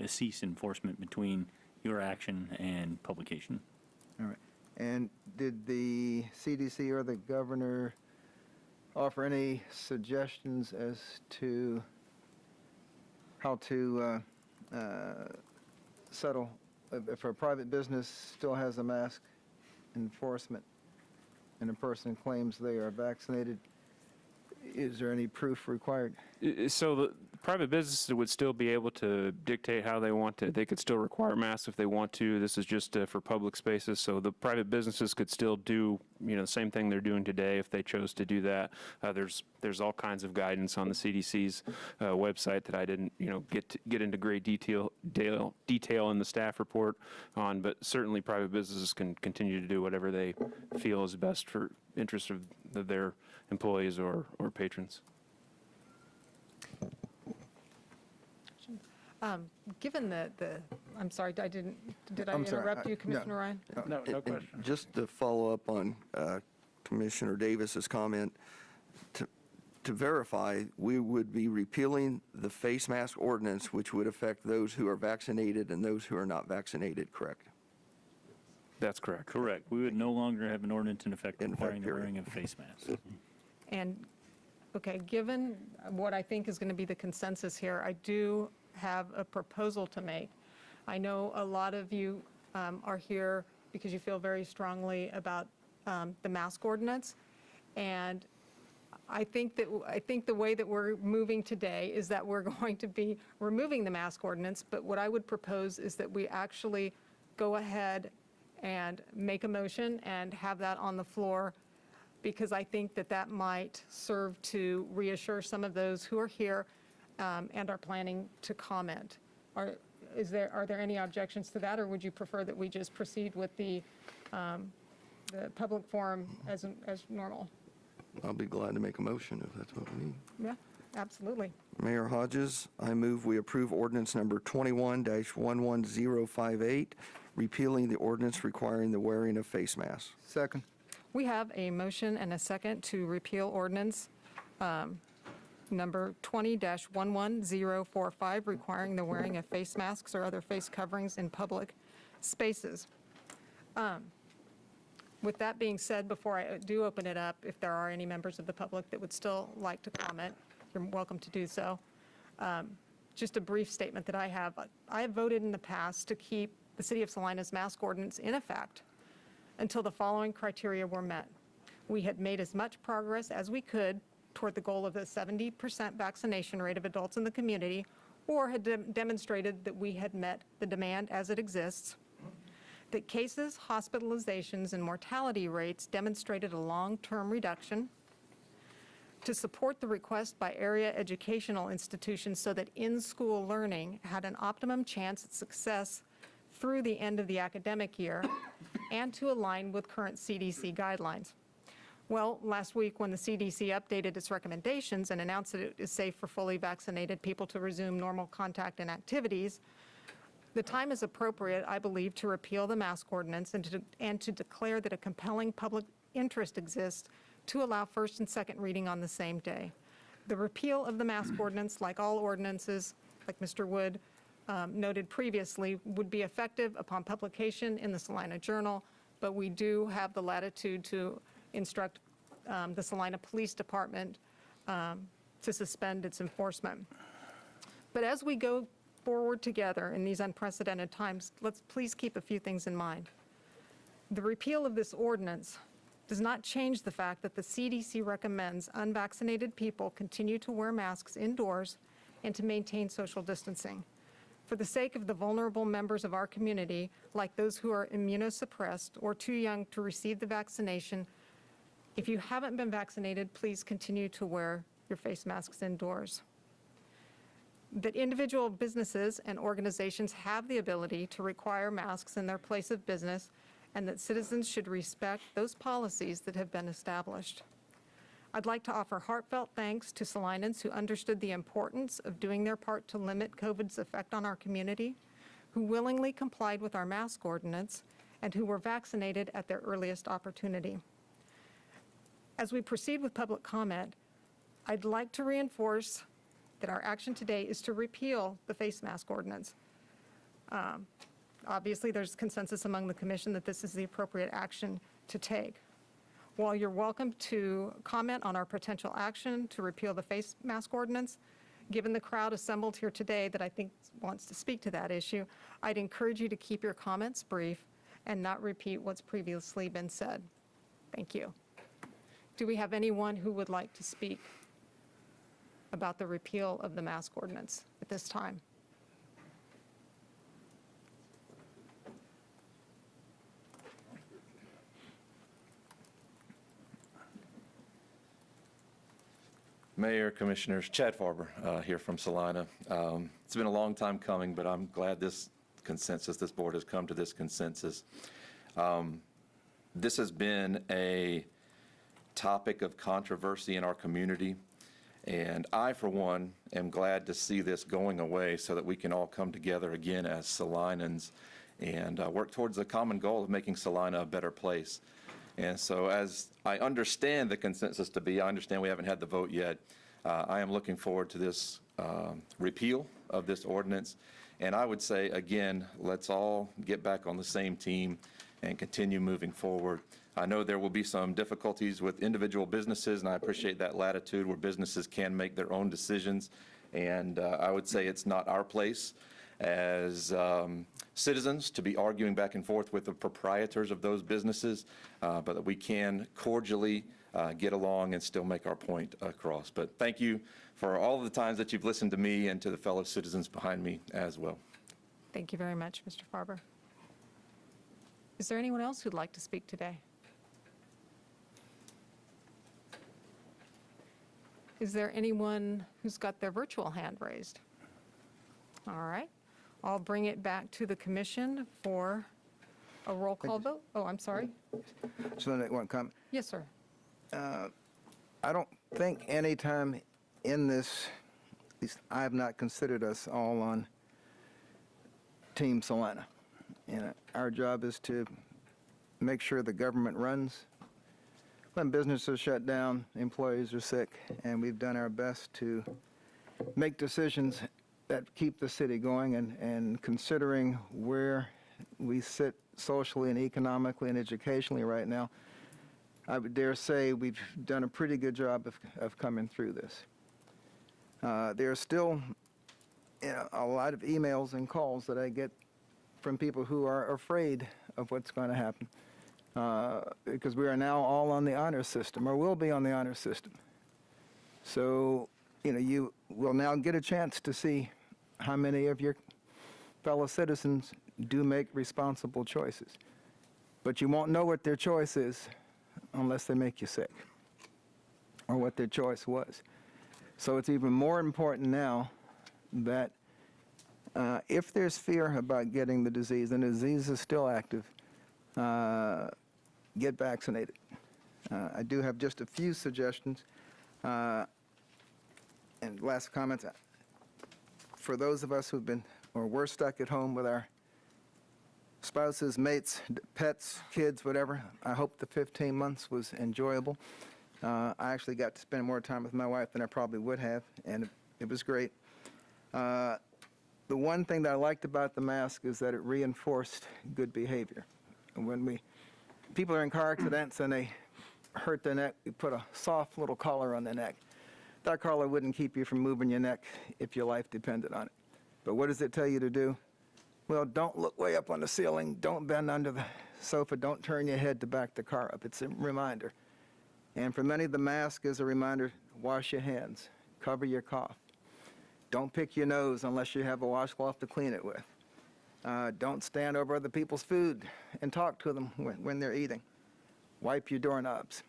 cease enforcement between your action and publication. All right. And did the CDC or the governor offer any suggestions as to how to settle if a private business still has a mask enforcement and a person claims they are vaccinated? Is there any proof required? So the private businesses would still be able to dictate how they want to. They could still require masks if they want to. This is just for public spaces. So the private businesses could still do, the same thing they're doing today if they chose to do that. There's all kinds of guidance on the CDC's website that I didn't, get into great detail in the staff report on. But certainly private businesses can continue to do whatever they feel is best for interest of their employees or patrons. Given I'm sorry, did I I'm sorry, interrupt you, no. Commissioner Ryan? No question. Just to follow up on Commissioner Davis's comment, to verify, we would be repealing the face mask ordinance, which would affect those who are vaccinated and those who are not vaccinated, correct? That's correct. Correct. We would no longer have an ordinance in effect In effect, requiring the period. wearing of face masks. And, okay, given what I think is going to be the consensus here, I do have a proposal to make. I know a lot of you are here because you feel very strongly about the mask ordinance, and I think the way that we're moving today is that we're going to be removing the mask ordinance, but what I would propose is that we actually go ahead and make a motion and have that on the floor, because I think that that might serve to reassure some of those who are here and are planning to comment. Are there any objections to that, or would you prefer that we just proceed with the public forum as normal? I'll be glad to make a motion if that's what we need. Yeah, absolutely. Mayor Hodges, I move we approve ordinance number 21-11058, repealing the ordinance requiring the wearing of face masks. Second. We have a motion and a second to repeal ordinance number 20-11045, requiring the wearing of face masks or other face coverings in public spaces. With that being said, before I do open it up, if there are any members of the public that would still like to comment, you're welcome to do so. Just a brief statement that I have. I have voted in the past to keep the City of Salina's mask ordinance in effect until the following criteria were met. We had made as much progress as we could toward the goal of a 70% vaccination rate of adults in the community, or had demonstrated that we had met the demand as it exists, that cases, hospitalizations, and mortality rates demonstrated a long-term reduction, to support the request by area educational institutions so that in-school learning had an optimum chance at success through the end of the academic year, and to align with current CDC guidelines. Well, last week when the CDC updated its recommendations and announced that it is safe for fully vaccinated people to resume normal contact and activities, the time is appropriate, I believe, to repeal the mask ordinance and to declare that a compelling public interest exists to allow first and second reading on the same day. The repeal of the mask ordinance, like all ordinances, like Mr. Wood noted previously, would be effective upon publication in the Salina Journal, but we do have the latitude to instruct the Salina Police Department to suspend its enforcement. But as we go forward together in these unprecedented times, let's please keep a few things in mind. The repeal of this ordinance does not change the fact that the CDC recommends unvaccinated people continue to wear masks indoors and to maintain social distancing. For the sake of the vulnerable members of our community, like those who are immunosuppressed or too young to receive the vaccination, if you haven't been vaccinated, please continue to wear your face masks indoors. That individual businesses and organizations have the ability to require masks in their place of business, and that citizens should respect those policies that have been established. I'd like to offer heartfelt thanks to Salinans who understood the importance of doing their part to limit COVID's effect on our community, who willingly complied with our mask ordinance, and who were vaccinated at their earliest opportunity. As we proceed with public comment, I'd like to reinforce that our action today is to repeal the face mask ordinance. Obviously, there's consensus among the commission that this is the appropriate action to take. While you're welcome to comment on our potential action to repeal the face mask ordinance, given the crowd assembled here today that I think wants to speak to that issue, I'd encourage you to keep your comments brief and not repeat what's previously been said. Thank you. Do we have anyone who would like to speak about the repeal of the mask ordinance at this time? Mayor, Commissioners, Chad Farber here from Salina. It's been a long time coming, but I'm glad this board has come to this consensus. This has been a topic of controversy in our community, and I, for one, am glad to see this going away so that we can all come together again as Salinans and work towards the common goal of making Salina a better place. And so as I understand the consensus to be, I understand we haven't had the vote yet, I am looking forward to this repeal of this ordinance. And I would say, again, let's all get back on the same team and continue moving forward. I know there will be some difficulties with individual businesses, and I appreciate that latitude where businesses can make their own decisions. And I would say it's not our place as citizens to be arguing back and forth with the proprietors of those businesses, but that we can cordially get along and still make our point across. But thank you for all of the times that you've listened to me and to the fellow citizens behind me as well. Thank you very much, Mr. Farber. Is there anyone else who'd like to speak today? Is there anyone who's got their virtual hand raised? All right. I'll bring it back to the commission for a roll call vote. Oh, I'm sorry. So then one comment. Yes, sir. I don't think any time in this, at least I have not considered us all on Team Salina. Our job is to make sure the government runs. When businesses shut down, employees are sick, and we've done our best to make decisions that keep the city going, and considering where we sit socially and economically and educationally right now, I would dare say we've done a pretty good job of coming through this. There are still a lot of emails and calls that I get from people who are afraid of what's going to happen, because we are now all on the honor system, or will be on the honor system. So, you will now get a chance to see how many of your fellow citizens do make responsible choices. But you won't know what their choice is unless they make you sick, or what their choice was. So it's even more important now that if there's fear about getting the disease, and the disease is still active, get vaccinated. I do have just a few suggestions. And last comments, for those of us who've been, or were stuck at home with our spouses, mates, pets, kids, whatever, I hope the 15 months was enjoyable. I actually got to spend more time with my wife than I probably would have, and it was great. The one thing that I liked about the mask is that it reinforced good behavior. And when people are in car accidents and they hurt their neck, we put a soft little collar on their neck. That collar wouldn't keep you from moving your neck if your life depended on it. But what does it tell you to do? Well, don't look way up on the ceiling, don't bend under the sofa, don't turn your head to back the car up. It's a reminder. And for many, the mask is a reminder, wash your hands, cover your cough. Don't pick your nose unless you have a washcloth to clean it with. Don't stand over other people's food and talk to them when they're eating. Wipe your doorknobs.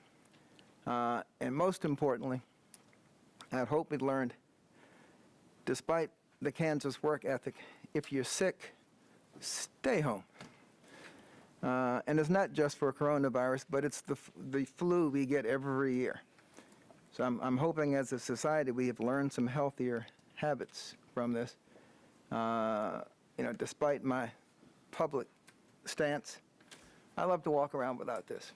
And most importantly, I hope we learned, despite the Kansas work ethic, if you're sick, stay home. And it's not just for coronavirus, but it's the flu we get every year. So I'm hoping as a society we have learned some healthier habits from this. Despite my public stance, I love to walk around without this.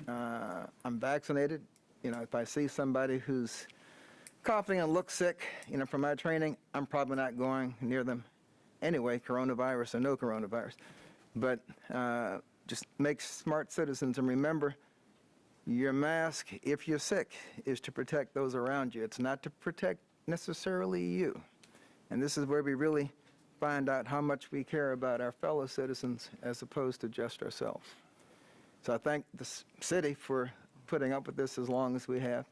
I'm vaccinated. If I see somebody who's coughing and looks sick, from my training, I'm probably not going near them anyway, coronavirus or no coronavirus. But just make smart citizens and remember, your mask, if you're sick, is to protect those around you. It's not to protect necessarily you. And this is where we really find out how much we care about our fellow citizens as opposed to just ourselves. So I thank the city for putting up with this as long as we have.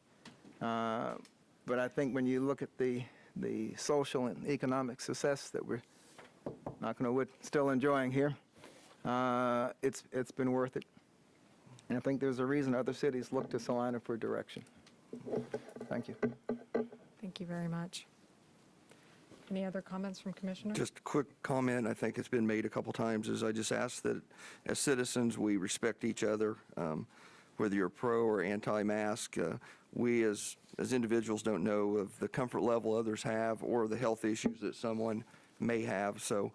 But I think when you look at the social and economic success that we're, knock on wood, still enjoying here, it's been worth it. And I think there's a reason other cities look to Salina for direction. Thank you. Thank you very much. Any other comments from commissioners? Just a quick comment, I think it's been made a couple times, is I just ask that as citizens, we respect each other, whether you're pro or anti-mask. We as individuals don't know of the comfort level others have or the health issues that someone may have. So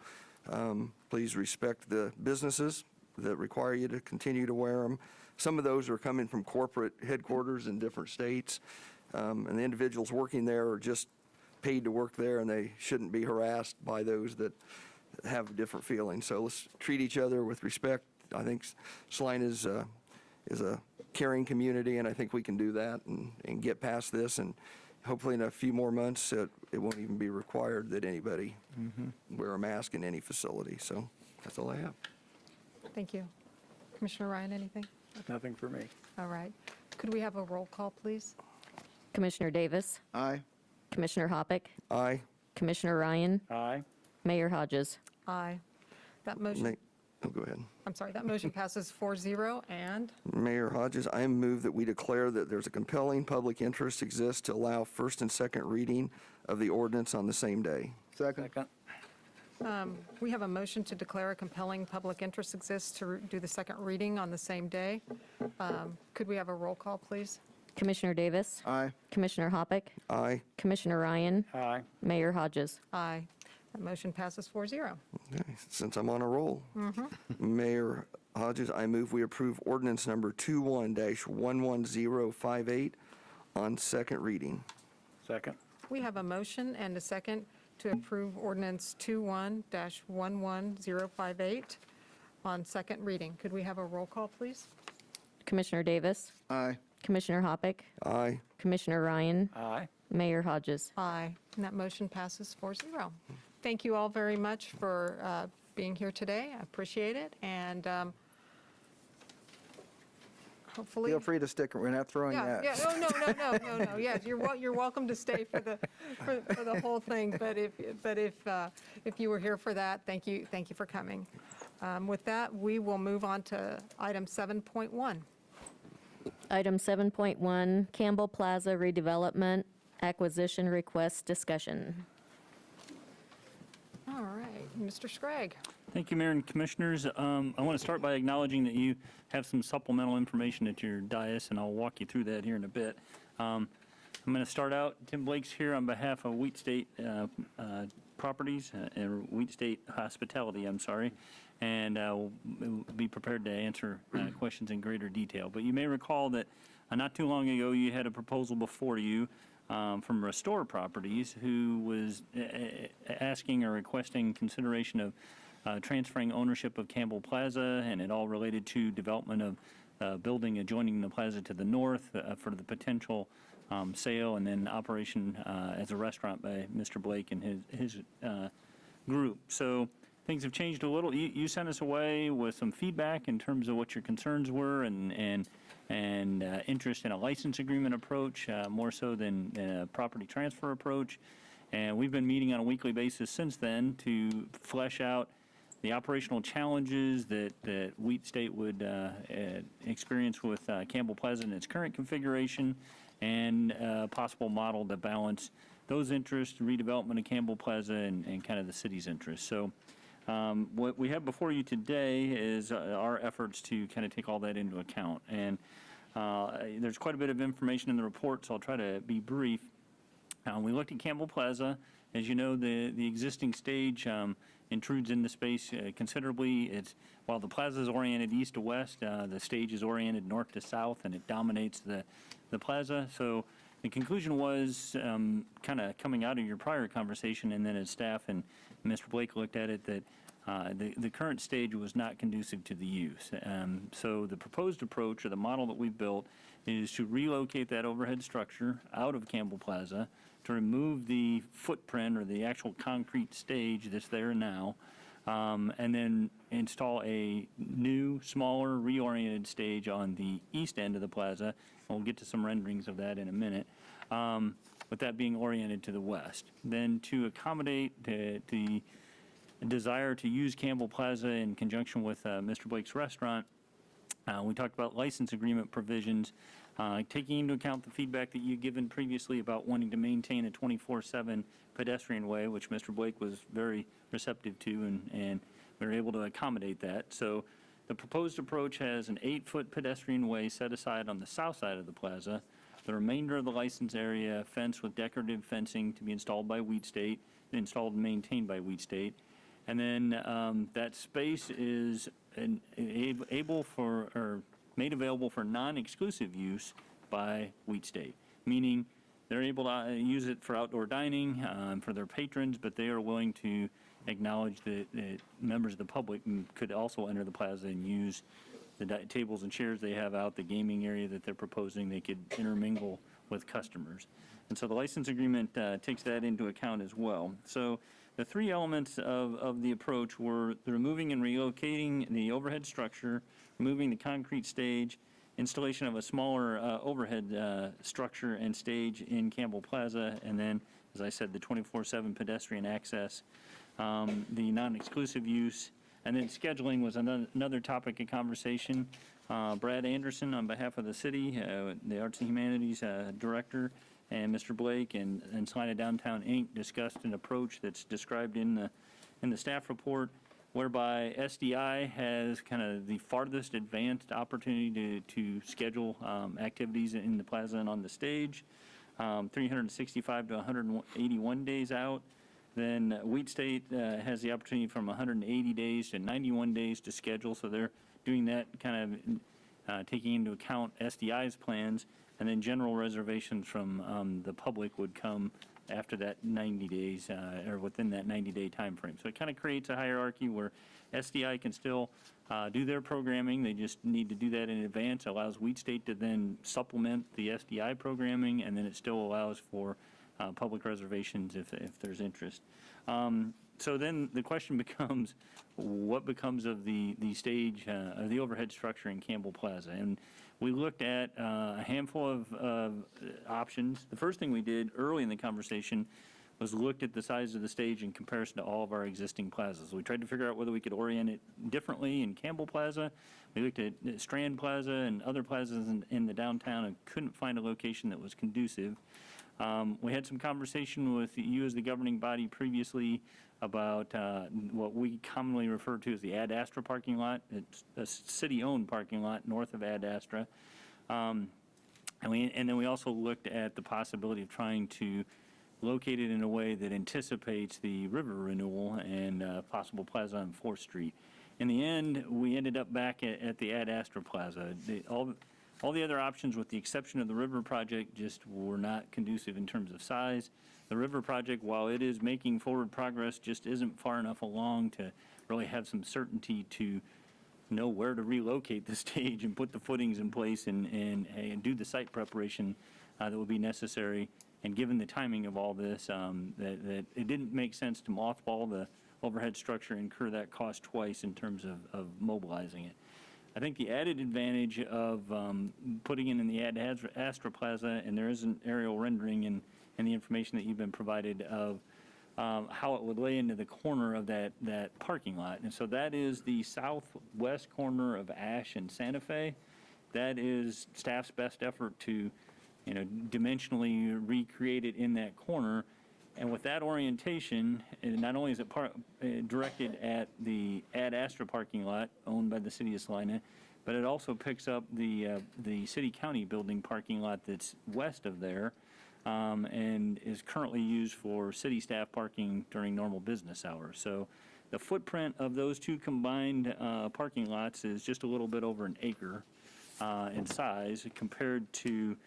please respect the businesses that require you to continue to wear them. Some of those are coming from corporate headquarters in different states, and the individuals working there are just paid to work there, and they shouldn't be harassed by those that have different feelings. So let's treat each other with respect. I think Salina is a caring community, and I think we can do that and get past this. And hopefully in a few more months, it won't even be required that anybody wear a mask in any facility. So that's all I have. Thank you. Commissioner Ryan, anything? Nothing for me. All right. Could we have a roll call, please? Commissioner Davis, Aye. Commissioner Hoppick, Aye. Commissioner Ryan, Aye. Mayor Hodges. Aye. That motion, Go ahead. I'm sorry, that motion passes 4-0, and Mayor Hodges, I move that we declare that there's a compelling public interest exists to allow first and second reading of the ordinance on the same day. Second. we have a motion to declare a compelling public interest exists to do the second reading on the same day. Could we have a roll call, please? Commissioner Davis, Aye. Commissioner Hoppick, Aye. Commissioner Ryan, Aye. Mayor Hodges. Aye. That motion passes 4-0. Okay, since I'm on a roll. Mayor Hodges, I move we approve ordinance number 21-11058 on second reading. Second. We have a motion and a second to approve ordinance 21-11058 on second reading. Could we have a roll call, please? Commissioner Davis, Aye. Commissioner Hoppick, Aye. Commissioner Ryan, Aye. Mayor Hodges. Aye. And that motion passes 4-0. Thank you all very much for being here today. I appreciate it, and hopefully... Feel free to stick, we're not throwing you out. Yeah, no. Yes, you're welcome to stay for the whole thing, but if you were here for that, thank you for coming. With that, we will move on to item 7.1. Item 7.1, Campbell Plaza redevelopment, acquisition request discussion. All right, Mr. Scragg. Thank you, Mayor and Commissioners. I want to start by acknowledging that you have some supplemental information at your dais, and I'll walk you through that here in a bit. I'm going to start out. Tim Blake's here on behalf of Wheat State Properties, and Wheat State Hospitality, I'm sorry, and we'll be prepared to answer questions in greater detail. But you may recall that not too long ago, you had a proposal before you from Restore Properties, who was asking or requesting consideration of transferring ownership of Campbell Plaza, and it all related to development of building adjoining the plaza to the north for the potential sale and then operation as a restaurant by Mr. Blake and his group. So things have changed a little. You sent us away with some feedback in terms of what your concerns were and interest in a license agreement approach, more so than a property transfer approach. And we've been meeting on a weekly basis since then to flesh out the operational challenges that Wheat State would experience with Campbell Plaza in its current configuration, and a possible model to balance those interests, redevelopment of Campbell Plaza, and kind of the city's interests. So what we have before you today is our efforts to kind of take all that into account. And there's quite a bit of information in the report, so I'll try to be brief. We looked at Campbell Plaza. As you know, the existing stage intrudes into space considerably. While the plaza is oriented east to west, the stage is oriented north to south, and it dominates the plaza. So the conclusion was, kind of coming out of your prior conversation, and then as staff and Mr. Blake looked at it, that the current stage was not conducive to the use. So the proposed approach, or the model that we've built, is to relocate that overhead structure out of Campbell Plaza, to remove the footprint or the actual concrete stage that's there now, and then install a new, smaller, reoriented stage on the east end of the plaza. We'll get to some renderings of that in a minute, with that being oriented to the west. Then to accommodate the desire to use Campbell Plaza in conjunction with Mr. Blake's restaurant, we talked about license agreement provisions, taking into account the feedback that you've given previously about wanting to maintain a 24/7 pedestrian way, which Mr. Blake was very receptive to, and we were able to accommodate that. So the proposed approach has an 8-foot pedestrian way set aside on the south side of the plaza. The remainder of the license area fenced with decorative fencing to be installed by Wheat State, installed and maintained by Wheat State. And then that space is able for, or made available for non-exclusive use by Wheat State, meaning they're able to use it for outdoor dining, for their patrons, but they are willing to acknowledge that members of the public could also enter the plaza and use the tables and chairs they have out, the gaming area that they're proposing, they could intermingle with customers. And so the license agreement takes that into account as well. So the three elements of the approach were the removing and relocating the overhead structure, removing the concrete stage, installation of a smaller overhead structure and stage in Campbell Plaza, and then, as I said, the 24/7 pedestrian access, the non-exclusive use, and then scheduling was another topic of conversation. Brad Anderson, on behalf of the city, the Arts and Humanities Director, and Mr. Blake and Salina Downtown Inc. discussed an approach that's described in the staff report, whereby SDI has kind of the farthest advanced opportunity to schedule activities in the plaza and on the stage, 365 to 181 days out. Then Wheat State has the opportunity from 180 days to 91 days to schedule, so they're doing that kind of taking into account SDI's plans, and then general reservations from the public would come after that 90 days, or within that 90-day time frame. So it kind of creates a hierarchy where SDI can still do their programming. They just need to do that in advance. It allows Wheat State to then supplement the SDI programming, and then it still allows for public reservations if there's interest. So then the question becomes, what becomes of the stage, of the overhead structure in Campbell Plaza? And we looked at a handful of options. The first thing we did early in the conversation was looked at the size of the stage in comparison to all of our existing plazas. We tried to figure out whether we could orient it differently in Campbell Plaza. We looked at Strand Plaza and other plazas in the downtown and couldn't find a location that was conducive. We had some conversation with you as the governing body previously about what we commonly refer to as the Ad Astra parking lot. It's a city-owned parking lot north of Ad Astra. And then we also looked at the possibility of trying to locate it in a way that anticipates the river renewal and possible plaza on 4th Street. In the end, we ended up back at the Ad Astra Plaza. All the other options, with the exception of the river project, just were not conducive in terms of size. The river project, while it is making forward progress, just isn't far enough along to really have some certainty to know where to relocate the stage and put the footings in place and do the site preparation that would be necessary. And given the timing of all this, that it didn't make sense to mothball the overhead structure and incur that cost twice in terms of mobilizing it. I think the added advantage of putting it in the Ad Astra Plaza, and there is an aerial rendering in the information that you've been provided of how it would lay into the corner of that parking lot. And so that is the southwest corner of Ash and Santa Fe. That is staff's best effort to, dimensionally recreate it in that corner. And with that orientation, not only is it directed at the Ad Astra parking lot owned by the city of Salina, but it also picks up the city-county building parking lot that's west of there and is currently used for city staff parking during normal business hours. So the footprint of those two combined parking lots is just a little bit over an acre in size compared to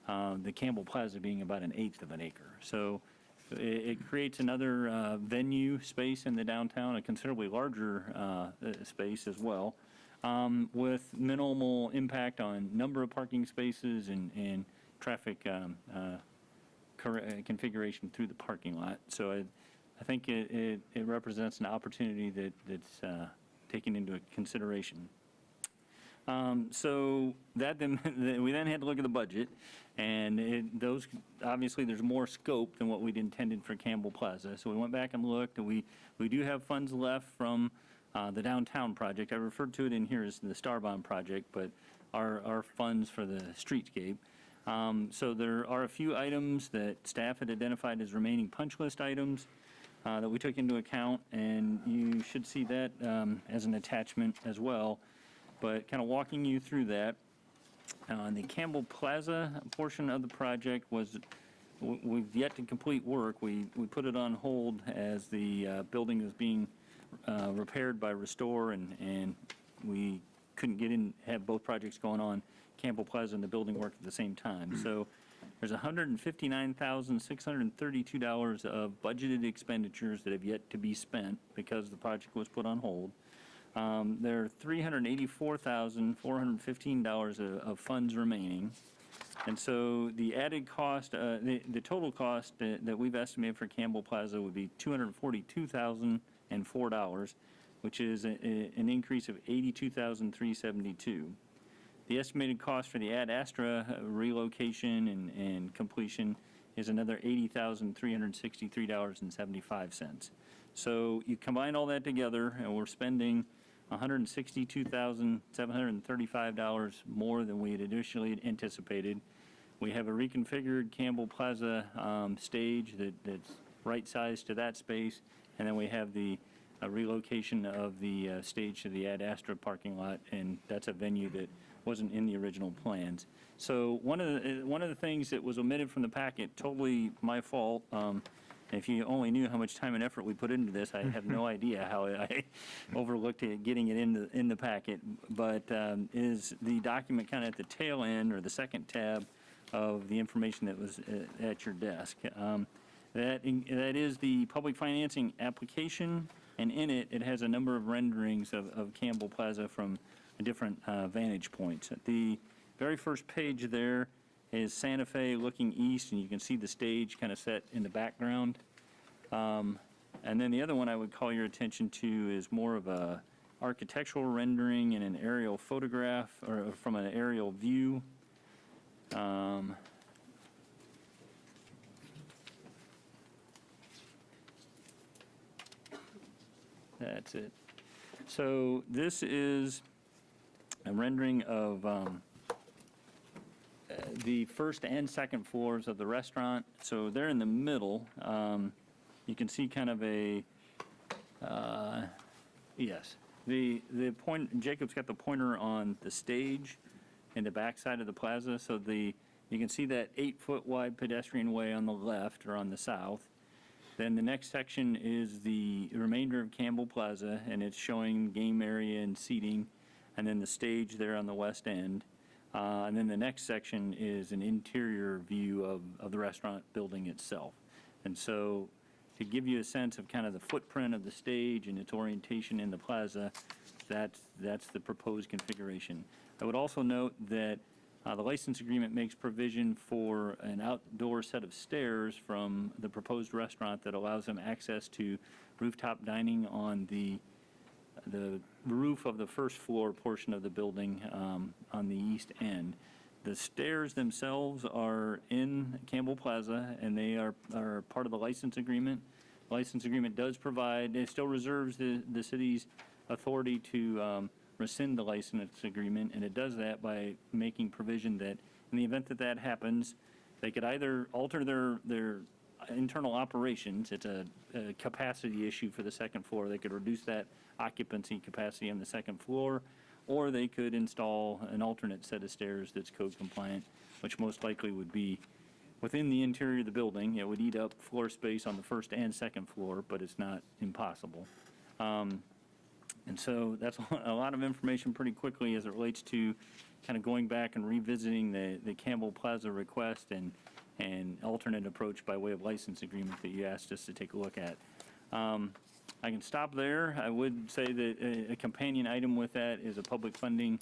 the Campbell Plaza being about 1/8 of an acre. So it creates another venue space in the downtown, a considerably larger space as well, with minimal impact on number of parking spaces and traffic configuration through the parking lot. So I think it represents an opportunity that's taken into consideration. So that then we then had to look at the budget, and those obviously there's more scope than what we'd intended for Campbell Plaza. So we went back and looked, and we do have funds left from the downtown project. I referred to it in here as the Starbond project, but our funds for the streetscape. So there are a few items that staff had identified as remaining punch list items that we took into account, and you should see that as an attachment as well. But kind of walking you through that, the Campbell Plaza portion of the project we've yet to complete work. We put it on hold as the building is being repaired by Restore and we couldn't get in, have both projects going on, Campbell Plaza and the building work at the same time. So there's $159,632 of budgeted expenditures that have yet to be spent because the project was put on hold. There are $384,415 of funds remaining. And so the added cost, the total cost that we've estimated for Campbell Plaza would be $242,004, which is an increase of $82,372. The estimated cost for the Ad Astra relocation and completion is another $80,363.75. So you combine all that together, and we're spending $162,735 more than we had initially anticipated. We have a reconfigured Campbell Plaza stage that's right-sized to that space, and then we have the relocation of the stage to the Ad Astra parking lot, and that's a venue that wasn't in the original plans. So one of the things that was omitted from the packet, totally my fault. If you only knew how much time and effort we put into this, I have no idea how I overlooked it, getting it in the packet. But is the document kind of at the tail end or the second tab of the information that was at your desk? That is the public financing application, and in it, it has a number of renderings of Campbell Plaza from different vantage points. The very first page there is Santa Fe looking east, and you can see the stage kind of set in the background. And then the other one I would call your attention to is more of a architectural rendering and an aerial photograph, or from an aerial view. That's it. So this is a rendering of the first and second floors of the restaurant. So they're in the middle. You can see kind of a, yes, the point, Jacob's got the pointer on the stage in the backside of the plaza. So you can see that 8-foot wide pedestrian way on the left or on the south. Then the next section is the remainder of Campbell Plaza, and it's showing game area and seating, and then the stage there on the west end. And then the next section is an interior view of the restaurant building itself. And so to give you a sense of kind of the footprint of the stage and its orientation in the plaza, that's the proposed configuration. I would also note that the license agreement makes provision for an outdoor set of stairs from the proposed restaurant that allows them access to rooftop dining on the roof of the first floor portion of the building on the east end. The stairs themselves are in Campbell Plaza, and they are part of the license agreement. The license agreement does provide, it still reserves the city's authority to rescind the license agreement, and it does that by making provision that in the event that that happens, they could either alter their internal operations. It's a capacity issue for the second floor. They could reduce that occupancy capacity on the second floor, or they could install an alternate set of stairs that's code compliant, which most likely would be within the interior of the building. It would eat up floor space on the first and second floor, but it's not impossible. And so that's a lot of information pretty quickly as it relates to kind of going back and revisiting the Campbell Plaza request and alternate approach by way of license agreement that you asked us to take a look at. I can stop there. I would say that a companion item with that is a public funding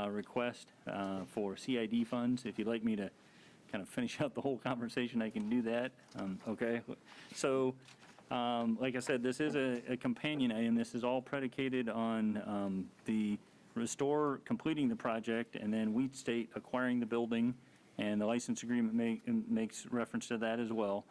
request for CID funds. If you'd like me to kind of finish out the whole conversation, I can do that. Okay. So like I said, this is a companion item. This is all predicated on the Restore completing the project, and then Wheat State acquiring the building, and the license agreement makes reference to that as well.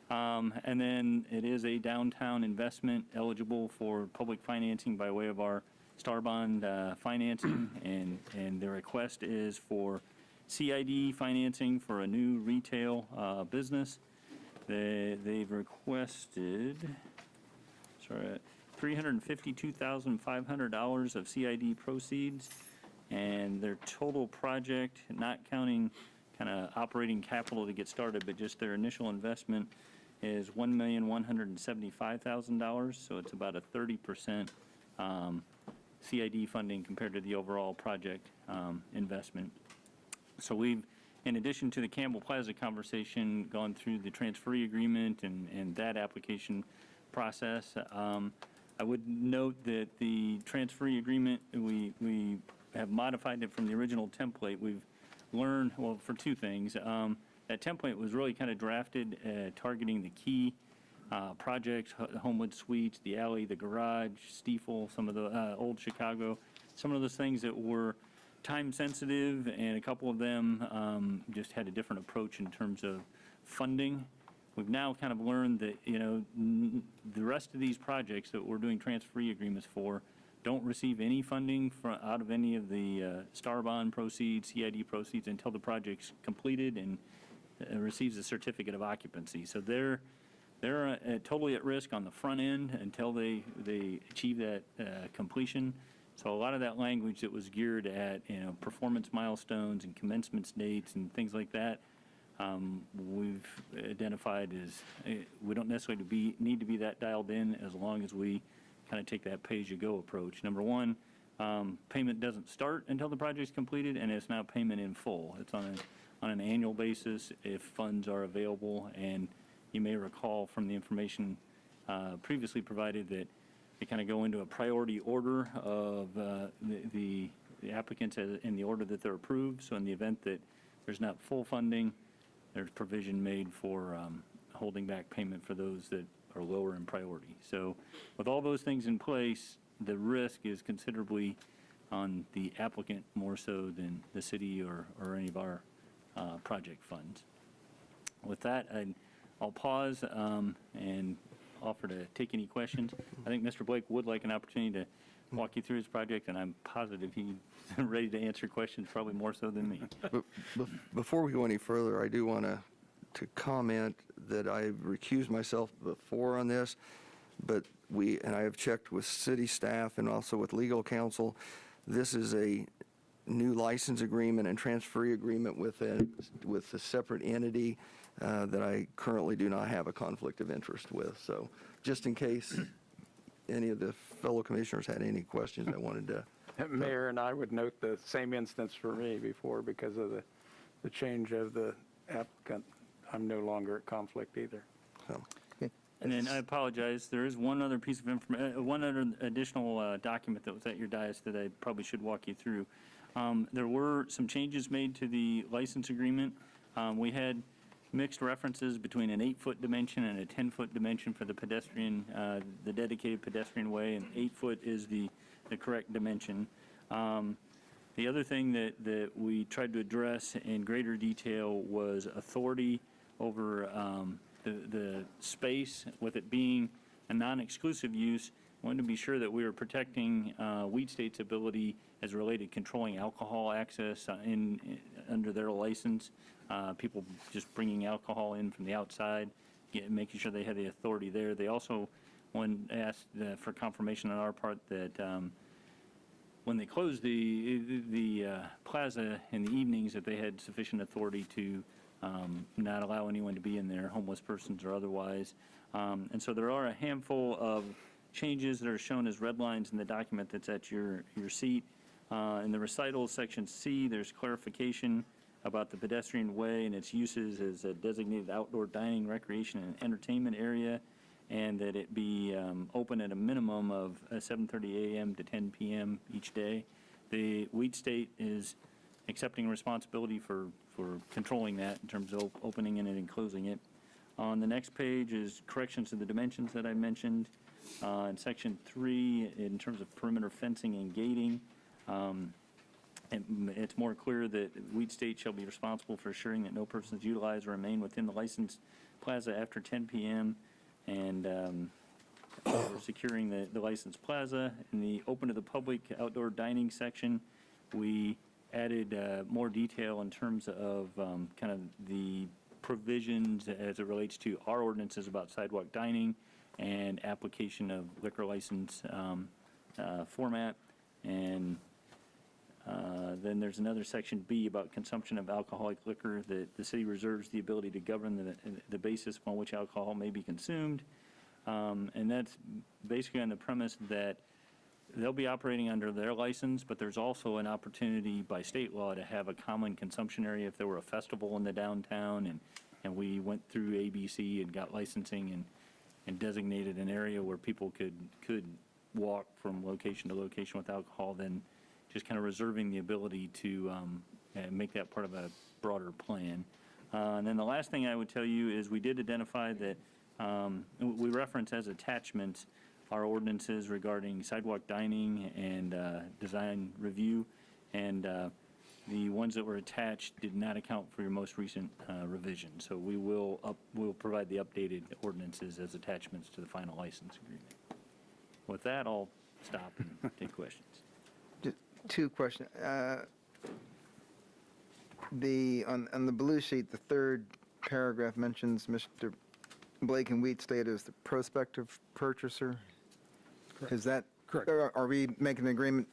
And then it is a downtown investment eligible for public financing by way of our Star Bond financing, and the request is for CID financing for a new retail business. They've requested, $352,500 of CID proceeds, and their total project, not counting kind of operating capital to get started, but just their initial investment, is $1,175,000. So it's about a 30% CID funding compared to the overall project investment. So we've, in addition to the Campbell Plaza conversation, gone through the transferee agreement and that application process. I would note that the transferee agreement, we have modified it from the original template. We've learned, well, for two things. That template was really kind of drafted targeting the key projects, Homewood Suites, the alley, the garage, Stiefel, some of the old Chicago, some of those things that were time sensitive, and a couple of them just had a different approach in terms of funding. We've now kind of learned that, the rest of these projects that we're doing transferee agreements for don't receive any funding out of any of the STAR bond proceeds, CID proceeds, until the project's completed and receives a certificate of occupancy. So they're totally at risk on the front end until they achieve that completion. So a lot of that language that was geared at performance milestones and commencement dates and things like that, we've identified as we don't necessarily need to be that dialed in as long as we kind of take that pay-as-you-go approach. Number one, payment doesn't start until the project's completed, and it's now payment in full. It's on an annual basis if funds are available, and you may recall from the information previously provided that they kind of go into a priority order of the applicants in the order that they're approved. So in the event that there's not full funding, there's provision made for holding back payment for those that are lower in priority. So with all those things in place, the risk is considerably on the applicant more so than the city or any of our project funds. With that, I'll pause and offer to take any questions. I think Mr. Blake would like an opportunity to walk you through his project, and I'm positive he's ready to answer questions, probably more so than me. Before we go any further, I do want to comment that I've recused myself before on this, but and I have checked with city staff and also with legal counsel. This is a new license agreement and transferee agreement with a separate entity that I currently do not have a conflict of interest with. So just in case any of the fellow commissioners had any questions, I wanted to. Mayor, and I would note the same instance for me before because of the change of the applicant. I'm no longer at conflict either. So. And then I apologize, there is one other piece of information, one other additional document that was at your dais that I probably should walk you through. There were some changes made to the license agreement. We had mixed references between an 8-foot dimension and a 10-foot dimension for the pedestrian, the dedicated pedestrian way, and 8-foot is the correct dimension. The other thing that we tried to address in greater detail was authority over the space, with it being a non-exclusive use. I wanted to be sure that we were protecting Weed State's ability as related controlling alcohol access under their license. People just bringing alcohol in from the outside, making sure they had the authority there. They also asked for confirmation on our part that when they closed the plaza in the evenings, that they had sufficient authority to not allow anyone to be in there, homeless persons or otherwise. And so there are a handful of changes that are shown as red lines in the document that's at your seat. In the recitals, section C, there's clarification about the pedestrian way and its uses as a designated outdoor dining, recreation, and entertainment area, and that it be open at a minimum of 7:30 a.m. to 10 p.m. each day. The Weed State is accepting responsibility for controlling that in terms of opening it and closing it. On the next page is corrections to the dimensions that I mentioned. In section 3, in terms of perimeter fencing and gating, it's more clear that Weed State shall be responsible for assuring that no persons utilize or remain within the licensed plaza after 10 p.m. and for securing the licensed plaza. In the open to the public outdoor dining section, we added more detail in terms of kind of the provisions as it relates to our ordinances about sidewalk dining and application of liquor license format. And then there's another section B about consumption of alcoholic liquor, that the city reserves the ability to govern the basis upon which alcohol may be consumed. And that's basically on the premise that they'll be operating under their license, but there's also an opportunity by state law to have a common consumption area if there were a festival in the downtown and we went through ABC and got licensing and designated an area where people could walk from location to location with alcohol, then just kind of reserving the ability to make that part of a broader plan. And then the last thing I would tell you is we did identify that we reference as attachments our ordinances regarding sidewalk dining and design review, and the ones that were attached did not account for your most recent revision. So we'll provide the updated ordinances as attachments to the final license agreement. With that, I'll stop and take questions. Just two questions. On the blue sheet, the third paragraph mentions Mr. Blake and Wheat State as the prospective purchaser. Is that? Correct. Are we making an agreement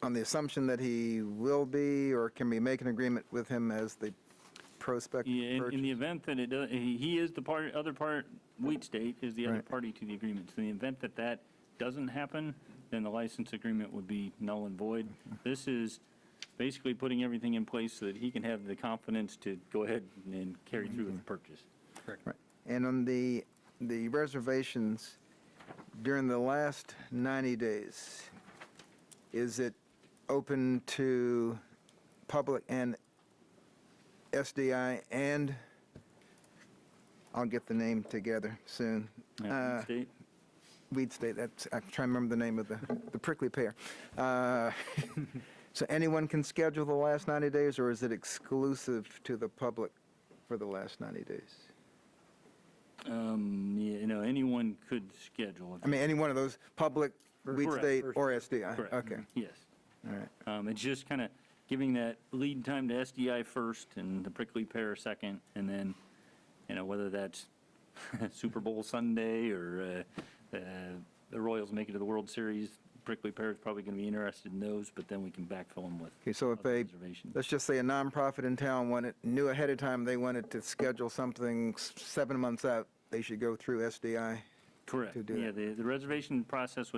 on the assumption that he will be, or can we make an agreement with him as the prospective Yeah, purchaser? in the event that it does, he is the other part, Wheat State is the other Right. party to the agreement. So in the event that that doesn't happen, then the license agreement would be null and void. This is basically putting everything in place so that he can have the confidence to go ahead and carry through with the purchase. Right. And on the reservations, during the last 90 days, is it open to public and SDI and, I'll get the name together soon. Yeah, Wheat State? Weed State, that's, I'm trying to remember the name of the prickly pear. So anyone can schedule the last 90 days, or is it exclusive to the public for the last 90 days? Yeah, anyone could schedule. I mean, any one of those, public, Weed Correct. State, or SDI? Correct. Okay, Yes. all right. It's just kind of giving that lead time to SDI first and the prickly pear second, and then, whether that's Super Bowl Sunday or the Royals make it to the World Series, prickly pear is probably going to be interested in those, but then we can backfill them with Okay, so if other a, reservations. let's just say a nonprofit in town knew ahead of time they wanted to schedule something 7 months out, they should go through SDI? Correct. to do Yeah, that. the reservation process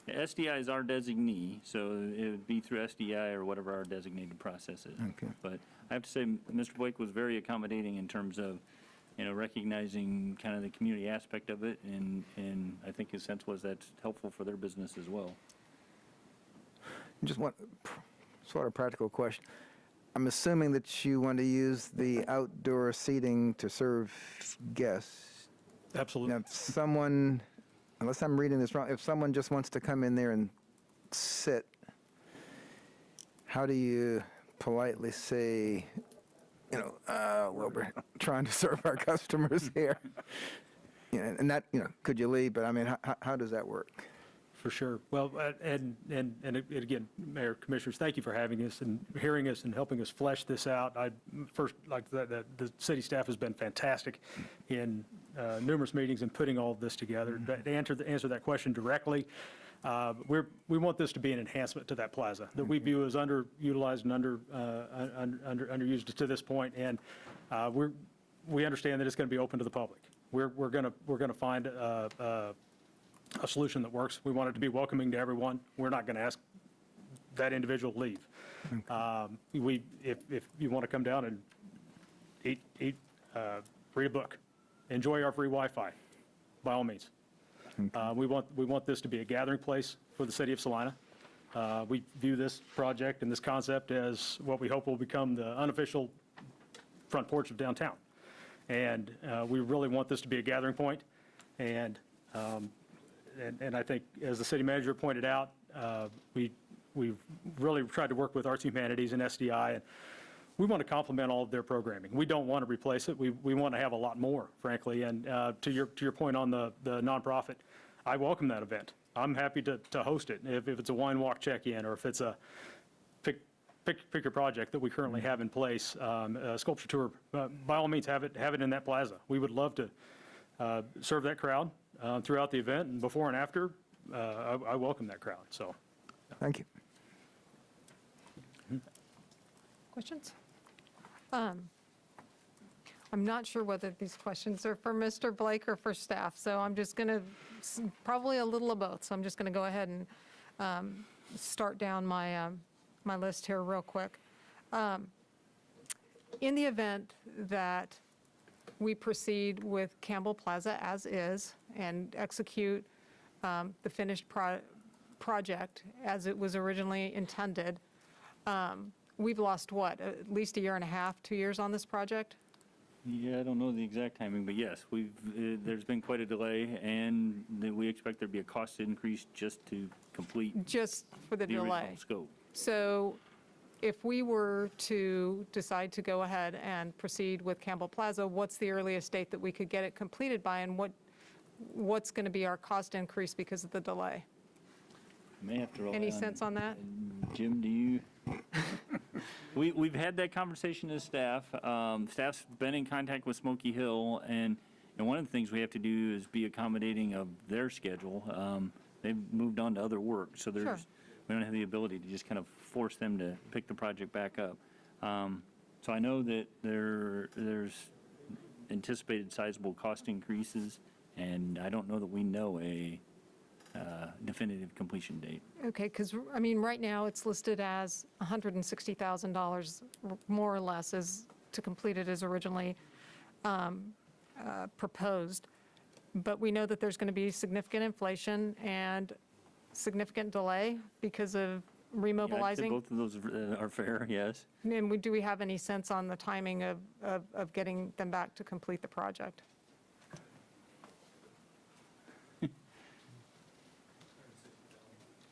SDI is our designee, so it would be through SDI or whatever our designated process is. Okay. But I have to say, Mr. Blake was very accommodating in terms of, recognizing kind of the community aspect of it, and I think his sense was that's helpful for their business as well. Just one sort of practical question. I'm assuming that you want to use the outdoor seating to serve guests. Absolutely. Now, if someone, unless I'm reading this wrong, if someone just wants to come in there and sit, how do you politely say, well, we're trying to serve our customers here? And that, could you leave? But I mean, how does that work? For sure. Well, and again, Mayor, Commissioners, thank you for having us and hearing us and helping us flesh this out. I first like that the city staff has been fantastic in numerous meetings and putting all of this together. To answer that question directly, we want this to be an enhancement to that plaza that we view as underutilized and underused to this point, and we understand that it's going to be open to the public. We're going to find a solution that works. We want it to be welcoming to everyone. We're not going to ask that individual to leave. If you want to come down and eat, read a book, enjoy our free Wi-Fi, by all means. We want this to be a gathering place for the city of Salina. We view this project and this concept as what we hope will become the unofficial front porch of downtown. And we really want this to be a gathering point. And I think, as the city manager pointed out, we've really tried to work with Arts and Humanities and SDI, and we want to complement all of their programming. We don't want to replace it. We want to have a lot more, frankly. And to your point on the nonprofit, I welcome that event. I'm happy to host it if it's a wine walk check-in, or if it's a pick your project that we currently have in place, a sculpture tour. By all means, have it in that plaza. We would love to serve that crowd throughout the event, and before and after. I welcome that crowd. So, Thank you. Questions? I'm not sure whether these questions are for Mr. Blake or for staff, so I'm just going to, probably a little of both, so I'm just going to go ahead and start down my list here real quick. In the event that we proceed with Campbell Plaza as is and execute the finished project as it was originally intended, we've lost what, at least a year and a half, 2 years on this project? Yeah, I don't know the exact timing, but yes, there's been quite a delay, and we expect there'd be a cost increase just to complete Just for the the delay. original scope. So if we were to decide to go ahead and proceed with Campbell Plaza, what's the earliest date that we could get it completed by, and what's going to be our cost increase because of the delay? May have to rely Any on- sense on that? Jim, do you? We've had that conversation as staff. Staff's been in contact with Smoky Hill, and one of the things we have to do is be accommodating of their schedule. They've moved on to other work, so we don't have the ability to just kind of force them to pick the project back up. So I know that there's anticipated sizable cost increases, and I don't know that we know a definitive completion date. Okay, because, I mean, right now, it's listed as $160,000, more or less, as to complete it as originally proposed. But we know that there's going to be significant inflation and significant delay because of Yeah, I'd say remobilizing. both of those are fair, yes. And do we have any sense on the timing of getting them back to complete the project?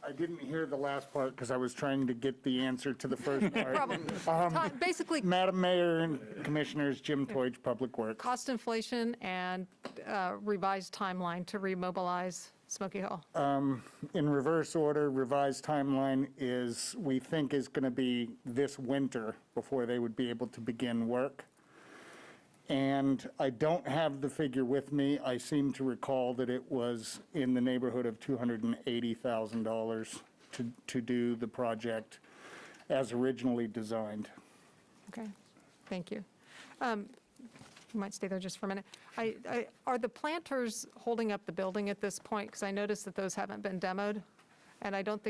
I didn't hear the last part because I was trying to get the answer to the first part. Problem. Basically, Madam Mayor and Commissioners, Jim Toich, Public Works. cost inflation and revised timeline to remobilize Smoky Hill. In reverse order, revised timeline is, we think is going to be this winter before they would be able to begin work. And I don't have the figure with me. I seem to recall that it was in the neighborhood of $280,000 to do the project as originally designed. Okay, thank you. You might stay there just for a minute. Are the planters holding up the building at this point? Because I noticed that those haven't been demoed, and I don't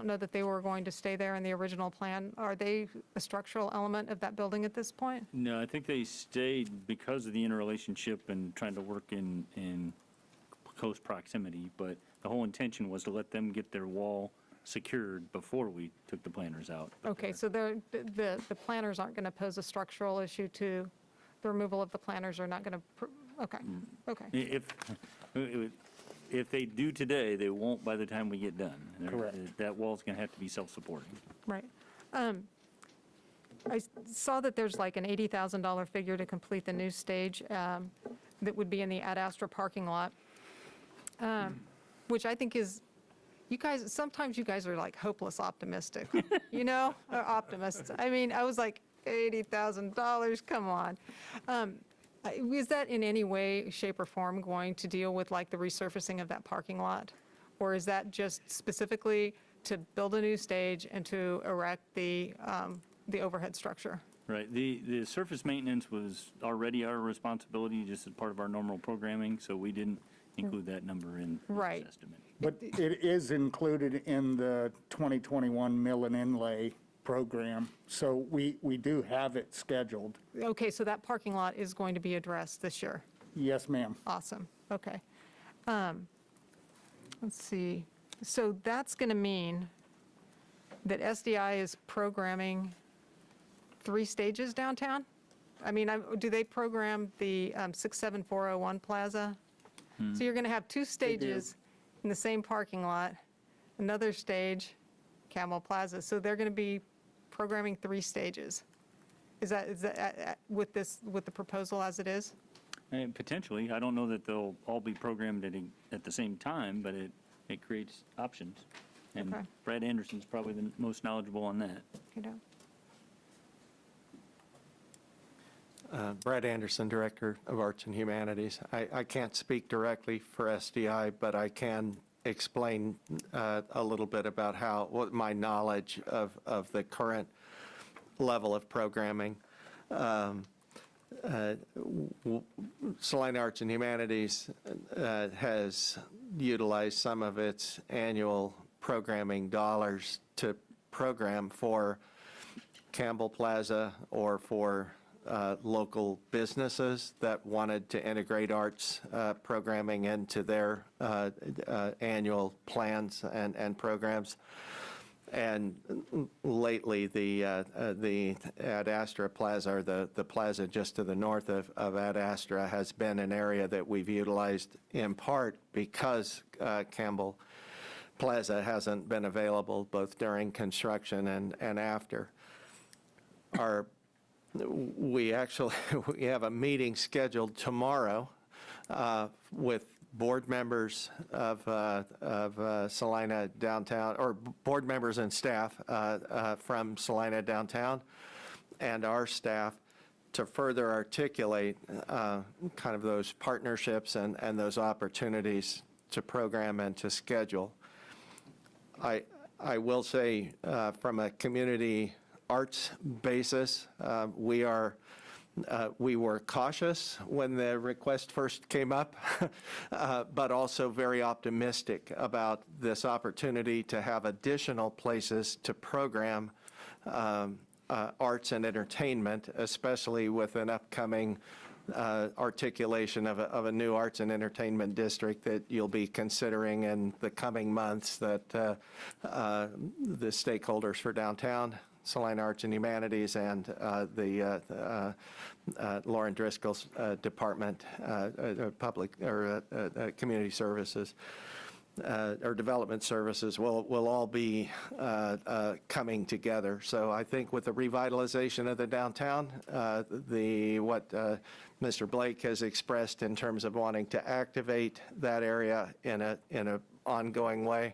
know that they were going to stay there in the original plan. Are they a structural element of that building at this point? No, I think they stayed because of the interrelationship and trying to work in close proximity, but the whole intention was to let them get their wall secured before we took the planters out. Okay, so the planters aren't going to pose a structural issue to, the removal of the planters are not going to, okay, okay. If they do today, they won't by the time we get done. Correct. That wall's going to have to be self-supporting. Right. I saw that there's like an $80,000 figure to complete the new stage that would be in the Ad Astra parking lot, which I think is, you guys, sometimes you guys are like hopeless optimistic, you know, or optimists. I mean, I was like, $80,000, come on. Is that in any way, shape, or form going to deal with like the resurfacing of that parking lot? Or is that just specifically to build a new stage and to erect the overhead structure? Right. The surface maintenance was already our responsibility, just as part of our normal programming, so we didn't include that number in Right. this estimate. But it is included in the 2021 mill and inlay program, so we do have it scheduled. Okay, so that parking lot is going to be addressed this year. Yes, ma'am. Awesome, okay. Let's see, so that's going to mean that SDI is programming 3 stages downtown? I mean, do they program the 67401 Plaza? So you're going to have 2 stages in the same parking lot, another stage, Campbell Plaza, so they're going to be programming 3 stages. Is that with the proposal as it is? Potentially. I don't know that they'll all be programmed at the same time, but it creates options. And Okay. Brad Anderson's probably the most knowledgeable on that. You know? Brad Anderson, Director of Arts and Humanities. I can't speak directly for SDI, but I can explain a little bit about what my knowledge of the current level of programming. Salina Arts and Humanities has utilized some of its annual programming dollars to program for Campbell Plaza or for local businesses that wanted to integrate arts programming into their annual plans and programs. And lately, the Ad Astra Plaza, or the plaza just to the north of Ad Astra, has been an area that we've utilized in part because Campbell Plaza hasn't been available both during construction and after. We have a meeting scheduled tomorrow with board members of Salina Downtown, or board members and staff from Salina Downtown and our staff, to further articulate kind of those partnerships and those opportunities to program and to schedule. I will say from a community arts basis, we were cautious when the request first came up, but also very optimistic about this opportunity to have additional places to program arts and entertainment, especially with an upcoming articulation of a new arts and entertainment district that you'll be considering in the coming months, that the stakeholders for downtown Salina Arts and Humanities and the Lauren Driscoll's Department, Public or Community Services or Development Services will all be coming together. So I think with the revitalization of the downtown, what Mr. Blake has expressed in terms of wanting to activate that area in an ongoing way.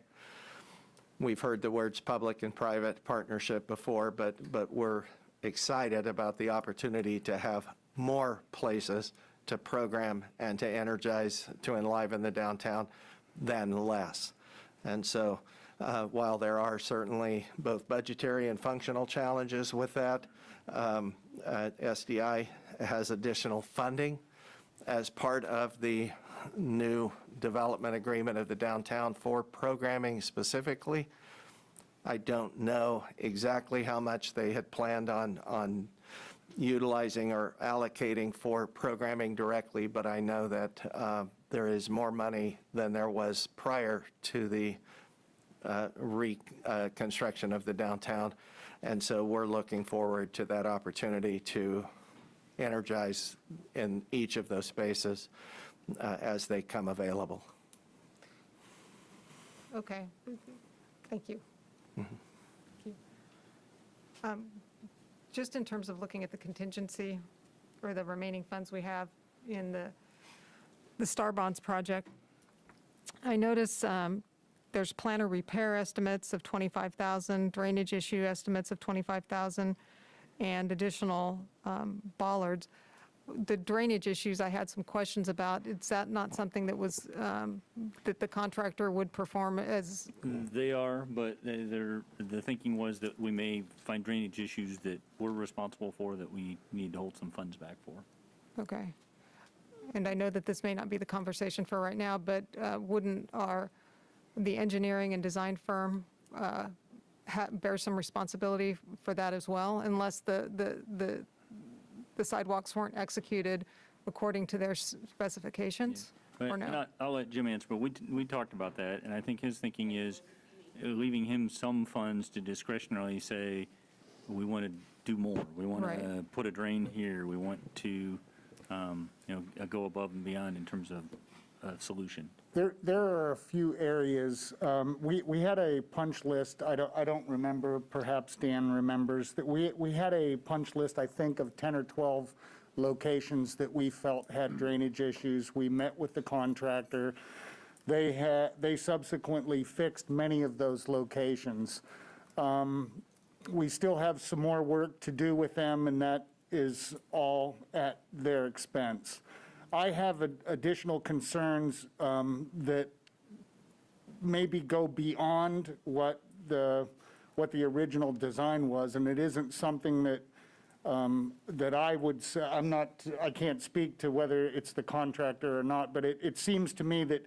We've heard the words public and private partnership before, but we're excited about the opportunity to have more places to program and to energize, to enliven the downtown than less. And so while there are certainly both budgetary and functional challenges with that, SDI has additional funding as part of the new development agreement of the downtown for programming specifically. I don't know exactly how much they had planned on utilizing or allocating for programming directly, but I know that there is more money than there was prior to the reconstruction of the downtown. And so we're looking forward to that opportunity to energize in each of those spaces as they come available. Okay, thank you. Thank you. Just in terms of looking at the contingency or the remaining funds we have in the Star Bonds project, I notice there's planner repair estimates of $25,000, drainage issue estimates of $25,000, and additional bollards. The drainage issues I had some questions about. Is that not something that was, that the contractor would perform as? They are, but the thinking was that we may find drainage issues that we're responsible for that we need to hold some funds back for. Okay. And I know that this may not be the conversation for right now, but wouldn't the engineering and design firm bear some responsibility for that as well, unless the sidewalks weren't executed according to their specifications? Yeah. Or no? And I'll let Jim answer, but we talked about that, and I think his thinking is leaving him some funds to discretionarily say, we want to do more. We want to put a drain here. We want to go above and beyond in terms of solution. There are a few areas. We had a punch list. I don't remember. Perhaps Dan remembers that we had a punch list, I think, of 10 or 12 locations that we felt had drainage issues. We met with the contractor. They subsequently fixed many of those locations. We still have some more work to do with them, and that is all at their expense. I have additional concerns that maybe go beyond what the original design was, and it isn't something that that I would say. I can't speak to whether it's the contractor or not, but it seems to me that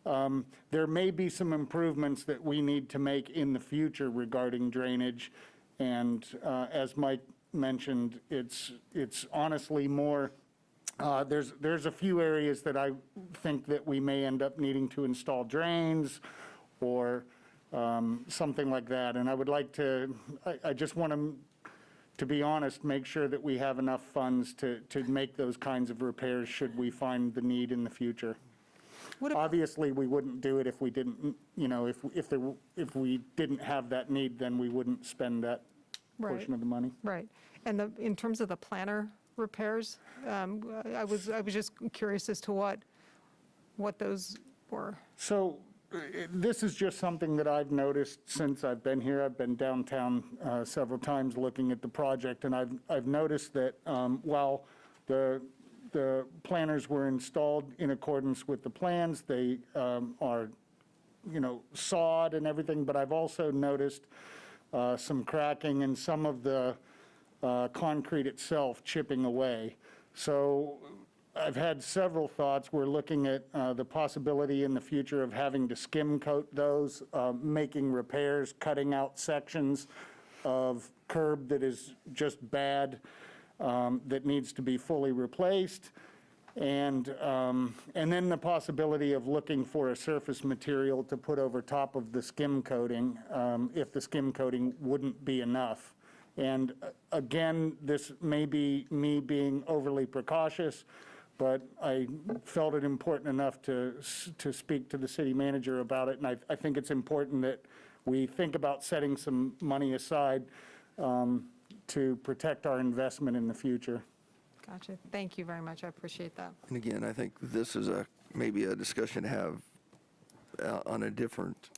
There may be some improvements that we need to make in the future regarding drainage. And as Mike mentioned, it's honestly more, there's a few areas that I think that we may end up needing to install drains or something like that. And I would like to, I just want to be honest, make sure that we have enough funds to make those kinds of repairs should we find the need in the future. Obviously, we wouldn't do it if we didn't, if we didn't have that need, then we wouldn't spend that portion of the money. Right. And in terms of the planter repairs, I was just curious as to what those were. So this is just something that I've noticed since I've been here. I've been downtown several times looking at the project, and I've noticed that while the planters were installed in accordance with the plans, they are, sawed and everything, but I've also noticed some cracking and some of the concrete itself chipping away. So I've had several thoughts. We're looking at the possibility in the future of having to skim coat those, making repairs, cutting out sections of curb that is just bad, that needs to be fully replaced. And then the possibility of looking for a surface material to put over top of the skim coating if the skim coating wouldn't be enough. And again, this may be me being overly precautious, but I felt it important enough to speak to the city manager about it. And I think it's important that we think about setting some money aside to protect our investment in the future. Gotcha. Thank you very much. I appreciate that. And again, I think this is maybe a discussion to have on a different,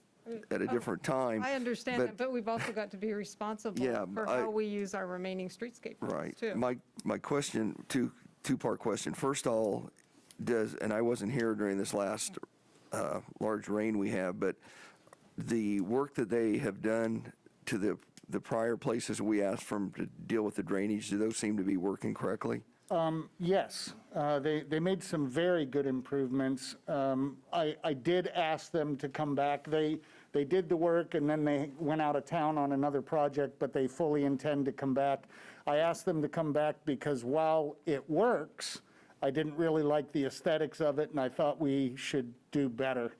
at a different time. I understand that, but we've also got to be responsible for how we use our remaining streetscape funds, Right. too. My question, two-part question. First of all, and I wasn't here during this last large rain we have, but the work that they have done to the prior places we asked for them to deal with the drainage, do those seem to be working correctly? Yes, they made some very good improvements. I did ask them to come back. They did the work and then they went out of town on another project, but they fully intend to come back. I asked them to come back because while it works, I didn't really like the aesthetics of it and I thought we should do better.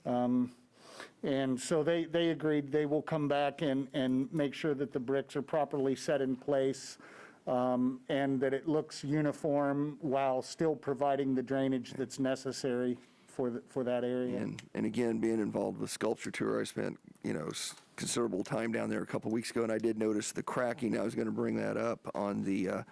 And so they agreed they will come back and make sure that the bricks are properly set in place and that it looks uniform while still providing the drainage that's necessary for that area. And again, being involved with Sculpture Tour, I spent, considerable time down there a couple weeks ago, and I did notice the cracking. I was going to bring that up on the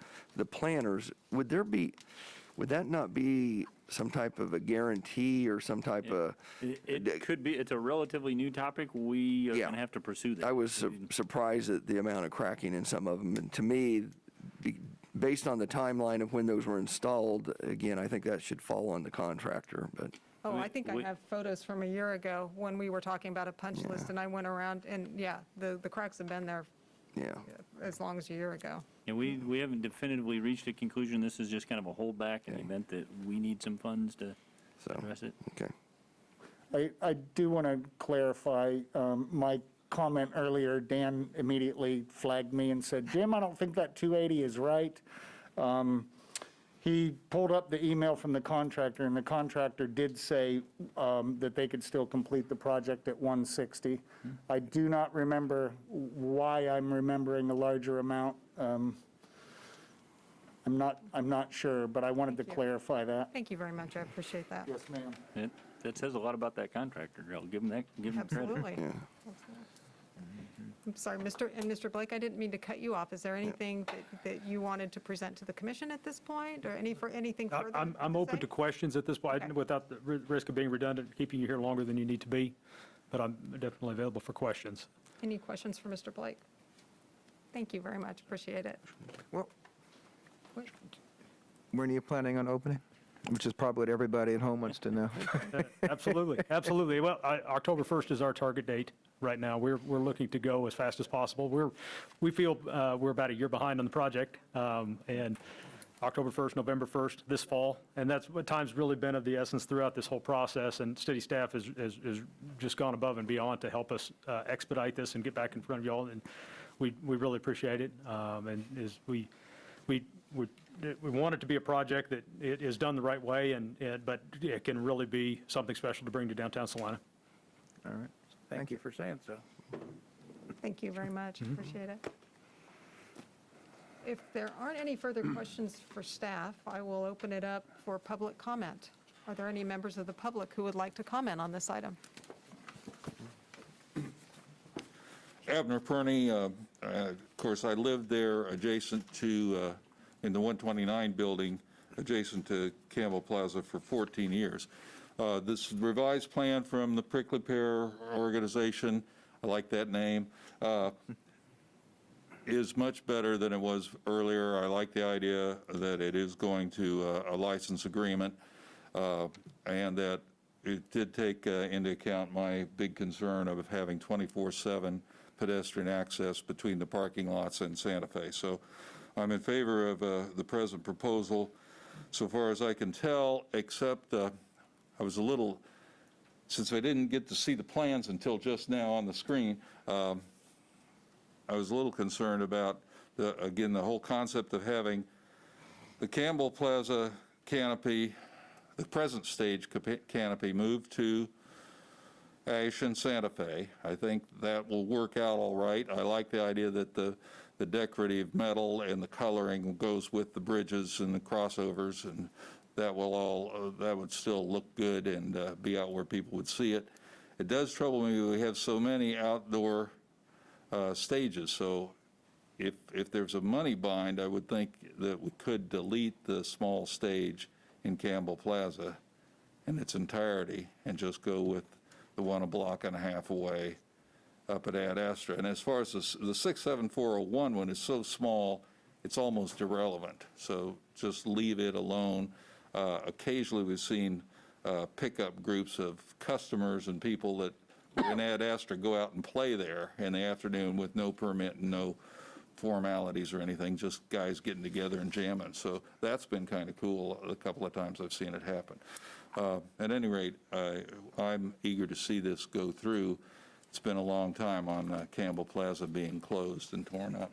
planters. Would that not be some type of a guarantee or some type of? It could be. It's a relatively new topic. We are going to have to pursue that. I was surprised at the amount of cracking in some of them. And to me, based on the timeline of when those were installed, again, I think that should fall on the contractor. But Oh, I think I have photos from a year ago when we were talking about a punch list, and I went around, and yeah, the cracks have been there as long as a year ago. And we haven't definitively reached a conclusion. This is just kind of a holdback in the event that we need some funds to address it. Okay. I do want to clarify my comment earlier. Dan immediately flagged me and said, Jim, I don't think that 280 is right. He pulled up the email from the contractor, and the contractor did say that they could still complete the project at 160. I do not remember why I'm remembering a larger amount. I'm not sure, but I wanted to clarify that. Thank you very much. I appreciate that. Yes, ma'am. That says a lot about that contractor. I'll give him that. Give him credit. Absolutely. Absolutely. I'm sorry, Mr. Blake, I didn't mean to cut you off. Is there anything that you wanted to present to the commission at this point, or anything further? I'm open to questions at this point, without the risk of being redundant, keeping you here longer than you need to be, but I'm definitely available for questions. Any questions for Mr. Blake? Thank you very much. Appreciate it. Well, when are you planning on opening? Which is probably what everybody at home wants to know. Absolutely, absolutely. Well, October 1st is our target date right now. We're looking to go as fast as possible. We feel we're about a year behind on the project, and October 1st, November 1st, this fall. And that's what time's really been of the essence throughout this whole process. And city staff has just gone above and beyond to help us expedite this and get back in front of y'all. And we really appreciate it. And we want it to be a project that it is done the right way, but it can really be something special to bring to downtown Salina. All right. Thank you for saying so. Thank you very much. Appreciate it. If there aren't any further questions for staff, I will open it up for public comment. Are there any members of the public who would like to comment on this item? Abner Perney, of course, I lived there adjacent to, in the 129 building, adjacent to Campbell Plaza for 14 years. This revised plan from the Prickly Pear organization, I like that name, is much better than it was earlier. I like the idea that it is going to a license agreement, and that it did take into account my big concern of having 24/7 pedestrian access between the parking lots and Santa Fe. So I'm in favor of the present proposal so far as I can tell, except I was a little, since I didn't get to see the plans until just now on the screen, I was a little concerned about, again, the whole concept of having the Campbell Plaza canopy, the present stage canopy, moved to Ash and Santa Fe. I think that will work out all right. I like the idea that the decorative metal and the coloring goes with the bridges and the crossovers, and that will all, that would still look good and be out where people would see it. It does trouble me that we have so many outdoor stages, so if there's a money bind, I would think that we could delete the small stage in Campbell Plaza in its entirety and just go with the one a block and a half away up at Ad Astra. And as far as the 67401 one is so small, it's almost irrelevant, so just leave it alone. Occasionally we've seen pickup groups of customers and people that in Ad Astra go out and play there in the afternoon with no permit and no formalities or anything, just guys getting together and jamming. So that's been kind of cool a couple of times I've seen it happen. At any rate, I'm eager to see this go through. It's been a long time on Campbell Plaza being closed and torn up.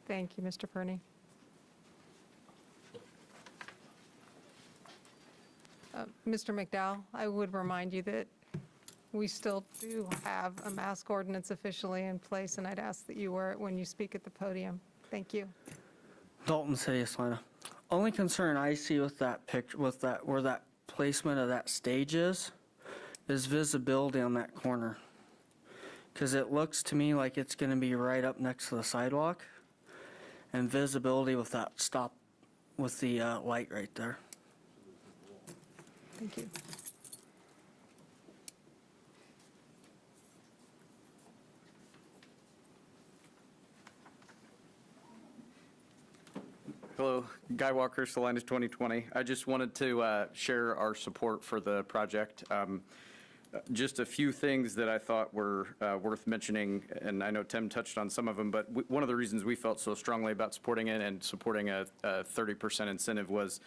Thank you, Mr. Perney. Mr. McDowell, I would remind you that we still do have a mask ordinance officially in place, and I'd ask that you wear it when you speak at the podium. Thank you. Dalton City of Salina. Only concern I see with that picture, with that, where that placement of that stage is visibility on that corner. Because it looks to me like it's going to be right up next to the sidewalk, and visibility with that stop, with the light right there. Thank you. Hello, Guy Walker, Salina's 2020. I just wanted to share our support for the project. Just a few things that I thought were worth mentioning, and I know Tim touched on some of them, but one of the reasons we felt so strongly about supporting it and supporting a 30% incentive was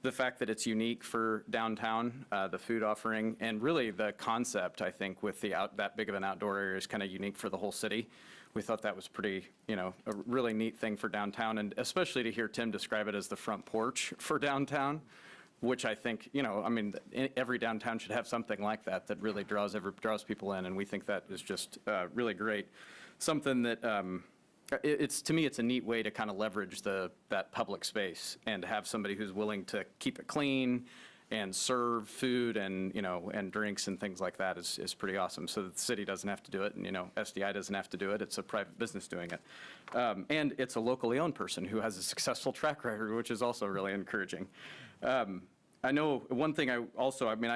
the fact that it's unique for downtown, the food offering, and really the concept, I think, with that big of an outdoor area is kind of unique for the whole city. We thought that was pretty, a really neat thing for downtown, and especially to hear Tim describe it as the front porch for downtown, which I think, every downtown should have something like that that really draws people in, and we think that is just really great. Something that, to me, it's a neat way to kind of leverage that public space and have somebody who's willing to keep it clean and serve food and, and drinks and things like that is pretty awesome. So that the city doesn't have to do it, and, SDI doesn't have to do it. It's a private business doing it. And it's a locally owned person who has a successful track record, which is also really encouraging. I know one thing I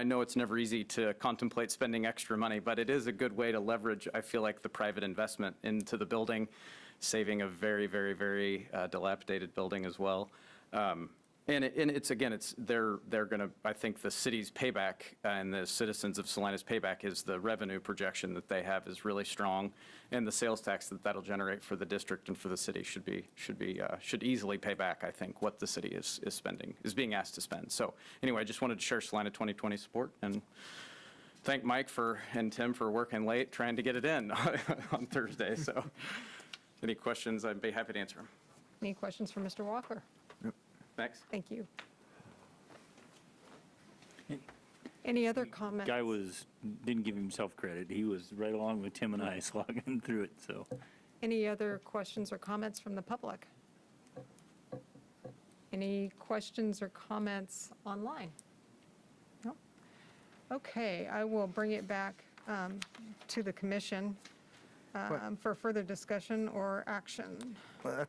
know it's never easy to contemplate spending extra money, but it is a good way to leverage, I feel like, the private investment into the building, saving a very, very, very dilapidated building as well. And it's, again, they're going to, I think the city's payback and the citizens of Salina's payback is the revenue projection that they have is really strong, and the sales tax that'll generate for the district and for the city should easily pay back, I think, what the city is spending, is being asked to spend. So anyway, I just wanted to share Salina 2020 support and thank Mike and Tim for working late trying to get it in on Thursday. So any questions, I'd be happy to answer them. Any questions for Mr. Walker? Thanks. Thank you. Any other comments? Guy didn't give himself credit. He was right along with Tim and I slogging through it, so. Any other questions or comments from the public? Any questions or comments online? No? Okay, I will bring it back to the commission for further discussion or action. Well,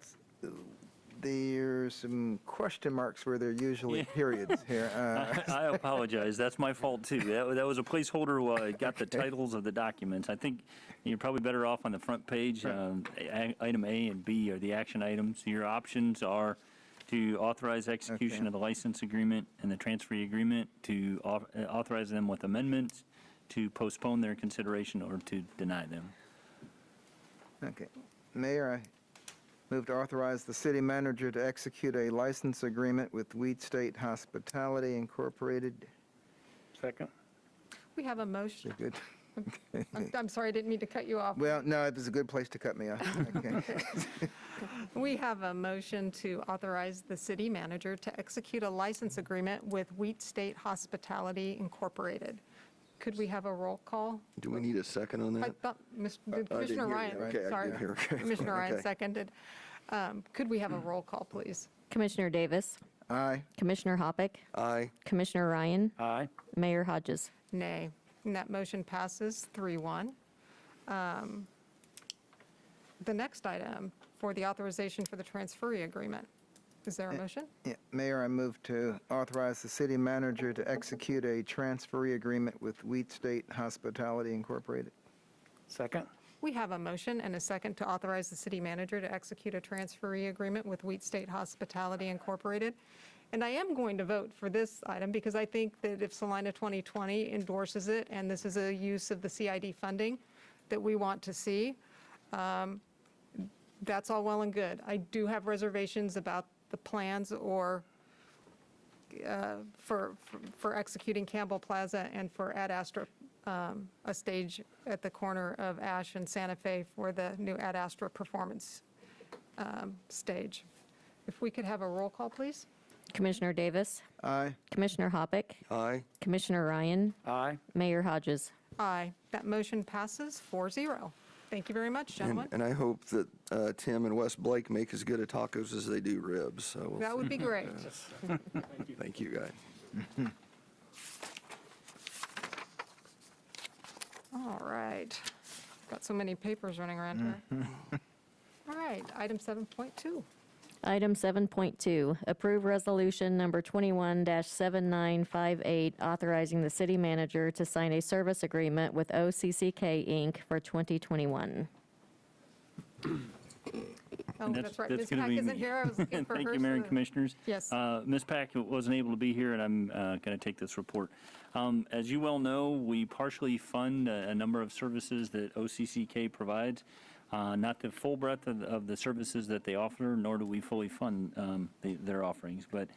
there's some question marks where there are usually periods here. I apologize. That's my fault, too. That was a placeholder while I got the titles of the documents. I think you're probably better off on the front page. Item A and B are the action items. Your options are to authorize execution of the license agreement and the transfer agreement, to authorize them with amendments, to postpone their consideration, or to deny them. Okay. Mayor, I move to authorize the city manager to execute a license agreement with Weed State Hospitality Incorporated. Second. We have a motion. Good. I'm sorry, I didn't mean to cut you off. Well, no, it was a good place to cut me off. Okay. We have a motion to authorize the city manager to execute a license agreement with Wheat State Hospitality Incorporated. Could we have a roll call? Do we need a second on I that? thought didn't Commissioner hear Ryan, you. Okay, I sorry. didn't hear. Okay. Commissioner Ryan Okay. seconded. Could we have a roll call, please? Commissioner Davis, Aye. Commissioner Hoppick, Aye. Commissioner Ryan, Aye. Mayor Hodges. Nay. And that motion passes 3-1. The next item for the authorization for the transferee agreement. Is there a motion? Yeah, Mayor, I move to authorize the city manager to execute a transferee agreement with Wheat State Hospitality Incorporated. Second. We have a motion and a second to authorize the city manager to execute a transferee agreement with Wheat State Hospitality Incorporated. And I am going to vote for this item because I think that if Salina 2020 endorses it, and this is a use of the CID funding that we want to see, that's all well and good. I do have reservations about the plans or for executing Campbell Plaza and for Ad Astra, a stage at the corner of Ash and Santa Fe for the new Ad Astra performance stage. If we could have a roll call, please. Commissioner Davis, Aye. Commissioner Hoppick, Aye. Commissioner Ryan, Aye. Mayor Hodges. Aye. That motion passes 4-0. Thank you very much, gentlemen. And I hope that Tim and West Blake make as good a tacos as they do ribs. So we'll That would be great. thank you, guys. All right. Got so many papers running around here. All right, item 7.2. Item 7.2, approve resolution number 21-7958, authorizing the city manager to sign a service agreement with OCCK, Inc. for 2021. Oh, And that's right. Ms. gonna Pack be isn't me. here. I was looking for her. Thank you, Mayor and so- Commissioners. Yes. Ms. Pack wasn't able to be here, and I'm going to take this report. As you well know, we partially fund a number of services that OCCK provides. Not the full breadth of the services that they offer, nor do we fully fund their offerings. But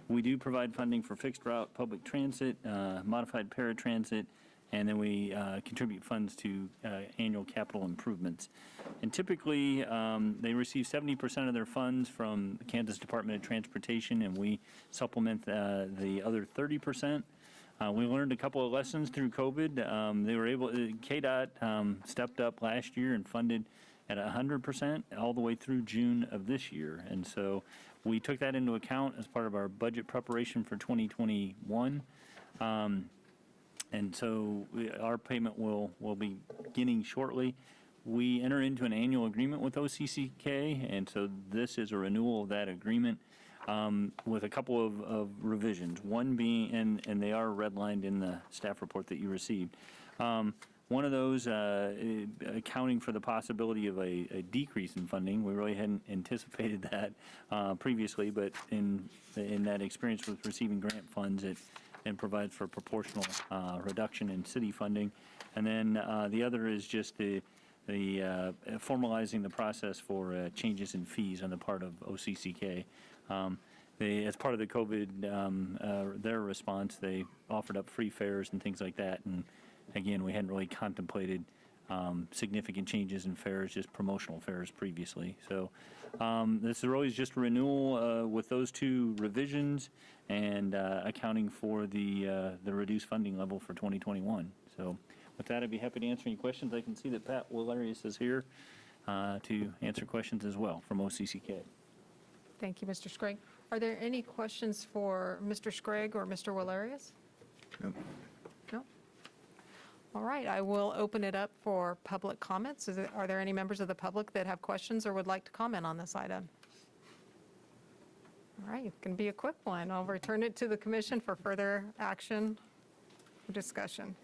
we do provide funding for fixed route public transit, modified paratransit, and then we contribute funds to annual capital improvements. And typically, they receive 70% of their funds from the Kansas Department of Transportation, and we supplement the other 30%. We learned a couple of lessons through COVID. They were able, KDOT stepped up last year and funded at 100% all the way through June of this year. And so we took that into account as part of our budget preparation for 2021. And so our payment will be beginning shortly. We enter into an annual agreement with OCCK, and so this is a renewal of that agreement with a couple of revisions. One being, and they are redlined in the staff report that you received. One of those accounting for the possibility of a decrease in funding. We really hadn't anticipated that previously, but in that experience with receiving grant funds, it provides for a proportional reduction in city funding. And then the other is just the formalizing the process for changes in fees on the part of OCCK. As part of the COVID, their response, they offered up free fares and things like that. And again, we hadn't really contemplated significant changes in fares, just promotional fares previously. So this is really just a renewal with those two revisions and accounting for the reduced funding level for 2021. So with that, I'd be happy to answer any questions. I can see that Pat Willarius is here to answer questions as well from OCCK. Thank you, Mr. Scragg. Are there any questions for Mr. Scragg or Mr. Willarius? No. No? All right, I will open it up for public comments. Are there any members of the public that have questions or would like to comment on this item? All right, it can be a quick one. I'll return it to the commission for further action or discussion.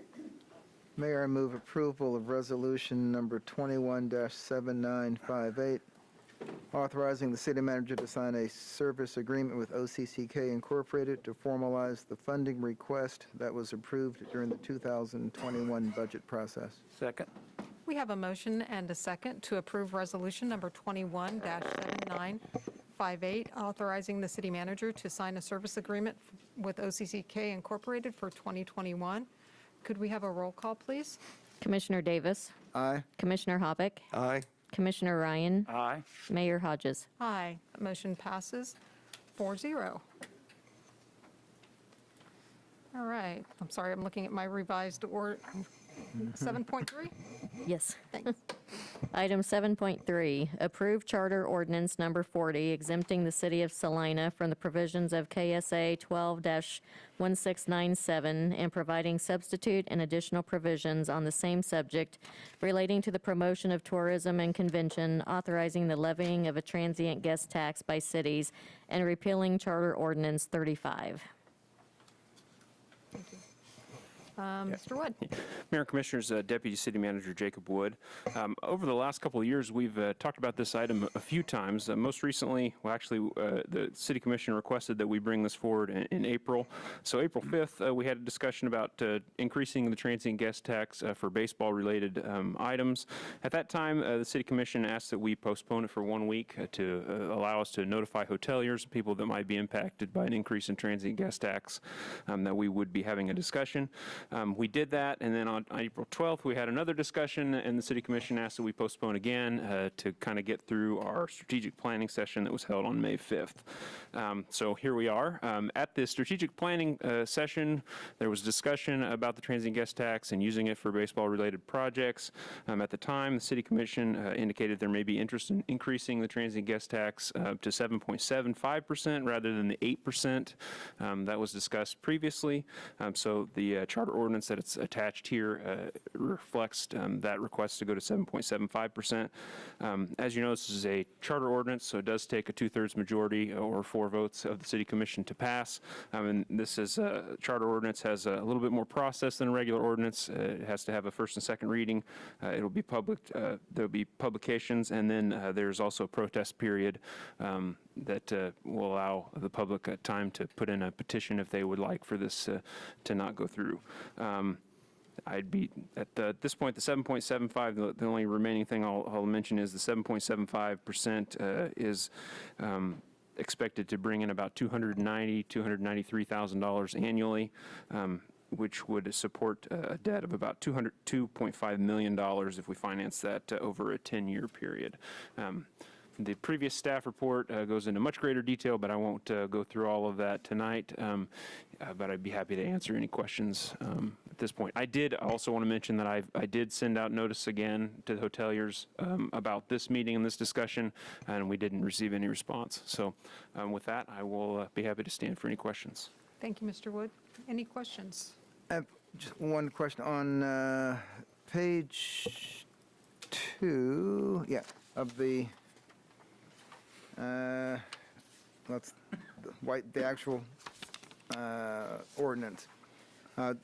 Mayor, I move approval of resolution number 21-7958, authorizing the city manager to sign a service agreement with OCCK Incorporated to formalize the funding request that was approved during the 2021 budget process. Second. We have a motion and a second to approve resolution number 21-7958, authorizing the city manager to sign a service agreement with OCCK Incorporated for 2021. Could we have a roll call, please? Commissioner Davis. Aye. Commissioner Hoppick. Aye. Commissioner Ryan. Aye. Mayor Hodges. Aye. Motion passes 4-0. All right. I'm sorry, I'm looking at my revised 7.3? Yes. Thanks. Item 7.3, approve charter ordinance number 40 exempting the city of Salina from the provisions of KSA 12-1697 and providing substitute and additional provisions on the same subject relating to the promotion of tourism and convention, authorizing the levying of a transient guest tax by cities, and repealing charter ordinance 35. Mr. Wood. Mayor and Commissioners, Deputy City Manager Jacob Wood. Over the last couple of years, we've talked about this item a few times. Most recently, the City Commission requested that we bring this forward in April. So April 5th, we had a discussion about increasing the transient guest tax for baseball-related items. At that time, the City Commission asked that we postpone it for 1 week to allow us to notify hoteliers, people that might be impacted by an increase in transient guest tax, that we would be having a discussion. We did that, and then on April 12th, we had another discussion, and the City Commission asked that we postpone again to kind of get through our strategic planning session that was held on May 5th. So here we are. At the strategic planning session, there was discussion about the transient guest tax and using it for baseball-related projects. At the time, the City Commission indicated there may be interest in increasing the transient guest tax to 7.75% rather than the 8% that was discussed previously. So the charter ordinance that it's attached here reflects that request to go to 7.75%. As you know, this is a charter ordinance, so it does take a 2/3 majority or 4 votes of the City Commission to pass. And this is charter ordinance has a little bit more process than a regular ordinance. It has to have a first and second reading. It'll be public. There'll be publications, and then there's also a protest period that will allow the public time to put in a petition if they would like for this to not go through. I'd be, at this point, the 7.75, the only remaining thing I'll mention is the 7.75% is expected to bring in about $293,000 annually, which would support a debt of about $2.5 million if we finance that over a 10-year period. The previous staff report goes into much greater detail, but I won't go through all of that tonight. But I'd be happy to answer any questions at this point. I did also want to mention that I did send out notice again to the hoteliers about this meeting and this discussion, and we didn't receive any response. So with that, I will be happy to stand for any questions. Thank you, Mr. Wood. Any questions? I have just one question on page 2, of the that's the actual ordinance.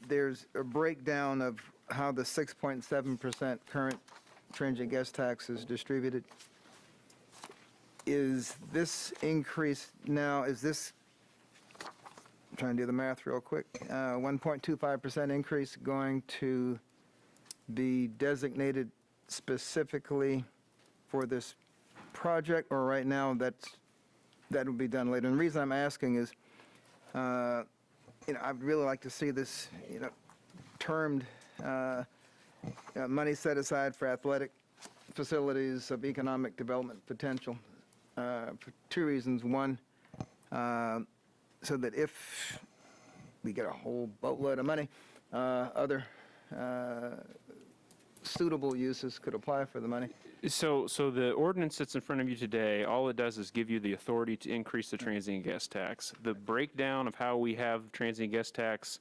There's a breakdown of how the 6.7% current transient guest tax is distributed. Is this increase now, I'm trying to do the math real quick, 1.25% increase going to be designated specifically for this project, or right now that will be done later? And the reason I'm asking is, I'd really like to see this, termed money set aside for athletic facilities of economic development potential, for two reasons. One, so that if we get a whole boatload of money, other suitable uses could apply for the money. So the ordinance that's in front of you today, all it does is give you the authority to increase the transient guest tax. The breakdown of how we have transient guest tax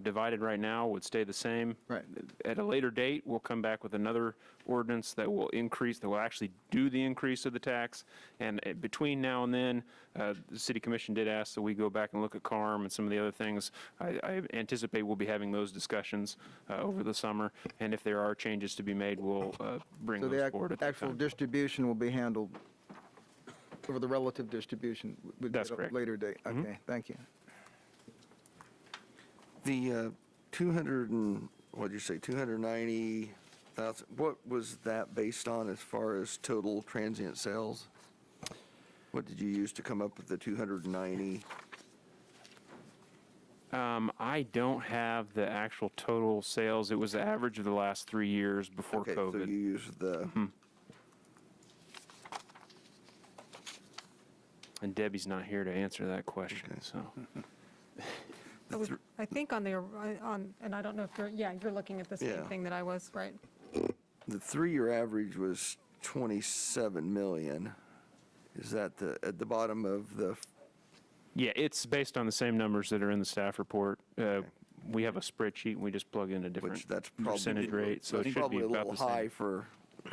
divided right now would stay the same. Right. At a later date, we'll come back with another ordinance that will increase, that will actually do the increase of the tax. And between now and then, the City Commission did ask that we go back and look at CARM and some of the other things. I anticipate we'll be having those discussions over the summer. And if there are changes to be made, we'll bring So those forward at the that actual time. distribution will be handled, or the relative distribution would be That's at a correct. later date. Okay, thank you. The 290,000, what was that based on as far as total transient sales? What did you use to come up with the 290? I don't have the actual total sales. It was the average of the last 3 years before Okay, so COVID. you used the, And Debbie's not here to answer that question, so. I think on and I don't know if you're looking at the same Yeah. thing that I was, right? the 3-year average was 27 million. Is that at the bottom of the, Yeah, it's based on the same numbers that are in the staff report. We have a spreadsheet, and we just plug in a different which that's probably. percentage rate, so it should be Probably a about little the same. high for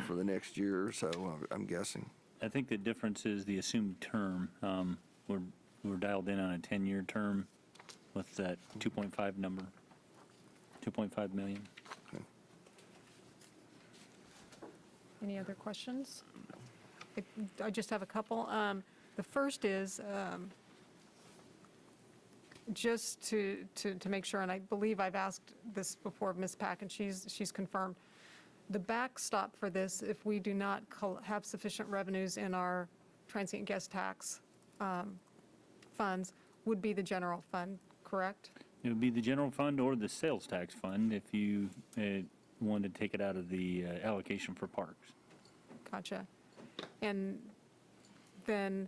the next year or so, I'm guessing. I think the difference is the assumed term. We're dialed in on a 10-year term with that 2.5 number, 2.5 million. Any other questions? I just have a couple. The first is, just to make sure, and I believe I've asked this before of Ms. Pack, and she's confirmed, the backstop for this, if we do not have sufficient revenues in our transient guest tax funds, would be the general fund, correct? It would be the general fund or the sales tax fund if you wanted to take it out of the allocation for parks. Gotcha. And then,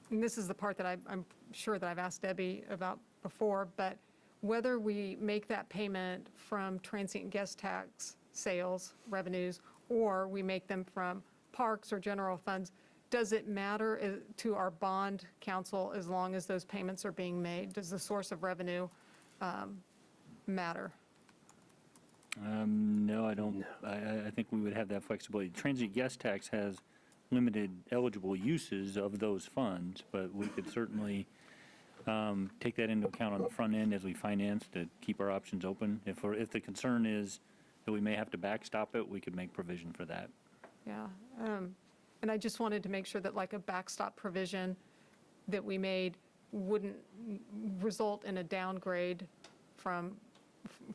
and this is the part that I'm sure that I've asked Debbie about before, but whether we make that payment from transient guest tax sales revenues or we make them from parks or general funds, does it matter to our bond council as long as those payments are being made? Does the source of revenue matter? No, I don't. I think we would have that flexibility. Transient guest tax has limited eligible uses of those funds, but we could certainly take that into account on the front end as we finance to keep our options open. If the concern is that we may have to backstop it, we could make provision for that. Yeah. And I just wanted to make sure that like a backstop provision that we made wouldn't result in a downgrade for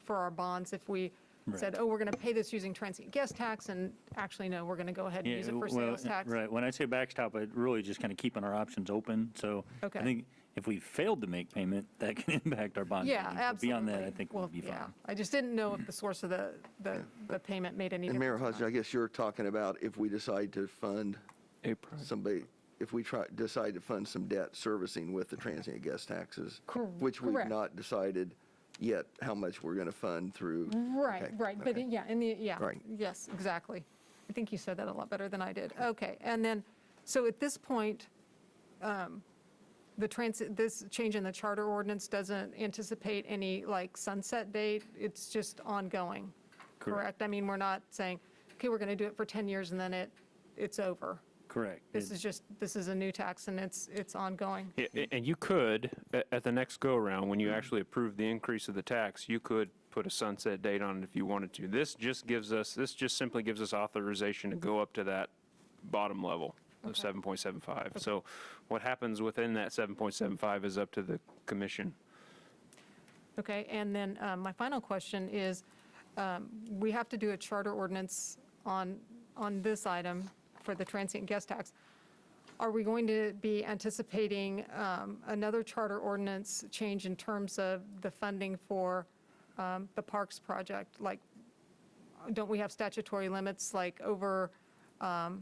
our bonds if we said, oh, we're going to pay this using transient guest tax, and actually, no, we're going to go ahead and use it for sales tax. Right. When I say backstop, it really just kind of keeping our options open. So Okay. I think if we failed to make payment, that can impact our bond Yeah, rating. But absolutely. beyond that, I think we'll be fine. Yeah, I just didn't know if the source of the payment made any And difference. Mayor or Hodge, not. I guess you're talking about if we decide to fund somebody, if we decide to fund some debt servicing with the transient guest taxes, which we've correct. not decided yet how much we're going to fund through. Right, Okay, right, but okay. Right. yes, exactly. I think you said that a lot better than I did. Okay, and then, so at this point, this change in the charter ordinance doesn't anticipate any like sunset date, it's just ongoing, correct? I mean, we're not saying, okay, we're going to do it for 10 years and then it's over. Correct. This is a new tax and it's ongoing. And you could, at the next go-around, when you actually approve the increase of the tax, you could put a sunset date on it if you wanted to. This just simply gives us authorization to go up to that bottom level of 7.75. So what happens within that 7.75 is up to the commission. Okay, and then my final question is, we have to do a charter ordinance on this item for the transient guest tax. Are we going to be anticipating another charter ordinance change in terms of the funding for the parks project? Like, don't we have statutory limits, like over $1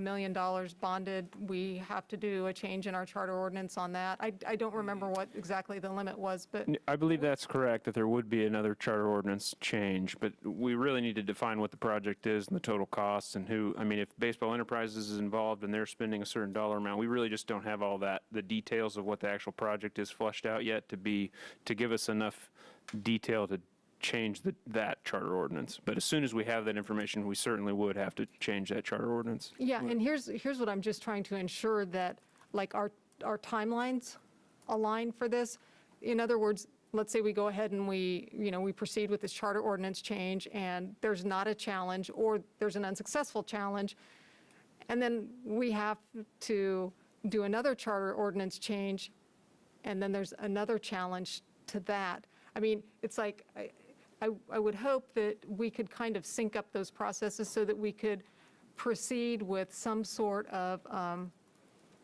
million bonded, we have to do a change in our charter ordinance on that? I don't remember what exactly the limit was, but I believe that's correct, that there would be another charter ordinance change, but we really need to define what the project is and the total costs and who, I mean, if Baseball Enterprises is involved and they're spending a certain dollar amount, we really just don't have all that, the details of what the actual project is fleshed out yet to give us enough detail to change that charter ordinance. But as soon as we have that information, we certainly would have to change that charter ordinance. yeah, and here's what I'm just trying to ensure, that like our timelines align for this. In other words, let's say we go ahead and we proceed with this charter ordinance change, and there's not a challenge, or there's an unsuccessful challenge, and then we have to do another charter ordinance change, and then there's another challenge to that. I mean, it's like, I would hope that we could kind of sync up those processes so that we could proceed with some sort of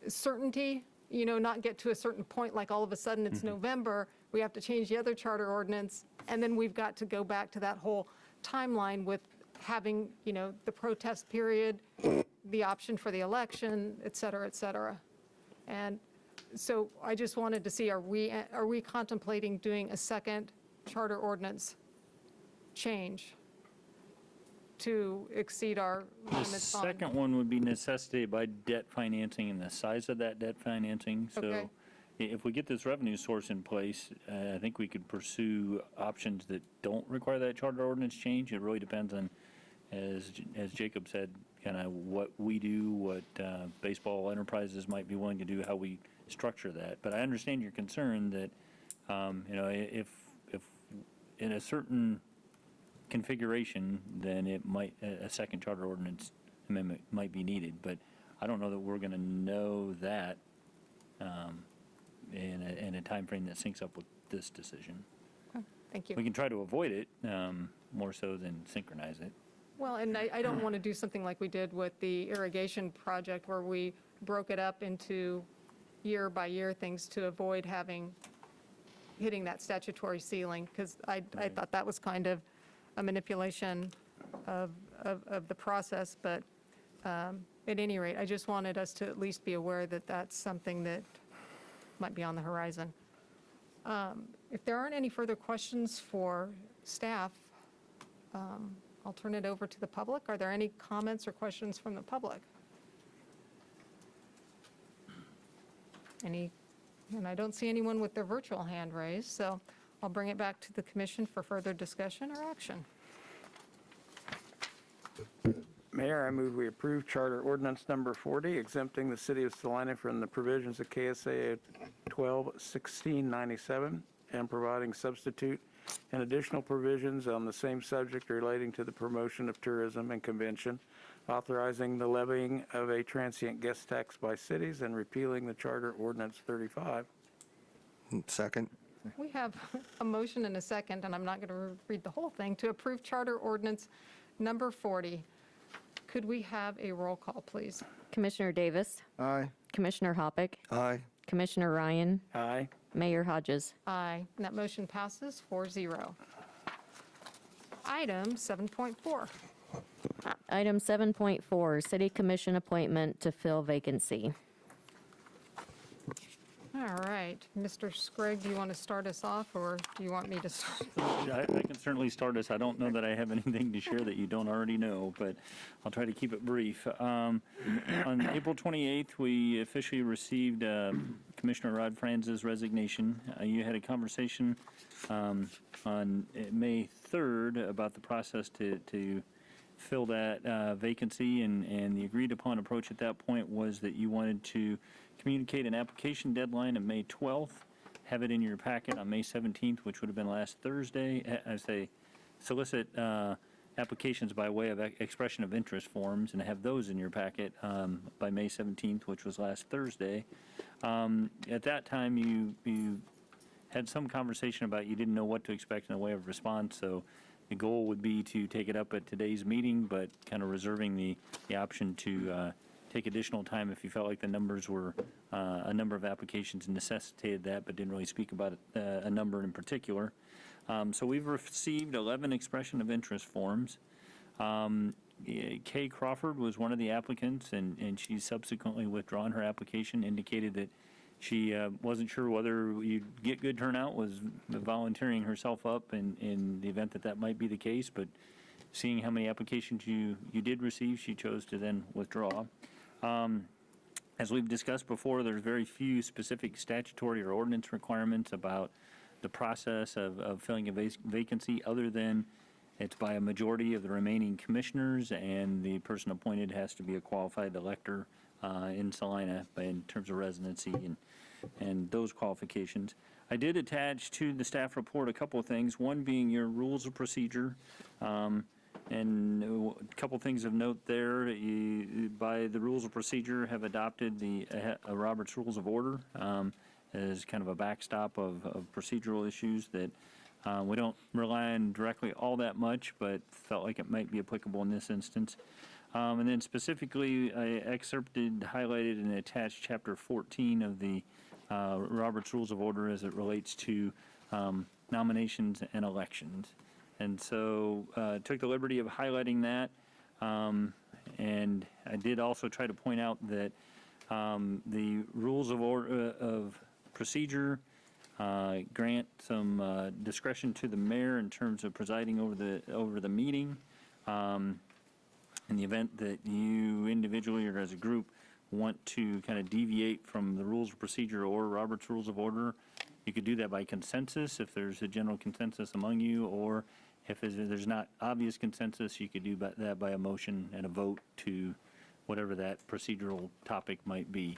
certainty, not get to a certain point, like all of a sudden it's November, we have to change the other charter ordinance, and then we've got to go back to that whole timeline with having, the protest period, the option for the election, et cetera, et cetera. And so I just wanted to see, are we contemplating doing a second charter ordinance change to exceed our The limits on? second one would be necessitated by debt financing and the size of that debt financing. So Okay. if we get this revenue source in place, I think we could pursue options that don't require that charter ordinance change. It really depends on, as Jacob said, kind of what we do, what Baseball Enterprises might be willing to do, how we structure that. But I understand your concern that, if in a certain configuration, then a second charter ordinance amendment might be needed. But I don't know that we're going to know that in a time frame that syncs up with this decision. Thank you. We can try to avoid it more so than synchronize it. Well, and I don't want to do something like we did with the irrigation project, where we broke it up into year-by-year things to avoid hitting that statutory ceiling, because I thought that was kind of a manipulation of the process. But at any rate, I just wanted us to at least be aware that that's something that might be on the horizon. If there aren't any further questions for staff, I'll turn it over to the public. Are there any comments or questions from the public? And I don't see anyone with their virtual hand raised, so I'll bring it back to the commission for further discussion or action. Mayor, I move we approve Charter Ordinance Number 40, exempting the city of Salina from the provisions of KSA 12-1697 and providing substitute and additional provisions on the same subject relating to the promotion of tourism and convention, authorizing the levying of a transient guest tax by cities, and repealing the Charter Ordinance 35. Second. We have a motion and a second, and I'm not going to read the whole thing, to approve Charter Ordinance Number 40. Could we have a roll call, please? Commissioner Davis? Aye. Commissioner Hoppick? Aye. Commissioner Ryan? Aye. Mayor Hodges? Aye. And that motion passes 4-0. Item 7.4. Item 7.4, City Commission appointment to fill vacancy. All right. Mr. Scragg, do you want to start us off, or do you want me to start? I can certainly start us. I don't know that I have anything to share that you don't already know, but I'll try to keep it brief. On April 28th, we officially received Commissioner Rod Franz's resignation. You had a conversation on May 3rd about the process to fill that vacancy, and the agreed upon approach at that point was that you wanted to communicate an application deadline of May 12th, have it in your packet on May 17th, which would have been last Thursday. As they solicit applications by way of expression of interest forms, and have those in your packet by May 17th, which was last Thursday. At that time, you had some conversation about you didn't know what to expect in the way of response, so the goal would be to take it up at today's meeting, but kind of reserving the option to take additional time if you felt like the numbers were, a number of applications necessitated that, but didn't really speak about a number in particular. So we've received 11 expression of interest forms. Kay Crawford was one of the applicants, and she's subsequently withdrawn her application, indicated that she wasn't sure whether you'd get good turnout, was volunteering herself up in the event that that might be the case, but seeing how many applications you did receive, she chose to then withdraw. As we've discussed before, there's very few specific statutory or ordinance requirements about the process of filling a vacancy, other than it's by a majority of the remaining commissioners, and the person appointed has to be a qualified elector in Salina in terms of residency and those qualifications. I did attach to the staff report a couple of things, one being your rules of procedure. And a couple things of note there. By the rules of procedure, have adopted the Robert's Rules of Order as kind of a backstop of procedural issues that we don't rely on directly all that much, but felt like it might be applicable in this instance. And then specifically, I excerpted, highlighted, and attached Chapter 14 of the Robert's Rules of Order as it relates to nominations and elections. And so took the liberty of highlighting that. And I did also try to point out that the rules of procedure grant some discretion to the mayor in terms of presiding over the meeting. In the event that you individually or as a group want to kind of deviate from the rules of procedure or Robert's Rules of Order, you could do that by consensus if there's a general consensus among you, or if there's not obvious consensus, you could do that by a motion and a vote to whatever that procedural topic might be.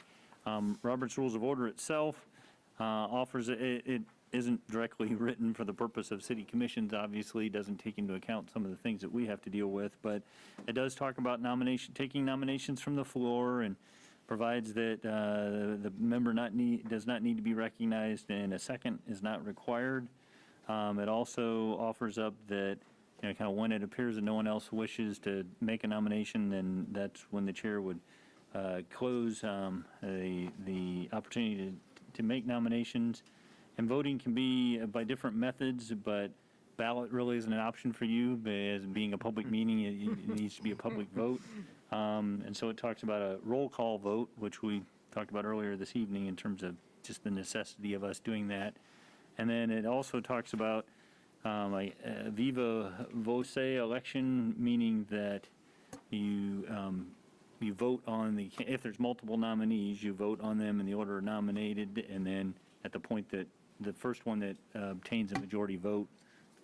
Robert's Rules of Order itself offers, it isn't directly written for the purpose of city commissions, obviously, doesn't take into account some of the things that we have to deal with, but it does talk about taking nominations from the floor, and provides that the member does not need to be recognized and a second is not required. It also offers up that, kind of when it appears that no one else wishes to make a nomination, then that's when the chair would close the opportunity to make nominations. And voting can be by different methods, but ballot really isn't an option for you. As being a public meeting, it needs to be a public vote. And so it talks about a roll call vote, which we talked about earlier this evening in terms of just the necessity of us doing that. And then it also talks about a viva voce election, meaning that you vote on if there's multiple nominees, you vote on them in the order nominated, and then at the point that the first one that obtains a majority vote,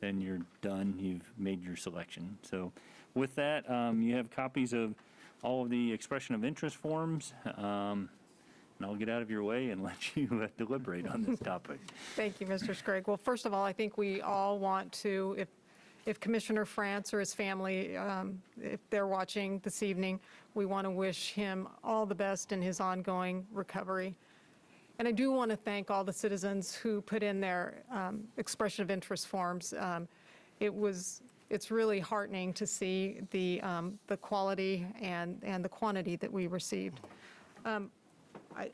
then you're done, you've made your selection. So with that, you have copies of all of the expression of interest forms, and I'll get out of your way and let you deliberate on this topic. Thank you, Mr. Scragg. Well, first of all, I think we all want to, if Commissioner France or his family, if they're watching this evening, we want to wish him all the best in his ongoing recovery. And I do want to thank all the citizens who put in their expression of interest forms. It's really heartening to see the quality and the quantity that we received.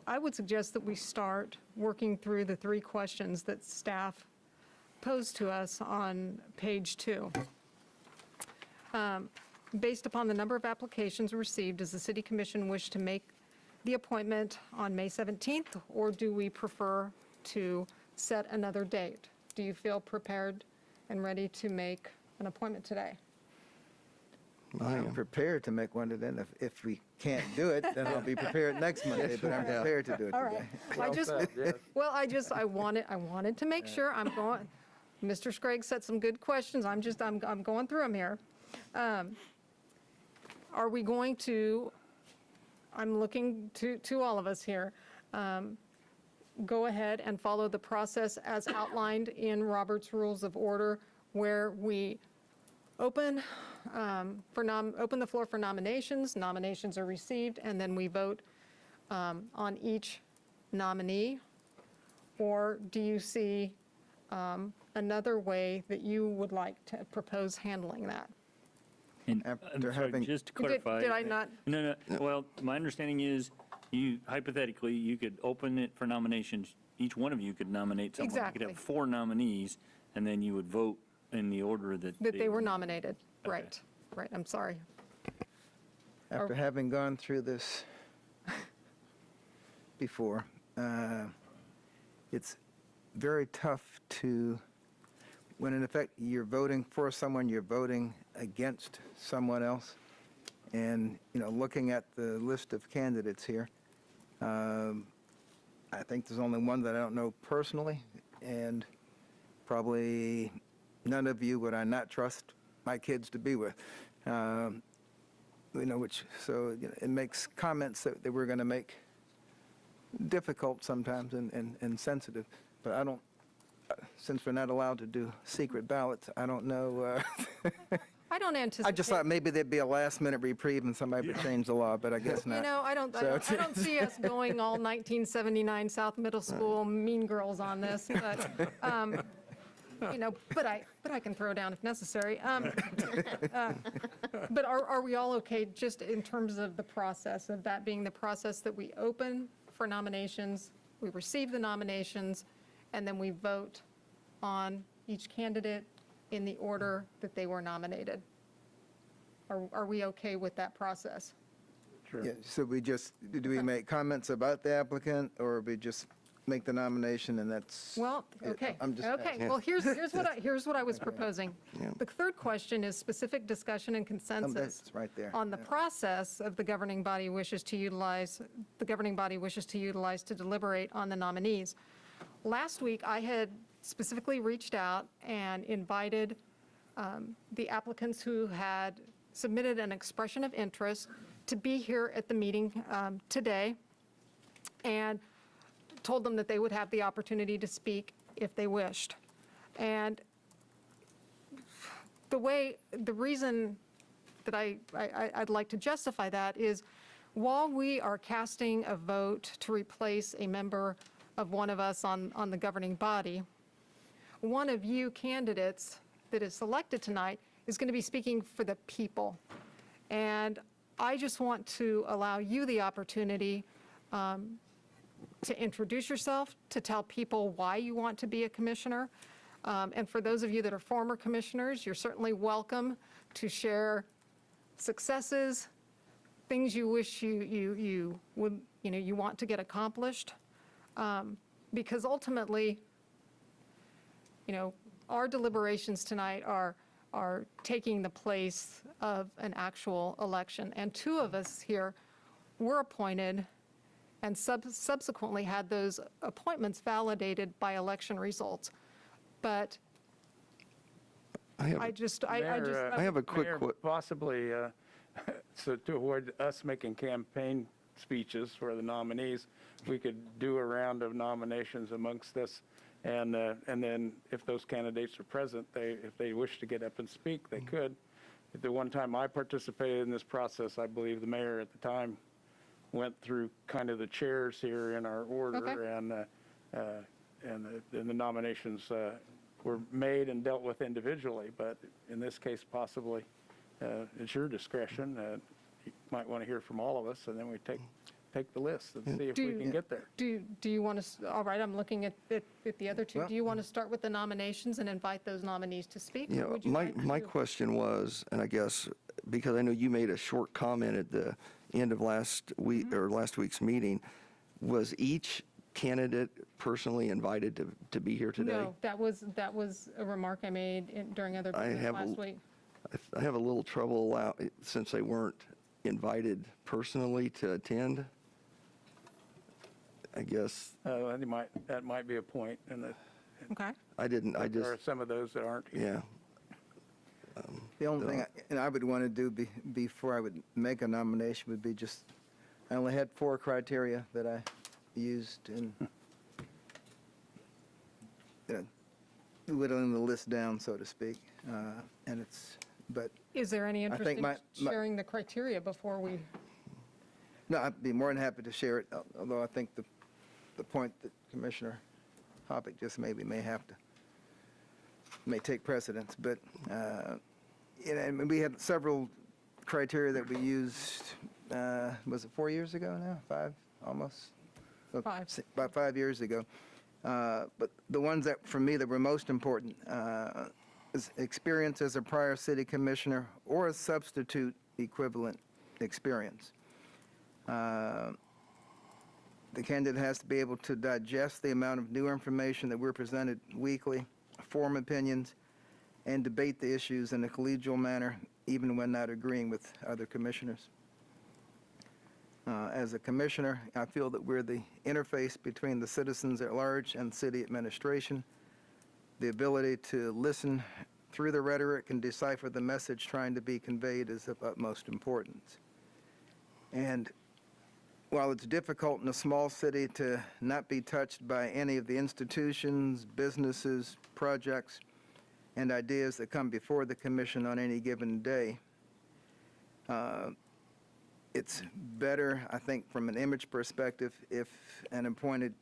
I would suggest that we start working through the 3 questions that staff posed to us on page 2. Based upon the number of applications received, does the City Commission wish to make the appointment on May 17th, or do we prefer to set another date? Do you feel prepared and ready to make an appointment today? I'm prepared to make one today. If we can't do it, then I'll be prepared next Monday, but I'm prepared to do it All right. today. I wanted to make sure I'm going, Mr. Scragg set some good questions. I'm going through them here. Are we going to, I'm looking to all of us here. go ahead and follow the process as outlined in Robert's Rules of Order, where we open the floor for nominations. Nominations are received, and then we vote on each nominee? Or do you see another way that you would like to propose handling that? And After I'm sorry, having- just to clarify. Did I not? No. Well, my understanding is you, hypothetically, you could open it for nominations. Each one of you could nominate someone. You Exactly. could have 4 nominees, and then you would vote in the order that. That they were nominated. Right, right, I'm sorry. After having gone through this before, it's very tough to, when in effect you're voting for someone, you're voting against someone else. And, looking at the list of candidates here, I think there's only one that I don't know personally, and probably none of you would I not trust my kids to be with. So it makes comments that we're going to make difficult sometimes and sensitive. But I don't, since we're not allowed to do secret ballots, I don't know. I don't anticipate. I just thought maybe there'd be a last-minute reprieve and somebody would change the law, but I guess not. I don't see us going all 1979 South Middle School mean girls on this, but, but I can throw down if necessary. But are we all okay, just in terms of the process, of that being the process that we open for nominations, we receive the nominations, and then we vote on each candidate in the order that they were nominated? Are we okay with that process? Yeah, so do we make comments about the applicant, or we just make the nomination and that's? Well, okay, I'm just okay. asking. Well, here's what I was proposing. The third question is specific discussion and consensus. That's right there. On the process of the governing body wishes to utilize to deliberate on the nominees. Last week, I had specifically reached out and invited the applicants who had submitted an expression of interest to be here at the meeting today, and told them that they would have the opportunity to speak if they wished. And the reason that I'd like to justify that is, while we are casting a vote to replace a member of one of us on the governing body, one of you candidates that is selected tonight is going to be speaking for the people. And I just want to allow you the opportunity to introduce yourself, to tell people why you want to be a commissioner. And for those of you that are former commissioners, you're certainly welcome to share successes, things you wish you would, you want to get accomplished. Because ultimately, our deliberations tonight are taking the place of an actual election. And 2 of us here were appointed and subsequently had those appointments validated by election results. But I have a quick Mayor, possibly, so to avoid us making campaign speeches for the nominees, we could do a round of nominations amongst us, and then if those candidates are present, if they wish to get up and speak, they could. At the one time I participated in this process, I believe the mayor at the time went through kind of the chairs here in our order, and the nominations were made and dealt with individually, but in this case, possibly, it's your discretion. You might want to hear from all of us, and then we take the list and see if we can get there. Do you want to, all right, I'm looking at the other 2. Do you want to start with the nominations and invite those nominees to speak? Or would you like My to- question was, and I guess, because I know you made a short comment at the end of last week, or last week's meeting, was each candidate personally invited to be here today? No, that was a remark I made during other business last week. I have a little trouble since they weren't invited personally to attend. I guess. That might be a point, and Okay. there are some of those that aren't here. Yeah. The only thing I would want to do before I would make a nomination would be I only had 4 criteria that I used, and whittling the list down, so to speak. And it's, but, Is there any interest think in my- sharing the criteria before we? no, I'd be more than happy to share it, although I think the point that Commissioner Hoppick just may take precedence. But, and we had several criteria that we used, was it 4 years ago now? 5, almost? 5. About 5 years ago. But the ones that, for me, that were most important is experience as a prior city commissioner or a substitute equivalent experience. The candidate has to be able to digest the amount of new information that we're presented weekly, form opinions, and debate the issues in a collegial manner, even when not agreeing with other commissioners. As a commissioner, I feel that we're the interface between the citizens at large and city administration. The ability to listen through the rhetoric and decipher the message trying to be conveyed is of utmost importance. And while it's difficult in a small city to not be touched by any of the institutions, businesses, projects, and ideas that come before the commission on any given day, it's better, I think, from an image perspective, if an appointed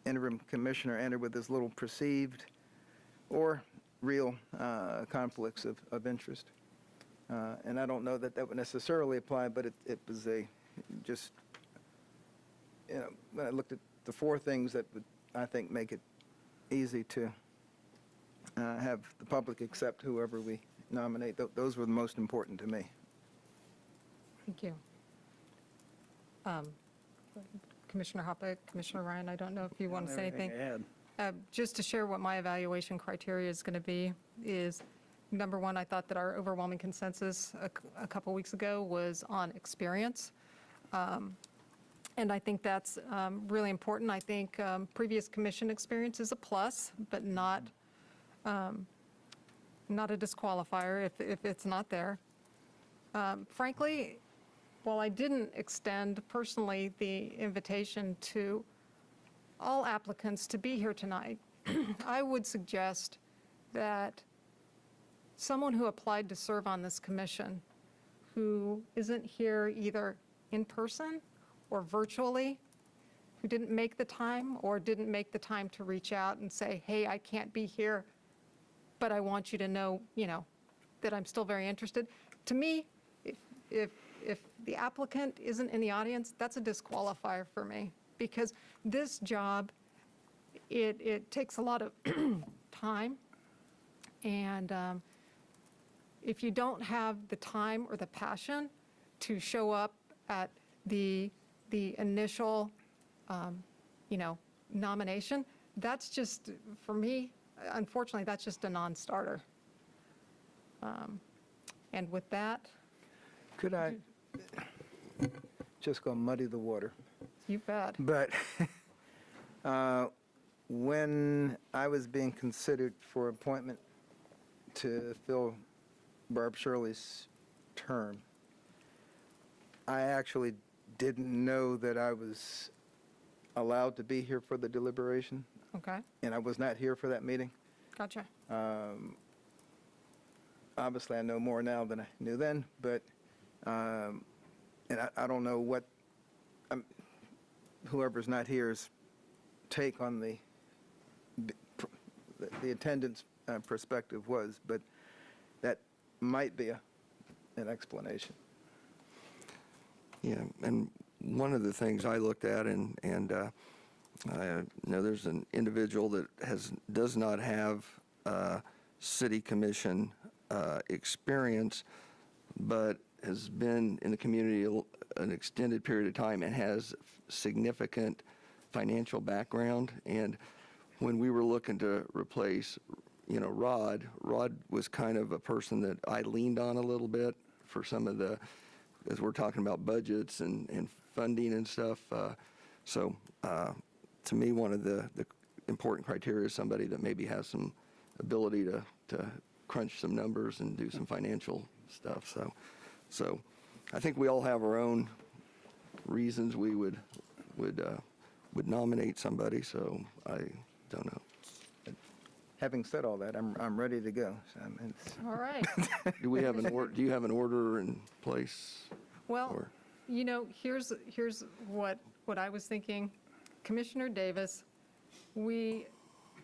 interim commissioner entered with as little perceived or real conflicts of interest. And I don't know that that would necessarily apply, but it was just, when I looked at the 4 things that would, I think, make it easy to have the public accept whoever we nominate, those were the most important to me. Thank you. Commissioner Hoppick, Commissioner Ryan, I don't know if you want to say anything. Just to share what my evaluation criteria is going to be is, number one, I thought that our overwhelming consensus a couple weeks ago was on experience. And I think that's really important. I think previous commission experience is a plus, but not a disqualifier if it's not there. Frankly, while I didn't extend personally the invitation to all applicants to be here tonight, I would suggest that someone who applied to serve on this commission who isn't here either in person or virtually, who didn't make the time or didn't make the time to reach out and say, hey, I can't be here, but I want you to know, that I'm still very interested. To me, if the applicant isn't in the audience, that's a disqualifier for me, because this job, it takes a lot of time, and if you don't have the time or the passion to show up at the initial, nomination, that's just, for me, unfortunately, that's just a non-starter. And with that, Could I just go muddy the water? you bet. But when I was being considered for appointment to fill Barb Shirley's term, I actually didn't know that I was allowed to be here for the deliberation, Okay, and I was not here for that meeting. gotcha. Obviously, I know more now than I knew then, but, and I don't know what whoever's not here's take on the attendance perspective was, but that might be an explanation. Yeah, and one of the things I looked at, and I know there's an individual that does not have city commission experience, but has been in the community an extended period of time and has significant financial background. And when we were looking to replace, Rod was kind of a person that I leaned on a little bit for some of the, as we're talking about budgets and funding and stuff. So to me, one of the important criteria is somebody that maybe has some ability to crunch some numbers and do some financial stuff. So I think we all have our own reasons we would nominate somebody, so I don't know. Having said all that, I'm ready to go. So, I mean, All right. Do we have do you have an order in place? Well, Or- you know, here's what I was thinking. Commissioner Davis,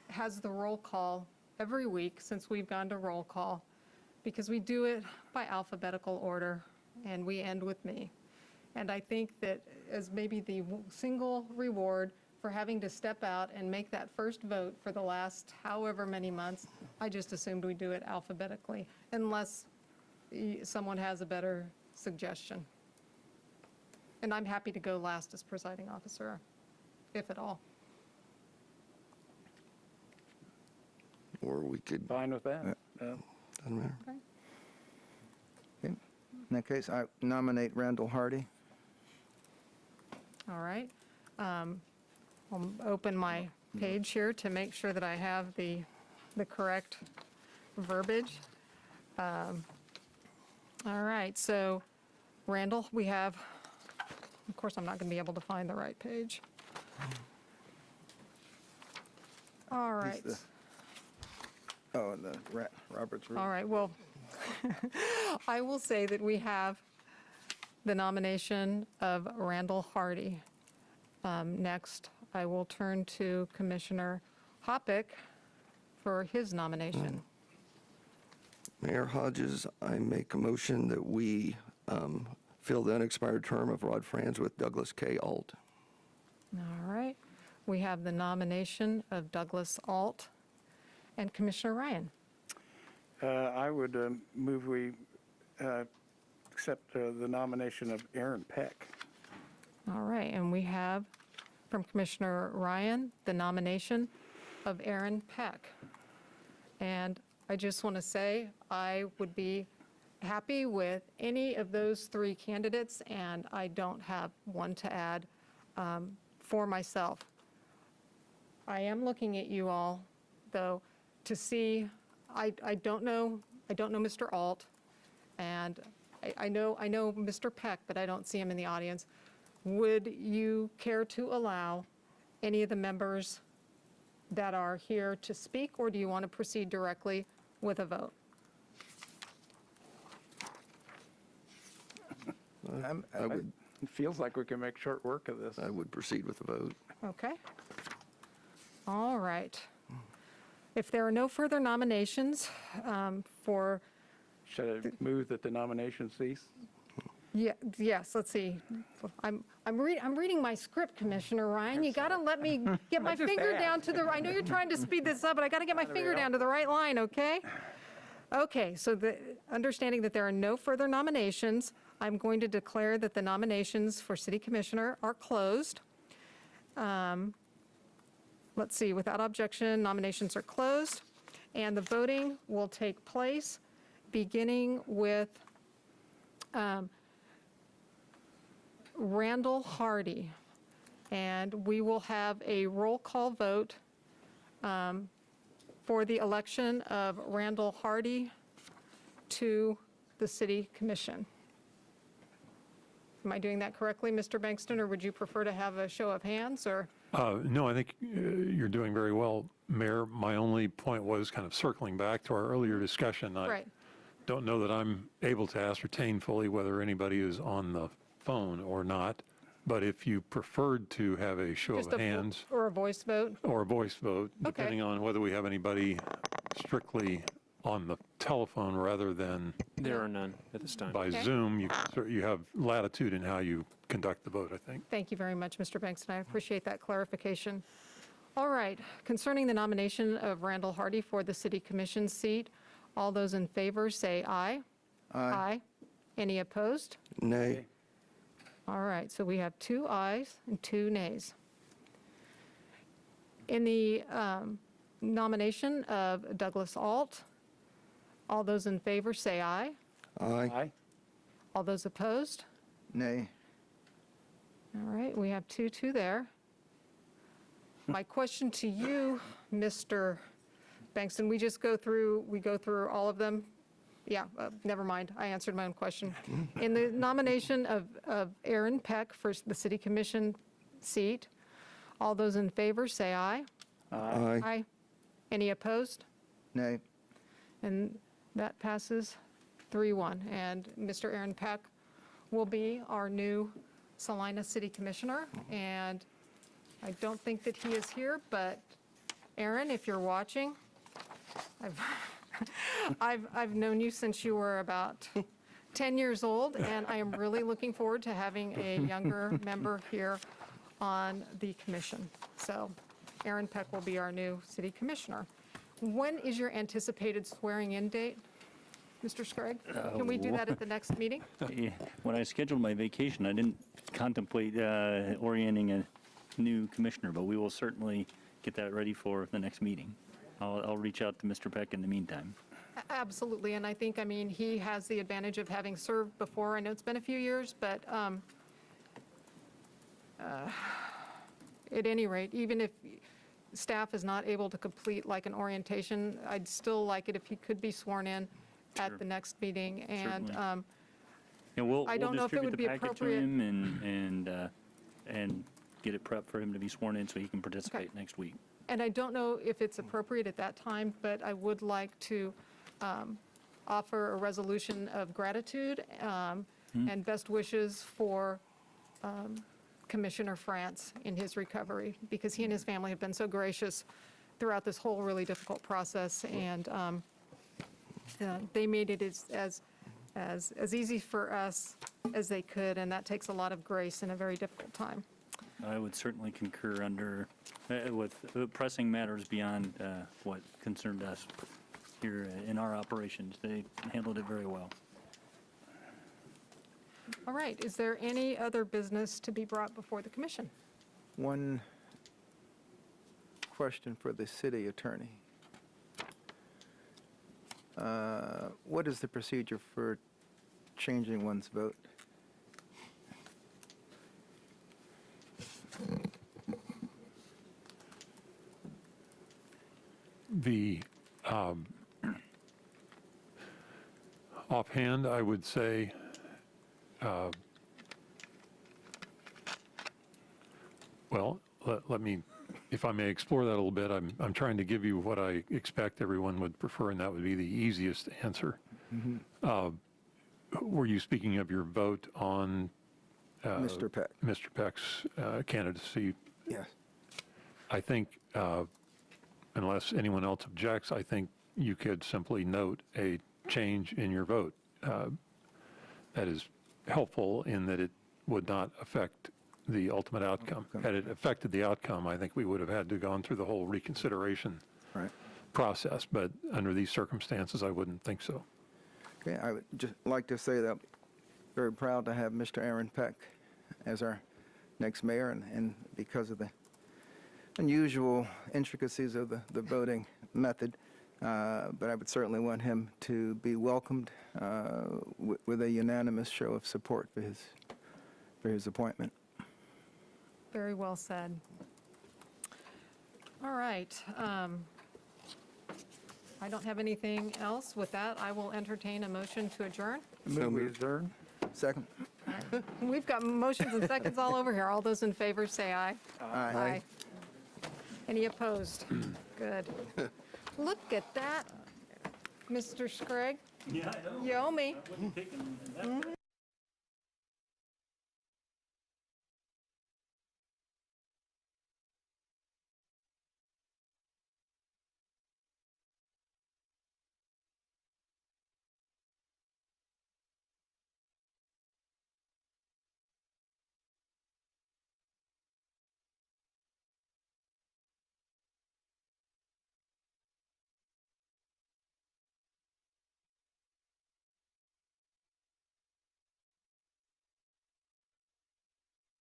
has the roll call every week since we've gone to roll call, because we do it by alphabetical order, and we end with me. And I think that as maybe the single reward for having to step out and make that first vote for the last however many months, I just assumed we'd do it alphabetically, unless someone has a better suggestion. And I'm happy to go last as presiding officer, if at all. Or we could, Fine with that. doesn't matter. Okay. in that case, I nominate Randall Hardy. All right. I'll open my page here to make sure that I have the correct verbiage. All right, so Randall, we have, of course, I'm not going to be able to find the right page. All right. Oh, the Robert's Rule. All right, well, I will say that we have the nomination of Randall Hardy. Next, I will turn to Commissioner Hoppick for his nomination. Mayor Hodges, I make a motion that we fill the unexpired term of Rod Franz with Douglas K. Alt. All right, we have the nomination of Douglas Alt and Commissioner Ryan. I would move we accept the nomination of Aaron Peck. All right, and we have from Commissioner Ryan the nomination of Aaron Peck. And I just want to say I would be happy with any of those three candidates, and I don't have one to add for myself. I am looking at you all, though, to see, I don't know Mr. Alt, and I know Mr. Peck, but I don't see him in the audience. Would you care to allow any of the members that are here to speak, or do you want to proceed directly with a vote? It feels like we can make short work of this. I would proceed with the vote. Okay. All right. If there are no further nominations for, Should I move that the nomination cease? yes, let's see. I'm reading my script, Commissioner Ryan. You got to let me get my finger down to the, I know you're trying to speed this up, but I got to get my finger down to the right line, okay? Okay, so understanding that there are no further nominations, I'm going to declare that the nominations for City Commissioner are closed. Let's see, without objection, nominations are closed, and the voting will take place beginning with Randall Hardy. And we will have a roll call vote for the election of Randall Hardy to the City Commission. Am I doing that correctly, Mr. Bankston, or would you prefer to have a show of hands, or? No, I think you're doing very well, Mayor. My only point was kind of circling back to our earlier discussion. I Right. don't know that I'm able to ascertain fully whether anybody is on the phone or not, but if you preferred to have a show Just of hands or a voice vote? or a voice vote, Okay. depending on whether we have anybody strictly on the telephone rather than There are none at this time. by Okay. Zoom, you have latitude in how you conduct the vote, I think. Thank you very much, Mr. Bankston. I appreciate that clarification. All right, concerning the nomination of Randall Hardy for the City Commission seat, all those in favor say aye. Aye. Any opposed? Nay. All right, so we have 2 ayes and 2 nays. In the nomination of Douglas Alt, all those in favor say aye. Aye. All those opposed? Nay. All right, we have 2 there. My question to you, Mr. Bankston, we go through all of them? Yeah, never mind, I answered my own question. In the nomination of Aaron Peck for the City Commission seat, all those in favor say aye. Aye. Aye. Any opposed? Nay. And that passes 3-1. And Mr. Aaron Peck will be our new Salina City Commissioner. And I don't think that he is here, but Aaron, if you're watching, I've known you since you were about 10 years old, and I am really looking forward to having a younger member here on the commission. So Aaron Peck will be our new city commissioner. When is your anticipated swearing-in date, Mr. Scragg? Can we do that at the next meeting? Yeah, when I scheduled my vacation, I didn't contemplate orienting a new commissioner, but we will certainly get that ready for the next meeting. I'll reach out to Mr. Peck in the meantime. Absolutely, and I think, I mean, he has the advantage of having served before. I know it's been a few years, but at any rate, even if staff is not able to complete like an orientation, I'd still like it if he could be sworn in at the next meeting. And Certainly. Yeah, we'll I don't know if it distribute would the be packet to appropriate. him and get it prepped for him to be sworn in so he can participate next week. And I don't know if it's appropriate at that time, but I would like to offer a resolution of gratitude and best wishes for Commissioner France in his recovery, because he and his family have been so gracious throughout this whole really difficult process, and they made it as easy for us as they could, and that takes a lot of grace in a very difficult time. I would certainly concur with pressing matters beyond what concerned us here in our operations. They handled it very well. All right, is there any other business to be brought before the commission? One question for the city attorney. What is the procedure for changing one's vote? The offhand, I would say well, let me, if I may explore that a little bit. I'm trying to give you what I expect everyone would prefer, and that would be the easiest answer. Were you speaking of your vote on Mr. Peck. Mr. Peck's candidacy? Yes. I think, unless anyone else objects, I think you could simply note a change in your vote. That is helpful in that it would not affect the ultimate outcome. Had it affected the outcome, I think we would have had to gone through the whole reconsideration process. But under these circumstances, I wouldn't think so. Okay, I would just like to say that I'm very proud to have Mr. Aaron Peck as our next mayor, and because of the unusual intricacies of the voting method, but I would certainly want him to be welcomed with a unanimous show of support for his appointment. Very well said. All right. I don't have anything else. With that, I will entertain a motion to adjourn. Move we adjourn. Second. We've got motions and seconds all over here. All those in favor say aye. Aye. Any opposed? Good. Look at that, Mr. Scragg. Yeah, I know. You owe me. I wasn't taking that